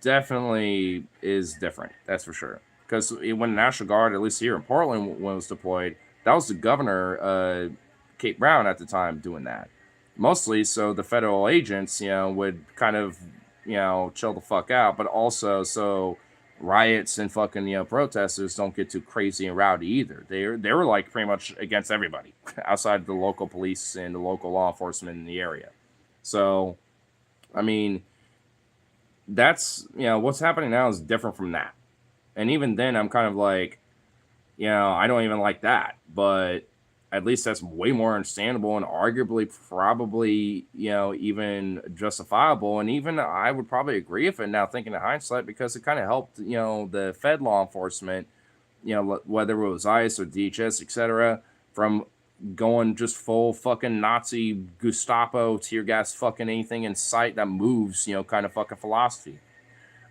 definitely is different, that's for sure. Because when the National Guard, at least here in Portland, when it was deployed, that was the governor, Kate Brown at the time, doing that. Mostly so the federal agents, would kind of, chill the fuck out, but also so riots and fucking, protesters don't get too crazy and rowdy either. They were like pretty much against everybody outside the local police and the local law enforcement in the area. So, I mean, that's, what's happening now is different from that. And even then, I'm kind of like, I don't even like that, but at least that's way more understandable and arguably probably, even justifiable. And even I would probably agree with it now thinking in hindsight because it kind of helped, the Fed law enforcement, whether it was ICE or DHS, etc., from going just full fucking Nazi Gestapo tear gas fucking anything in sight that moves, kind of fucking philosophy.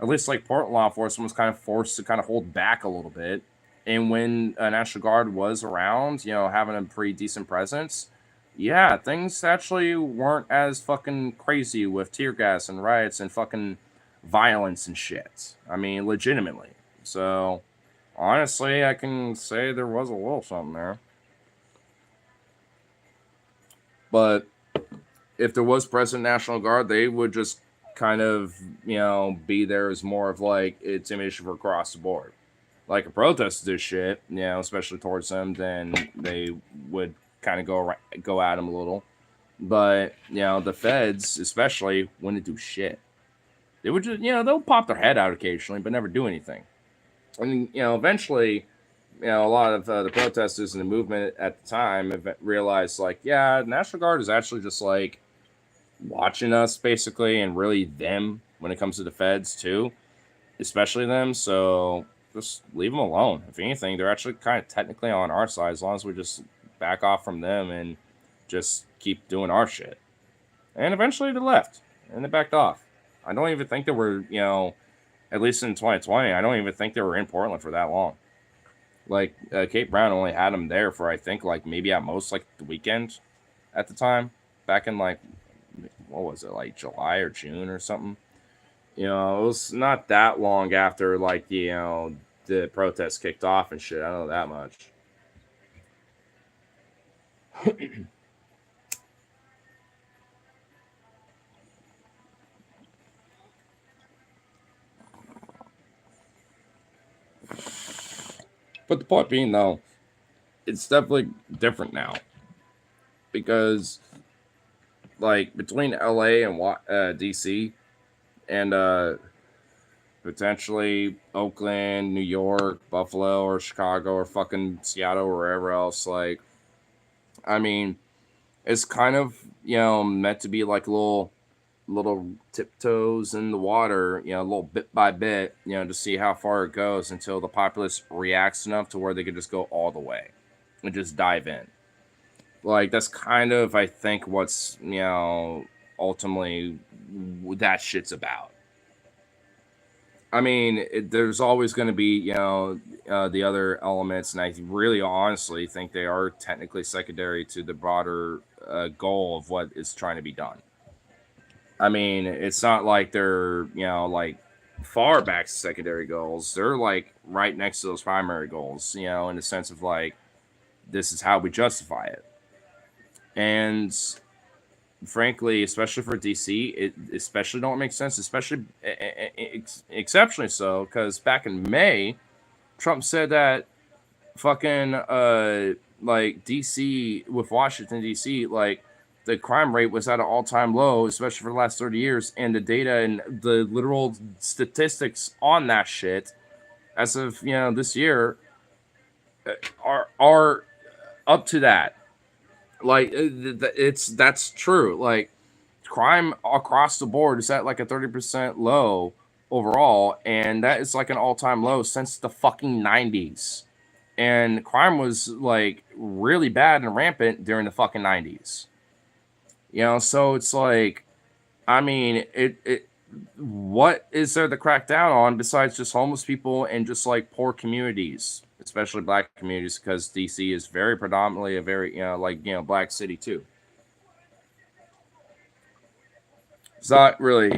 At least like Portland law enforcement was kind of forced to kind of hold back a little bit. And when a National Guard was around, having a pretty decent presence, yeah, things actually weren't as fucking crazy with tear gas and riots and fucking violence and shit. I mean, legitimately. So, honestly, I can say there was a little something there. But if there was present National Guard, they would just kind of, be there as more of like intimidation for across the board. Like a protest this shit, especially towards them, then they would kind of go at them a little. But the feds, especially, wouldn't do shit. They would just, they'll pop their head out occasionally, but never do anything. And eventually, a lot of the protesters and the movement at the time have realized, like, yeah, National Guard is actually just like watching us basically, and really them when it comes to the feds too, especially them. So just leave them alone. If anything, they're actually kind of technically on our side as long as we just back off from them and just keep doing our shit. And eventually they left and they backed off. I don't even think they were, at least in 2020, I don't even think they were in Portland for that long. Like, Kate Brown only had them there for, I think, like, maybe at most, like, the weekend at the time. Back in, like, what was it, like, July or June or something? It was not that long after, like, the protests kicked off and shit. I don't know that much. But the point being, though, it's definitely different now. Because, like, between LA and DC and potentially Oakland, New York, Buffalo, or Chicago, or fucking Seattle, or wherever else, like, I mean, it's kind of, meant to be like little tiptoes in the water, a little bit by bit, to see how far it goes until the populace reacts enough to where they could just go all the way and just dive in. Like, that's kind of, I think, what's, ultimately that shit's about. I mean, there's always going to be, the other elements, and I really honestly think they are technically secondary to the broader goal of what is trying to be done. I mean, it's not like they're, like far back to secondary goals. They're like right next to those primary goals, in the sense of like, this is how we justify it. And frankly, especially for DC, it especially don't make sense, especially exceptionally so, because back in May, Trump said that fucking like DC with Washington DC, like the crime rate was at an all-time low, especially for the last 30 years, and the data and the literal statistics on that shit as of this year are up to that. Like, that's true. Like, crime across the board is at like a 30% low overall, and that is like an all-time low since the fucking 90s. And crime was like really bad and rampant during the fucking 90s. So it's like, I mean, it what is there to crack down on besides just homeless people and just like poor communities, especially black communities, because DC is very predominantly a very black city too. It's not really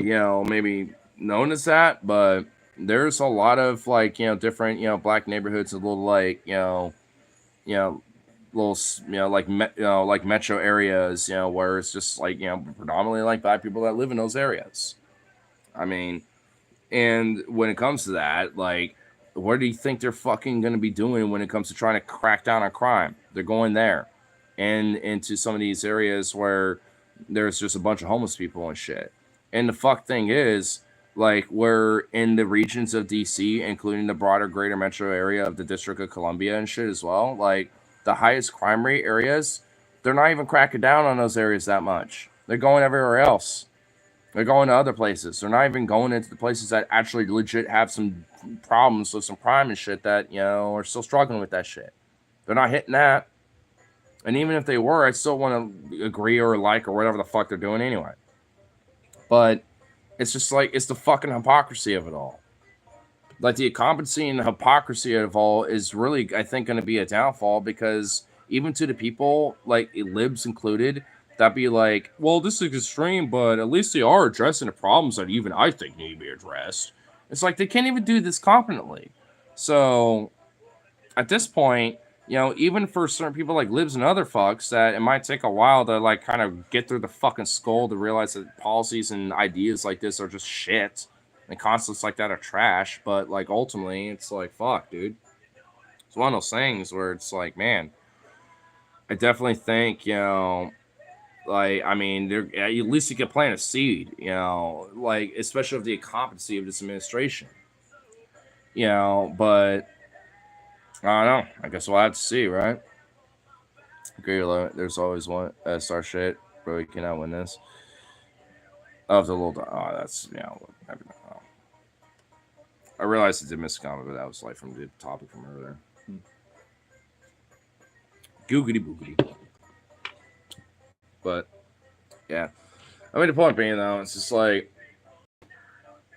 maybe known as that, but there's a lot of like different black neighborhoods, a little like you know little like metro areas, where it's just like predominantly like black people that live in those areas. I mean, and when it comes to that, like, what do you think they're fucking going to be doing when it comes to trying to crack down on crime? They're going there and into some of these areas where there's just a bunch of homeless people and shit. And the fuck thing is, like we're in the regions of DC, including the broader greater metro area of the District of Columbia and shit as well. Like the highest crime rate areas, they're not even cracking down on those areas that much. They're going everywhere else. They're going to other places. They're not even going into the places that actually legit have some problems with some crime and shit that, are still struggling with that shit. They're not hitting that. And even if they were, I still want to agree or like or whatever the fuck they're doing anyway. But it's just like, it's the fucking hypocrisy of it all. Like the incompetency and the hypocrisy of it all is really, I think, going to be a downfall because even to the people, like libs included, that be like, well, this is extreme, but at least they are addressing the problems that even I think need to be addressed. It's like they can't even do this competently. So at this point, even for certain people like libs and other fucks, that it might take a while to like kind of get through the fucking skull to realize that policies and ideas like this are just shit, and concepts like that are trash. But like ultimately, it's like fuck, dude. It's one of those things where it's like, man, I definitely think like I mean, at least you can plant a seed, like especially of the incompetency of this administration, but. I don't know. I guess we'll have to see, right? Agree with it. There's always one star shit, but we cannot win this. Oh, the little. Oh, that's oh. I realized I did miss a comment, but that was like from the topic from earlier. Googity boogity. But yeah, I mean the point being though, it's just like,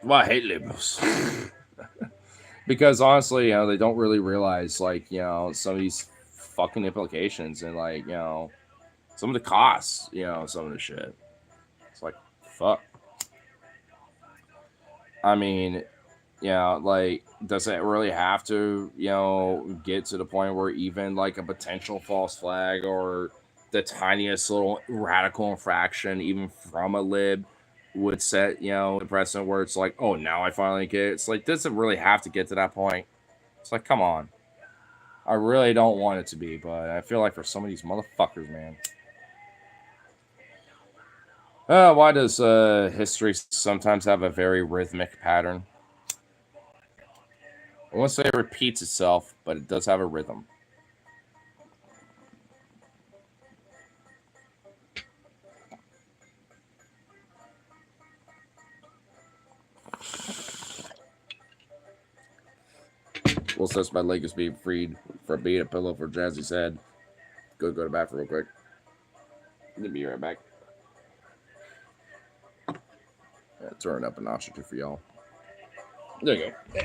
well, I hate liberals. Because honestly, they don't really realize like, some of these fucking implications and like, some of the costs, some of the shit. It's like, fuck. I mean, like, does it really have to, get to the point where even like a potential false flag or the tiniest little radical infraction, even from a lib, would set, the precedent where it's like, oh, now I finally get it. It's like, does it really have to get to that point? It's like, come on. I really don't want it to be, but I feel like for some of these motherfuckers, man. Why does history sometimes have a very rhythmic pattern? I won't say it repeats itself, but it does have a rhythm. Will says my leg is being freed for being a pillow for Jazzy's head. Go to the bathroom real quick. I'll be right back. Yeah, turn up a notch or two for y'all. There you go.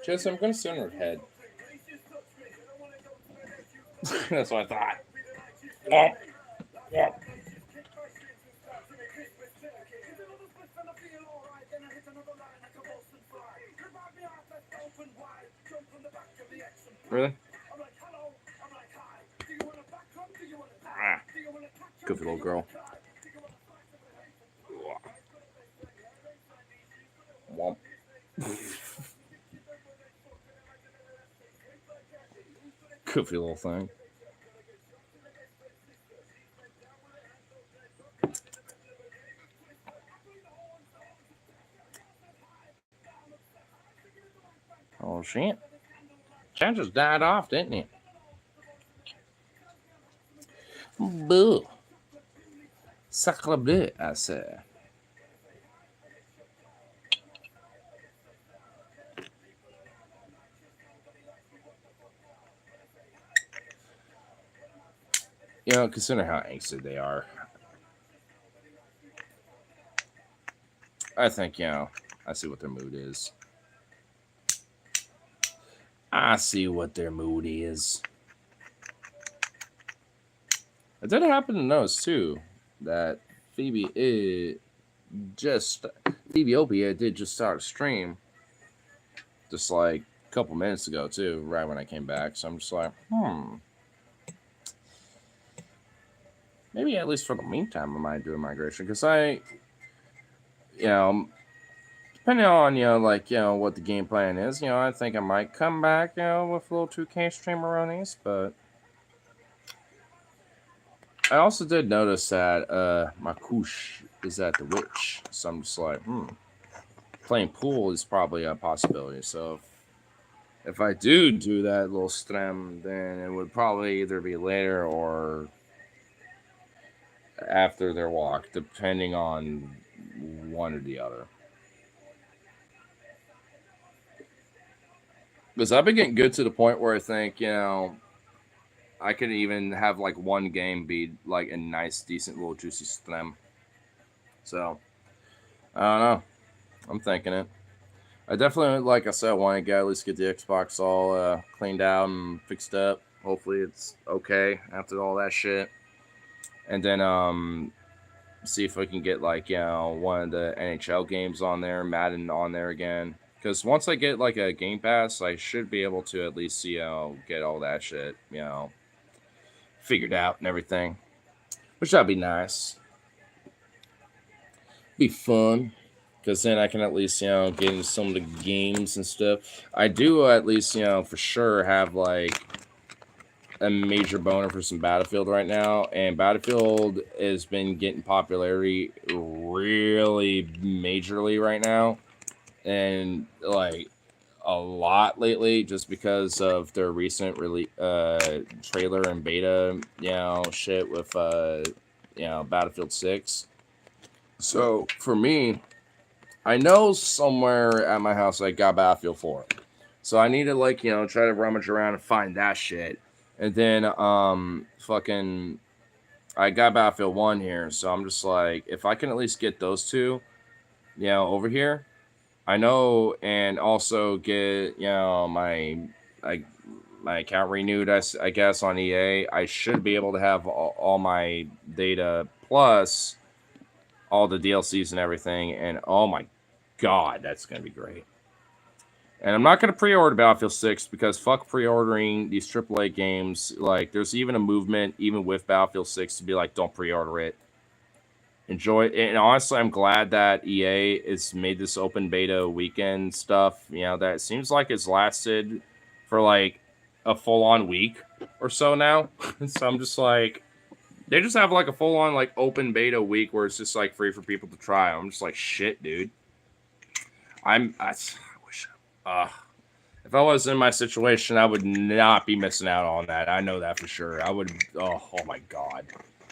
Jess, I'm gonna sit on her head. That's what I thought. Womp, womp. Really? Ah, goofy little girl. Womp. Goofy little thing. Oh shit. Chat just died off, didn't it? Boo. Sacre bleu, I say. You know, consider how angsty they are. I think, you know, I see what their mood is. I see what their mood is. I did happen to notice, too, that Phoebeopia did just start a stream just like a couple minutes ago, too, right when I came back. So I'm just like, maybe at least for the meantime, I might do a migration. Because you know, depending on, you know, like, you know, what the game plan is, you know, I think I might come back, you know, with a little 2K streameronies, but I also did notice that my Kush is at the Witch, so I'm just like, playing pool is probably a possibility. So if I do that little stream, then it would probably either be later or after their walk, depending on one or the other. Because I've been getting good to the point where I think, you know, I could even have like one game be like a nice, decent little juicy stream. So I don't know. I'm thinking it. I definitely, like I said, want to get at least get the Xbox all cleaned out and fixed up. Hopefully it's okay after all that shit. And then see if we can get like, you know, one of the NHL games on there, Madden on there again. Because once I get like a Game Pass, I should be able to at least, you know, get all that shit, you know, figured out and everything. Which that'd be nice. Be fun. Because then I can at least, you know, get into some of the games and stuff. I do at least, you know, for sure have like a major boner for some Battlefield right now. And Battlefield has been getting popularity really majorly right now. And like a lot lately just because of their recent trailer and beta, you know, shit with, you know, Battlefield 6. So for me, I know somewhere at my house I got Battlefield 4. So I need to, like, you know, try to rummage around and find that shit. And then fucking I got Battlefield 1 here, so I'm just like, if I can at least get those two, you know, over here, I know, and also get, you know, my account renewed, I guess, on EA, I should be able to have all my data plus all the DLCs and everything, and oh my god, that's going to be great. And I'm not going to pre-order Battlefield 6 because fuck pre-ordering these AAA games. Like, there's even a movement, even with Battlefield 6, to be like, don't pre-order it. Enjoy it. And honestly, I'm glad that EA has made this open beta weekend stuff. You know, that seems like it's lasted for like a full-on week or so now. So I'm just like, they just have like a full-on like open beta week where it's just like free for people to try. I'm just like, shit, dude. I wish. If I was in my situation, I would not be missing out on that. I know that for sure. I would. Oh my god.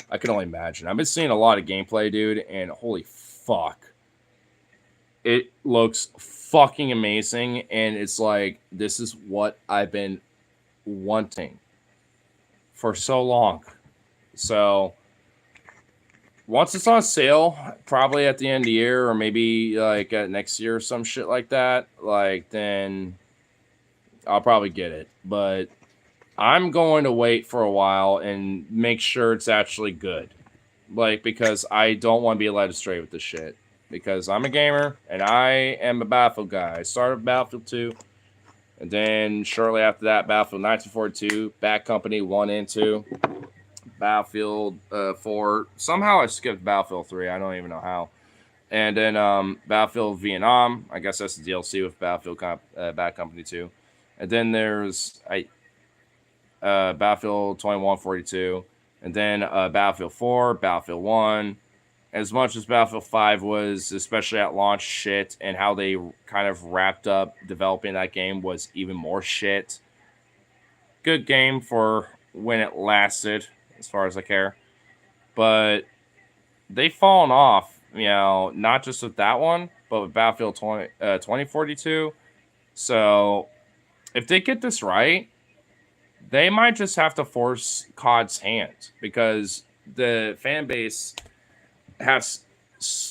I can only imagine. I've been seeing a lot of gameplay, dude, and holy fuck. It looks fucking amazing, and it's like, this is what I've been wanting for so long. So, once it's on sale, probably at the end of the year, or maybe like next year or some shit like that, like, then I'll probably get it. But I'm going to wait for a while and make sure it's actually good. Like, because I don't want to be led astray with this shit. Because I'm a gamer, and I am a Battlefield guy. I started Battlefield 2, and then shortly after that, Battlefield 1942, Bad Company 1 and 2, Battlefield 4. Somehow I skipped Battlefield 3. I don't even know how. And then Battlefield Vietnam. I guess that's the DLC with Battlefield Bad Company 2. And then there's Battlefield 2142. And then Battlefield 4, Battlefield 1. As much as Battlefield 5 was, especially at launch, shit, and how they kind of wrapped up developing that game was even more shit. Good game for when it lasted, as far as I care. But they've fallen off, not just with that one, but with Battlefield 2042. So if they get this right, they might just have to force COD's hand, because the fan base has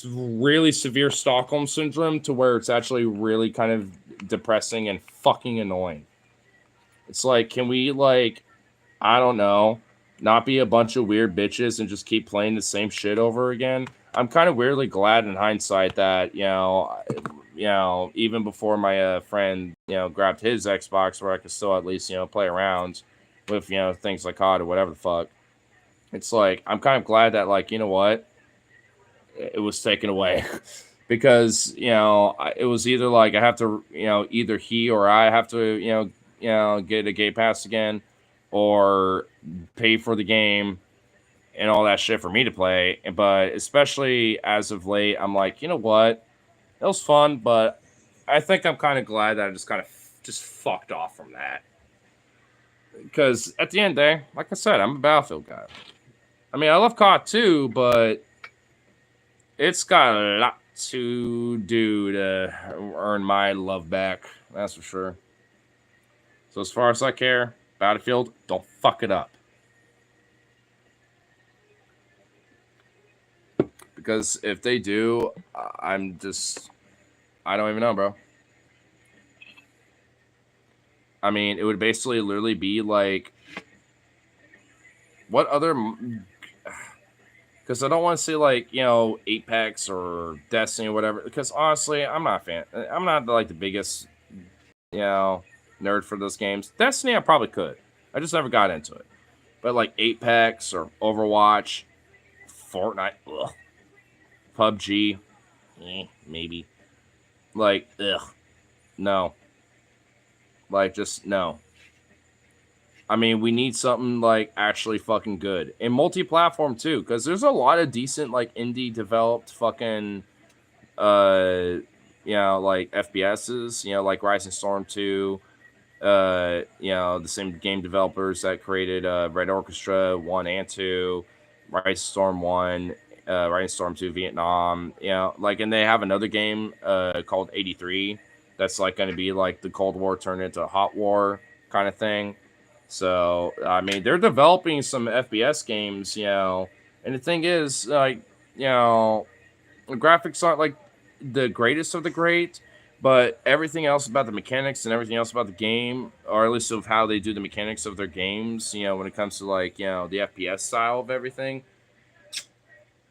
really severe Stockholm syndrome to where it's actually really kind of depressing and fucking annoying. It's like, can we, like, I don't know, not be a bunch of weird bitches and just keep playing the same shit over again? I'm kind of weirdly glad in hindsight that, even before my friend, grabbed his Xbox, where I could still at least, play around with, things like COD or whatever the fuck. It's like, I'm kind of glad that, like, you know what? It was taken away. Because, it was either like I have to, either he or I have to, get a Game Pass again, or pay for the game and all that shit for me to play. But especially as of late, I'm like, you know what? It was fun, but I think I'm kind of glad that I just kind of just fucked off from that. Because at the end of the day, like I said, I'm a Battlefield guy. I mean, I love COD too, but it's got a lot to do to earn my love back. That's for sure. So as far as I care, Battlefield, don't fuck it up. Because if they do, I don't even know, bro. I mean, it would basically literally be like, what other? Because I don't want to say like, Apex or Destiny or whatever. Because honestly, I'm not a fan. I'm not like the biggest, nerd for those games. Destiny, I probably could. I just never got into it. But like Apex or Overwatch, Fortnite, ugh. PUBG, maybe. Like, ugh, no. Like, just no. I mean, we need something like actually fucking good and multi-platform too, because there's a lot of decent like indie developed fucking like FPSs, like Rising Storm 2, the same game developers that created Red Orchestra 1 and 2, Rising Storm 1, Rising Storm 2 Vietnam, like, and they have another game called 83 that's like going to be like the Cold War turned into a hot war kind of thing. So, I mean, they're developing some FPS games, and the thing is, like, the graphics aren't like the greatest of the great, but everything else about the mechanics and everything else about the game, or at least of how they do the mechanics of their games, when it comes to like, the FPS style of everything,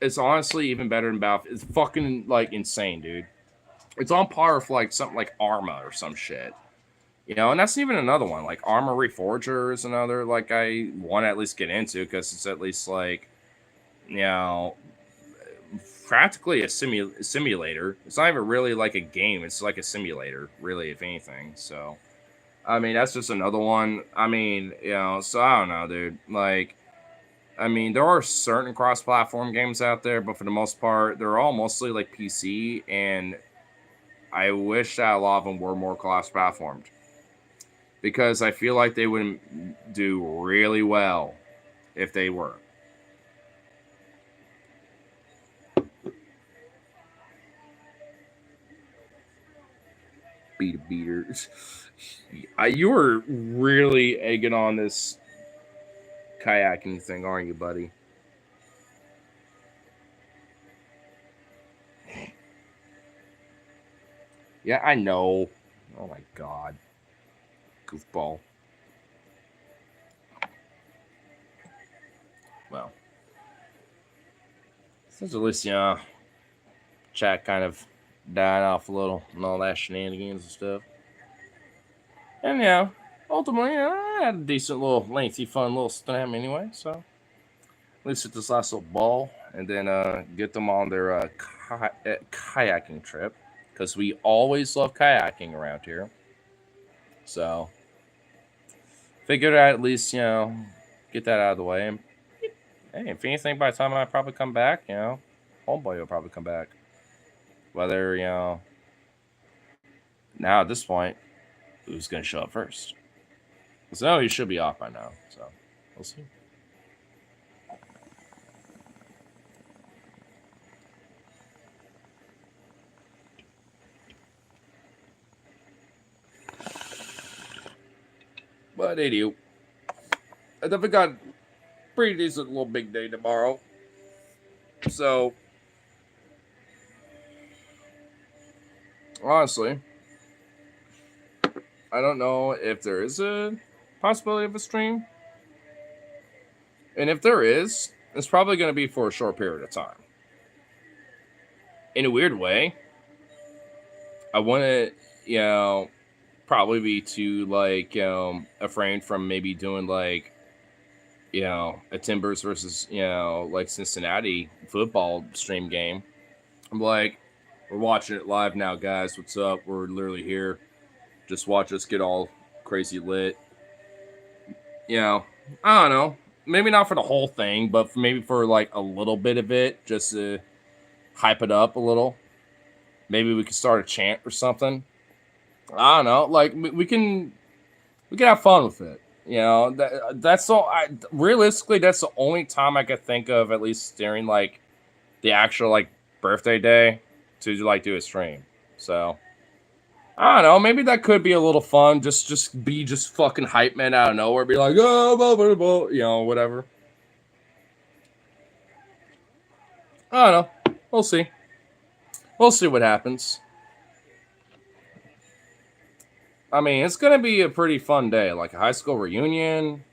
it's honestly even better than Battlefield. It's fucking like insane, dude. It's on par with like something like Arma or some shit. And that's even another one. Like Arma Reforger is another like I want to at least get into, because it's at least like, practically a simulator. It's not even really like a game. It's like a simulator, really, if anything. So, I mean, that's just another one. I mean, so I don't know, dude. Like, I mean, there are certain cross-platform games out there, but for the most part, they're all mostly like PC, and I wish that a lot of them were more cross-platformed, because I feel like they would do really well if they were. Beaters. You were really egging on this kayaking thing, aren't you, buddy? Yeah, I know. Oh my god. Goofball. Since at least, chat kind of died off a little and all that shenanigans and stuff. And ultimately, I had a decent little lengthy, fun little stam anyway. So at least hit this last little ball and then get them on their kayaking trip because we always love kayaking around here. So figured I'd at least get that out of the way. And hey, if anything, by the time I probably come back, homeboy will probably come back. Whether now at this point, who's gonna show up first? So he should be off by now. So we'll see. But anyway, I definitely got a pretty decent little big day tomorrow. So honestly, I don't know if there is a possibility of a stream. And if there is, it's probably going to be for a short period of time. In a weird way, I want to, probably be too, afraid from maybe doing, a Timbers versus, Cincinnati football stream game. I'm like, we're watching it live now, guys. What's up? We're literally here. Just watch us get all crazy lit. I don't know. Maybe not for the whole thing, but maybe for a little bit of it, just to hype it up a little. Maybe we could start a chant or something. I don't know. We can have fun with it. That's all. Realistically, that's the only time I could think of, at least during the actual birthday day, to do a stream. So I don't know. Maybe that could be a little fun. Just be fucking hype man out of nowhere. Be like, oh, blah, blah, blah, whatever. I don't know. We'll see. We'll see what happens. I mean, it's going to be a pretty fun day. Like a high school reunion,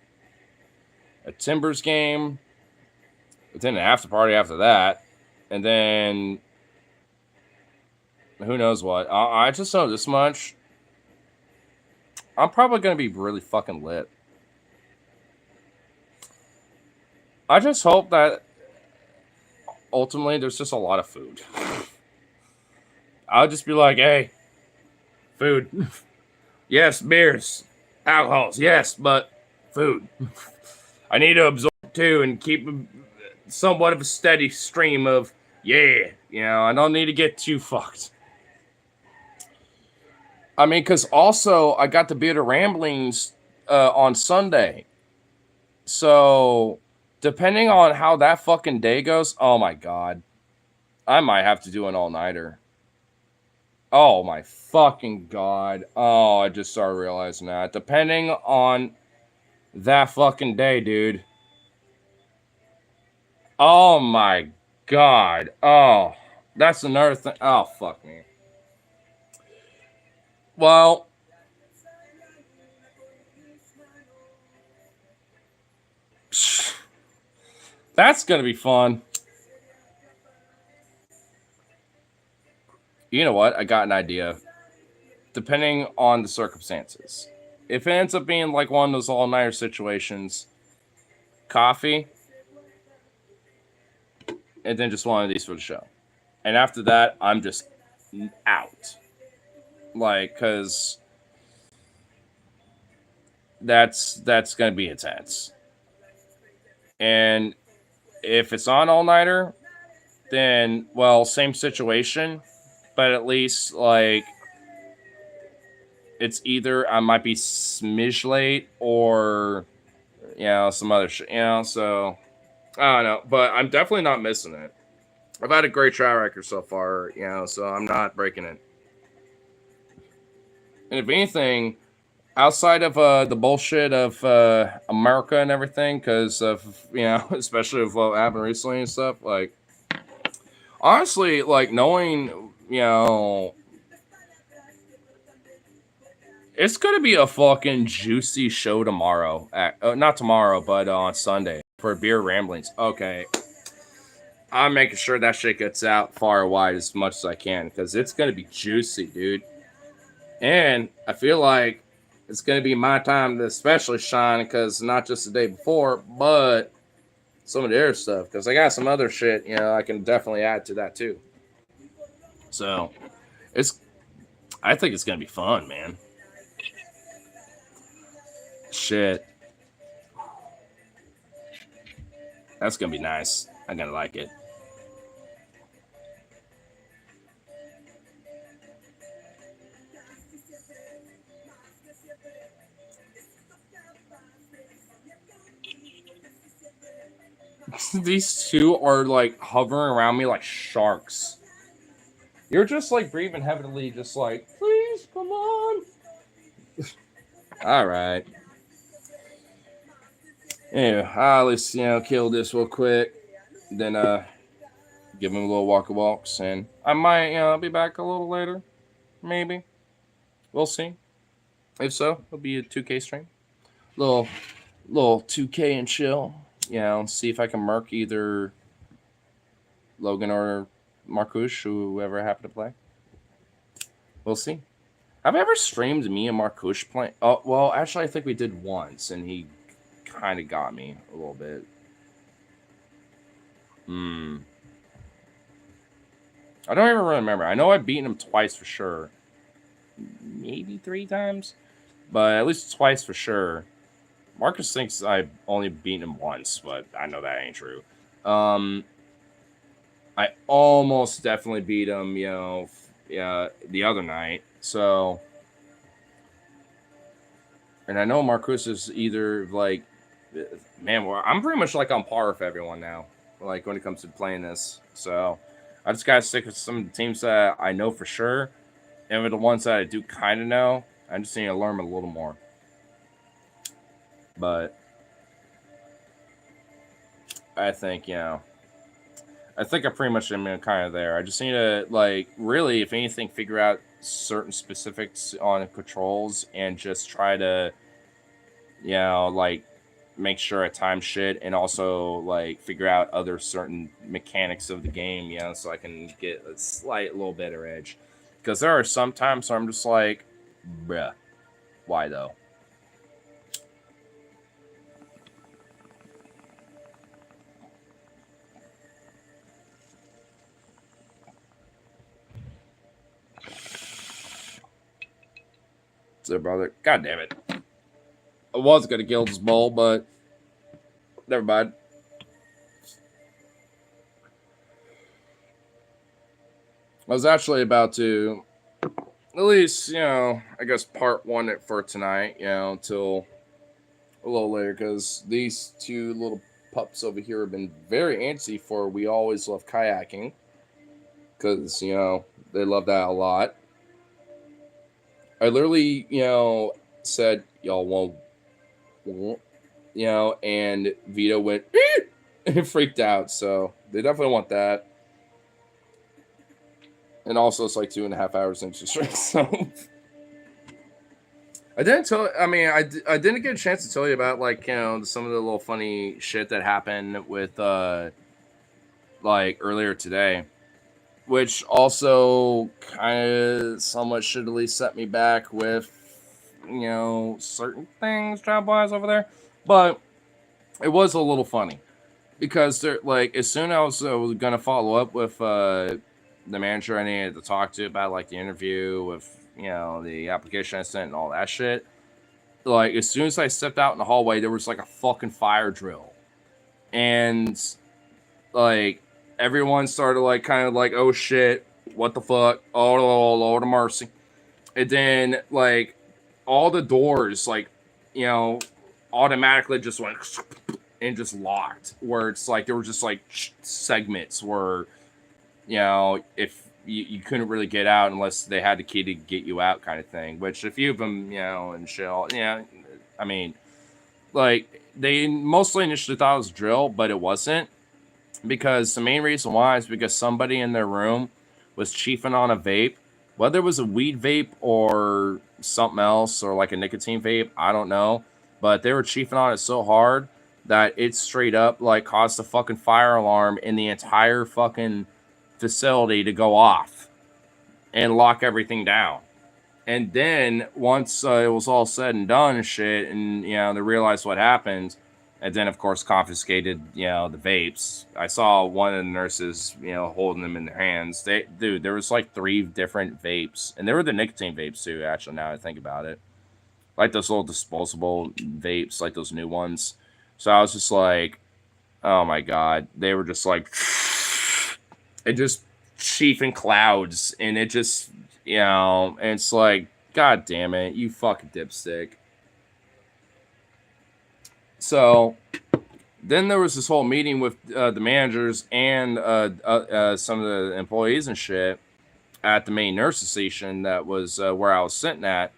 a Timbers game, but then an after party after that. And then who knows what. I just know this much. I'm probably going to be really fucking lit. I just hope that ultimately there's just a lot of food. I'll just be like, hey, food. Yes, beers, alcohols, yes, but food. I need to absorb too and keep somewhat of a steady stream of, I don't need to get too fucked. I mean, because also I got to be at a Ramblings on Sunday. So depending on how that fucking day goes, oh my God, I might have to do an all-nighter. Oh my fucking God. Oh, I just started realizing that. Depending on that fucking day, dude. Oh my God. Oh, that's another thing. Oh, fuck me. Well, that's going to be fun. You know what? I got an idea. Depending on the circumstances. If it ends up being like one of those all-nighter situations, coffee, and then just one of these for the show. And after that, I'm just out. Because that's going to be intense. And if it's on all-nighter, then, well, same situation. But at least, it's either I might be smidge late or, some other shit, so I don't know. But I'm definitely not missing it. I've had a great track record so far, so I'm not breaking it. And if anything, outside of the bullshit of America and everything, because of, especially with what happened recently and stuff, honestly, knowing, it's going to be a fucking juicy show tomorrow. Not tomorrow, but on Sunday for Beer Ramblings. Okay. I'm making sure that shit gets out far and wide as much as I can because it's gonna be juicy, dude. And I feel like it's gonna be my time to especially shine because not just the day before, but some of the other stuff because I got some other shit, I can definitely add to that too. So it's, I think it's gonna be fun, man. Shit, that's gonna be nice. I'm gonna like it. These two are like hovering around me like sharks. You're just like breathing heavily, just like, please, come on. All right. Anyway, I'll at least, kill this real quick. Then, give him a little walks. And I might, be back a little later. Maybe. We'll see. If so, it'll be a 2K stream. Little 2K and chill. See if I can murk either Logan or Marcouche, whoever I happen to play. We'll see. Have I ever streamed me and Marcouche playing? Oh, well, actually, I think we did once, and he kind of got me a little bit. I don't even remember. I know I've beaten him twice for sure. Maybe 3 times, but at least twice for sure. Marcus thinks I've only beaten him once, but I know that ain't true. I almost definitely beat him, the other night. So, and I know Marcus is either like, man, I'm pretty much like on par with everyone now. Like when it comes to playing this, so I just gotta stick with some of the teams that I know for sure, and with the ones that I do kind of know, I just need to learn them a little more. But I think, I think I pretty much am kind of there. I just need to, like, really, if anything, figure out certain specifics on controls and just try to, like, make sure I time shit and also, like, figure out other certain mechanics of the game, so I can get a slight little better edge. Because there are some times where I'm just like, bruh, why though? So, brother, god damn it. I was gonna kill this bowl, but never mind. I was actually about to, at least, I guess part 1 it for tonight, until a little later, because these 2 little pups over here have been very antsy for We Always Love Kayaking, because, they love that a lot. I literally, said, y'all won't, and Vito went, and freaked out, so they definitely want that. And also, it's like 2.5 hours into stream, so I didn't tell. I mean, I didn't get a chance to tell you about like some of the little funny shit that happened with like earlier today, which also kind of somewhat shittily set me back with certain things job wise over there, but it was a little funny because they're like as soon as I was gonna follow up with the manager I needed to talk to about like the interview with the application I sent and all that shit. Like as soon as I stepped out in the hallway, there was like a fucking fire drill, and like everyone started like kind of like, oh shit, what the fuck, oh Lord of mercy, and then like all the doors like automatically just went and just locked, where it's like there were just like segments where if you couldn't really get out unless they had the key to get you out kind of thing, which a few of them, and shell, I mean, like, they mostly initially thought it was a drill, but it wasn't, because the main reason why is because somebody in their room was chiefing on a vape, whether it was a weed vape or something else, or like a nicotine vape, I don't know, but they were chiefing on it so hard that it straight up like caused a fucking fire alarm in the entire fucking facility to go off and lock everything down. And then once it was all said and done and shit, and they realized what happened, and then of course confiscated the vapes. I saw one of the nurses holding them in their hands. There was like 3 different vapes, and they were the nicotine vapes too. Actually, now I think about it, like those little disposable vapes, like those new ones. So I was just like, oh my god, they were just like, it just chiefing clouds, and it just and it's like, god damn it, you fucking dipstick. So then there was this whole meeting with the managers and some of the employees and shit at the main nurses station that was where I was sitting at.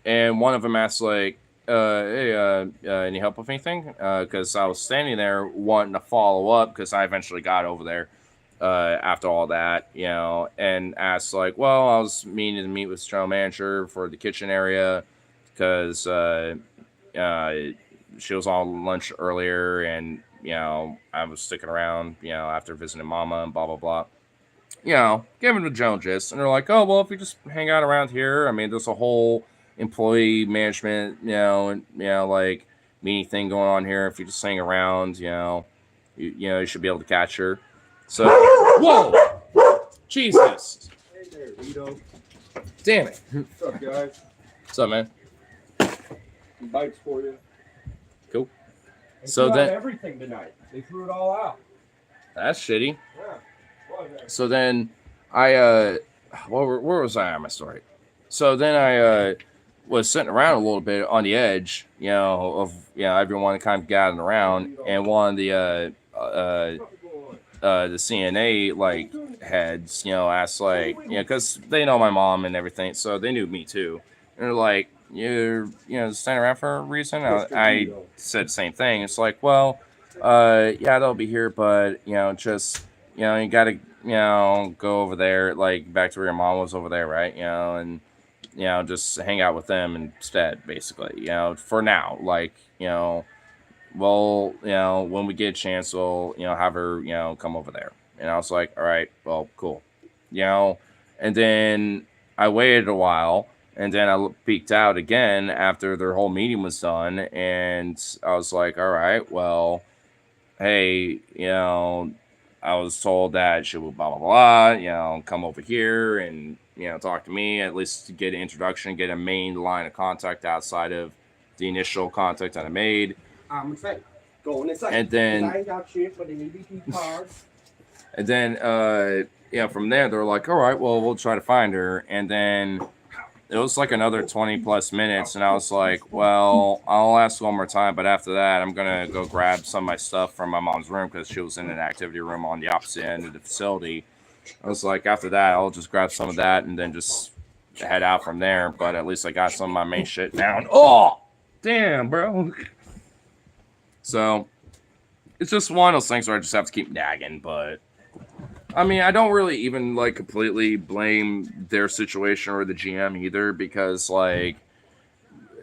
And one of them asked, like, hey, any help with anything? Because I was standing there wanting to follow up because I eventually got over there after all that, and asked, like, well, I was meaning to meet with the general manager for the kitchen area because she was on lunch earlier, and I was sticking around after visiting mama and blah blah blah, giving the general gist. And they're like, oh well, if you just hang out around here, I mean, there's a whole employee management and like meeting thing going on here. If you just hang around, you should be able to catch her. So whoa, Jesus,
Hey there, Vito.
damn it.
What's up, guys?
What's up, man?
Some bites for you.
Cool.
They
So
threw
then-
out everything tonight. They threw it all out.
That's shitty.
Yeah. Well, yeah.
So then I where was I on my story? So then I was sitting around a little bit on the edge, of everyone kind of gathering around, and one of the CNA like heads, asked, like, because they know my mom and everything, so they knew me too. And they're like, you're standing around for a reason? I said the same thing. It's like, well, yeah, they'll be here, but just you gotta go over there, like back to where your mom was over there, right? And just hang out with them instead, basically. For now, like well, when we get a chance, we'll have her come over there. And I was like, all right, well, cool, and then I waited a while. And then I peeked out again after their whole meeting was done. And I was like, all right, well, hey, I was told that she would blah, blah, blah, come over here and, talk to me, at least to get an introduction, get a main line of contact outside of the initial contact that I made.
I'm excited. Going inside.
And then,
I ain't got shit but an EBT card.
and then, from there, they were like, all right, well, we'll try to find her. And then it was like another 20 plus minutes, and I was like, well, I'll ask one more time, but after that, I'm going to go grab some of my stuff from my mom's room because she was in an activity room on the opposite end of the facility. I was like, after that, I'll just grab some of that and then just head out from there, but at least I got some of my main shit down. Oh, damn, bro. So, it's just one of those things where I just have to keep nagging, but I mean, I don't really even like completely blame their situation or the GM either, because like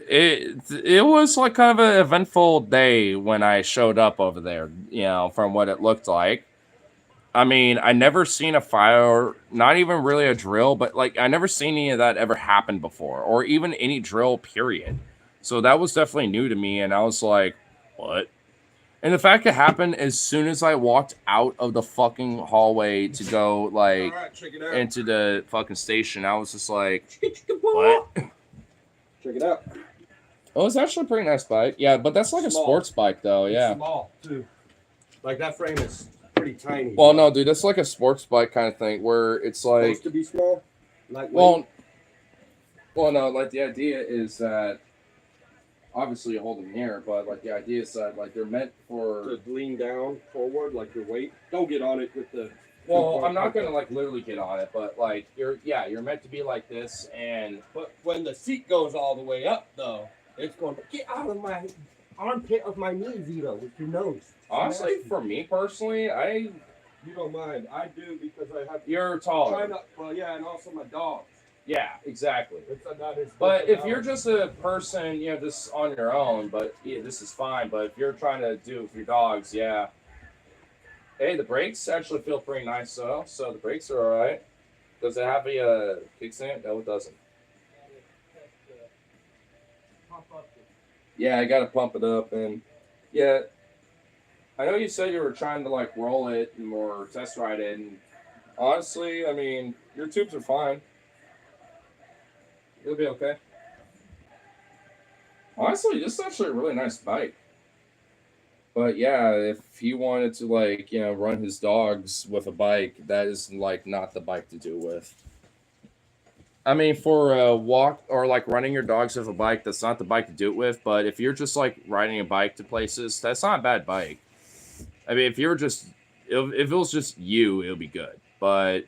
it was like kind of an eventful day when I showed up over there, from what it looked like. I mean, I never seen a fire, not even really a drill, but like I never seen any of that ever happen before, or even any drill period. So that was definitely new to me, and I was like, what? And the fact it happened as soon as I walked out of the fucking hallway to go, like,
Alright, check it out.
into the fucking station, I was just like, what?
Check it out.
Oh, it's actually a pretty nice bike. Yeah, but that's like a
Small.
sports bike, though,
It's
yeah.
small, too. Like, that frame is pretty tiny.
Well, no, dude, that's like a sports bike kind of thing, where it's like,
Supposed to be small? Lightweight?
well, no, like, the idea is that, obviously you hold them here, but like the idea is that like they're meant for.
To lean down forward, like your weight. Don't get on it with the.
Well, I'm not gonna like literally get on it, but like you're meant to be like this, and
But when the seat goes all the way up, though, it's going to get out of my armpit of my knee, Vito, with your nose.
honestly,
Nasty.
for me personally,
You don't mind. I do because I have.
you're
Try
taller.
not, well, yeah, and also my dogs.
Yeah, exactly.
It's not as
But
good
if you're just a person, just on your own, but yeah, this is fine. But if you're trying to do it with your dogs, yeah. Hey, the brakes actually feel pretty nice, though. So the brakes are all right. Does it have a kickstand? No, it doesn't. Yeah, I gotta pump it up, and yeah, I know you said you were trying to like roll it or test ride it, and honestly, I mean, your tubes are fine. You'll be okay. Honestly, this is actually a really nice bike. But yeah, if he wanted to like, run his dogs with a bike, that is like not the bike to do with. I mean, for a walk or like running your dogs with a bike, that's not the bike to do it with. But if you're just like riding a bike to places, that's not a bad bike. I mean, if it was just you, it'll be good. But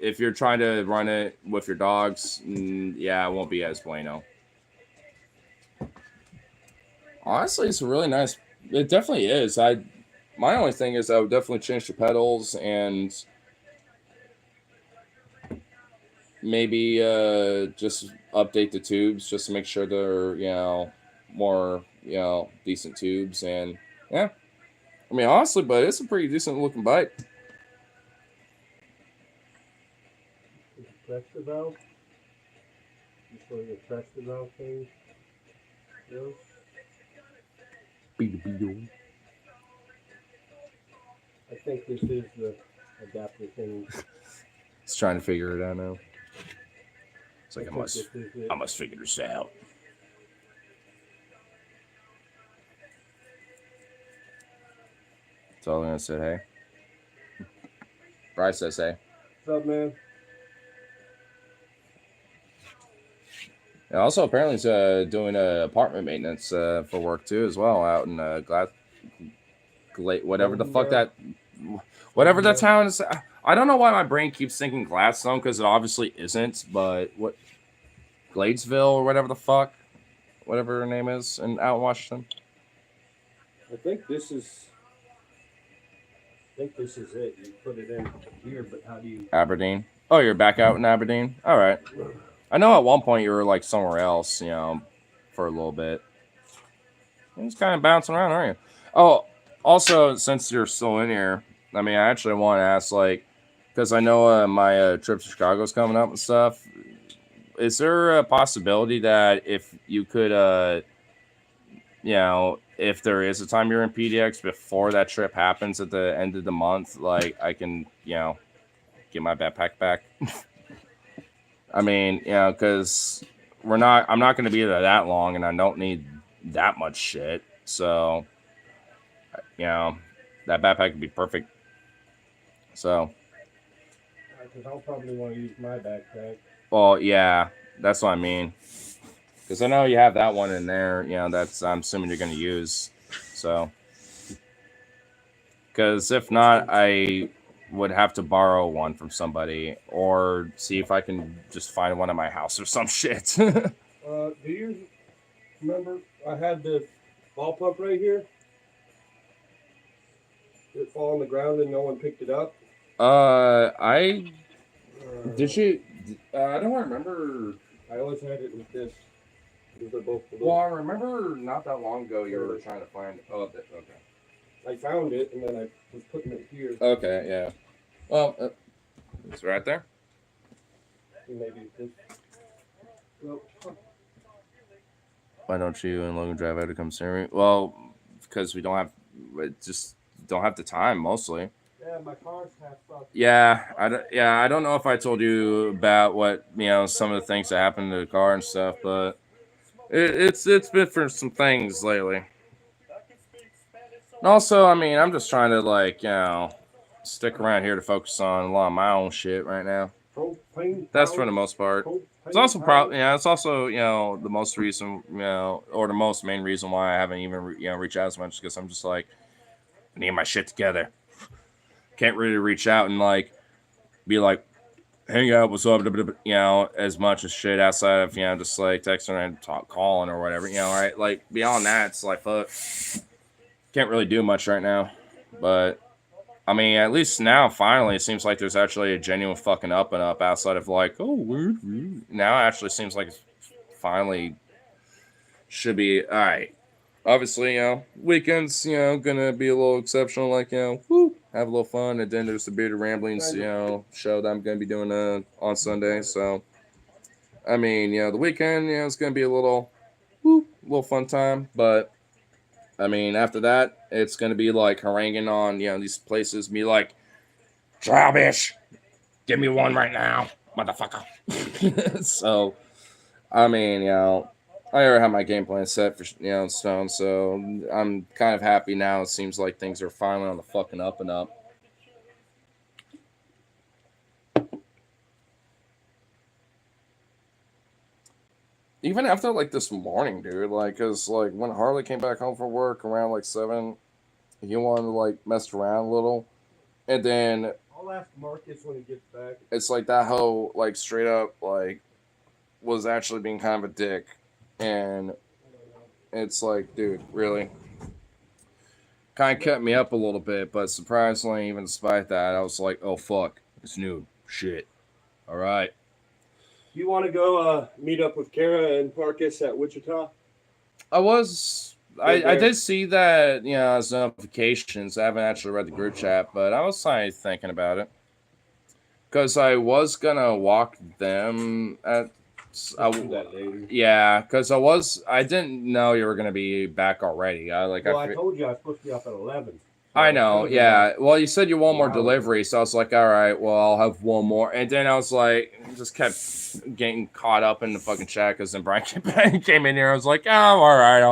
if you're trying to run it with your dogs, yeah, it won't be as bueno. Honestly, it's a really nice. It definitely is. My only thing is I would definitely change the pedals and maybe just update the tubes just to make sure they're more decent tubes and yeah. I mean honestly, but it's a pretty decent looking bike.
Press the valve. Just want to press the valve thing. No? I think this is the adapter thing.
It's trying to figure it out now. It's like
I think this is it.
I must figure this out. That's all I'm gonna say. Hey, Bryce says hey.
What's up, man?
And also, apparently, he's doing apartment maintenance for work too, as well, out in whatever the fuck whatever that town is. I don't know why my brain keeps thinking Gladstone because it obviously isn't. But what Gladesville or whatever the fuck, whatever her name is, out in Washington.
I think this is it. You put it in here, but how do you?
Aberdeen. Oh, you're back out in Aberdeen. All right. I know at one point you were like somewhere else, for a little bit. You're just kind of bouncing around, aren't you? Oh, also, since you're still in here, I mean, I actually want to ask, like, because I know my trip to Chicago is coming up and stuff. Is there a possibility that if you could, if there is a time you're in PDX before that trip happens at the end of the month, like, I can, get my backpack back? I mean, because I'm not going to be there that long, and I don't need that much shit. So, that backpack would be perfect. So,
Because I'll probably want to use my backpack.
well, yeah, that's what I mean. Because I know you have that one in there. That's I'm assuming you're going to use. So, because if not, I would have to borrow one from somebody or see if I can just find one at my house or some shit.
Do you remember I had the ball pump right here? Did it fall on the ground and no one picked it up?
Did you? I don't remember.
I always had it with this. These are both
Well, I remember not that long ago you were trying to find. Oh, okay.
I found it and then I was putting it here.
Okay, yeah. Well, it's right there.
Maybe this. Well,
Why don't you and Logan drive out to come see me? Well, because we don't have the time mostly.
yeah, my car's half fucked.
Yeah, I don't know if I told you about what some of the things that happened to the car and stuff, but it's been for some things lately. And also, I mean, I'm just trying to like stick around here to focus on a lot of my own shit right now. That's for the most part. It's also probably it's also the most reason or the most main reason why I haven't even reached out as much because I'm just like I need my shit together. Can't really reach out and like be like hang out what's up as much as shit outside of just like texting and calling or whatever right, like beyond that it's like fuck, can't really do much right now. But I mean, at least now, finally, it seems like there's actually a genuine fucking up and up outside of like, oh, weird. Now it actually seems like it's finally should be all right. Obviously, weekends, gonna be a little exceptional, like, have a little fun. And then there's the Bearded Ramblings, show that I'm gonna be doing on Sunday. So, I mean, the weekend, it's gonna be a little fun time. But, I mean, after that, it's gonna be like haranguing on, these places, be like, Trabish, give me one right now, motherfucker. So, I mean, I already have my game plan set for in stone, so I'm kind of happy now. It seems like things are finally on the fucking up and up. Even after like this morning, dude, like, cause like when Harley came back home from work around like 7, he wanted to like mess around a little, and then
I'll ask Marcus when he gets back.
it's like that hoe like straight up like was actually being kind of a dick, and it's like, dude, really. Kind of kept me up a little bit, but surprisingly, even despite that, I was like, oh, fuck, it's noon. Shit. All right.
You want to go meet up with Kara and Marcus at Wichita?
I did see that, as notifications. I haven't actually read the group chat, but I was thinking about it. Because I was going to walk them at...
I'll do that later.
Yeah, because I didn't know you were going to be back already.
I told you I was supposed to be up at 11. So
I know, yeah. Well, you said you want more
Wow.
delivery, so I was like, all right, well, I'll have one more. And then I was like, just kept getting caught up in the fucking chat because then Brian came in here. I was like, oh, all right,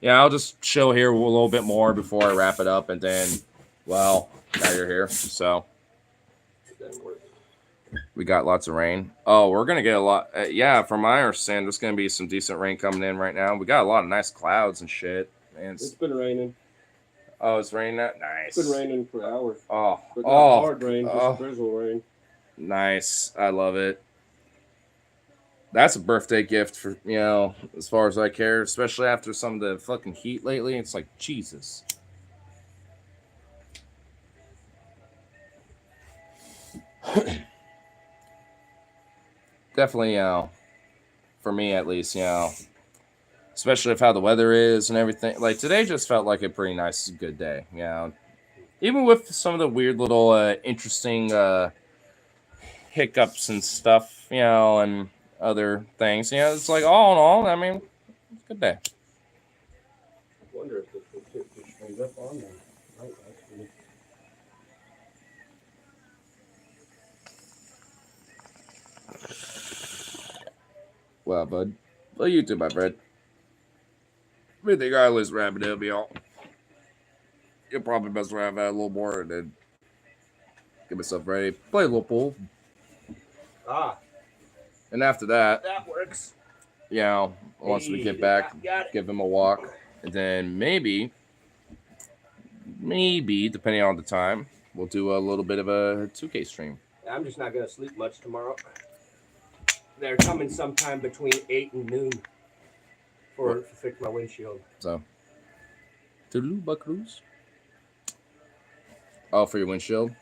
I'll just chill here a little bit more before I wrap it up. And then, well, now you're here. So we got lots of rain. Oh, we're going to get a lot. Yeah, from my understanding, there's going to be some decent rain coming in right now. We got a lot of nice clouds and shit. And
It's been raining.
Oh, it's raining. Nice.
It's been raining for hours.
Oh,
But not hard rain, just
oh.
drizzle rain.
Nice. I love it. That's a birthday gift for, as far as I care, especially after some of the fucking heat lately. It's like, Jesus. Definitely, for me at least, especially with how the weather is and everything. Like, today just felt like a pretty nice, good day, Even with some of the weird little interesting hiccups and stuff, and other things. It's like, all in all, I mean, it's a good day.
I wonder if this will tip this straight up on there. Right, actually.
Well, bud. Well, you too, my friend. We think I lose rabbit it'll be all. You'll probably mess around that a little more and then get myself ready. Play a little pool. And after that,
That works.
once we get back, give him a walk. And then maybe, depending on the time, we'll do a little bit of a 2K stream.
I'm just not going to sleep much tomorrow. They're coming sometime between 8 and noon to fix my windshield.
So, toodaloo, buckaroos. Oh, for your windshield?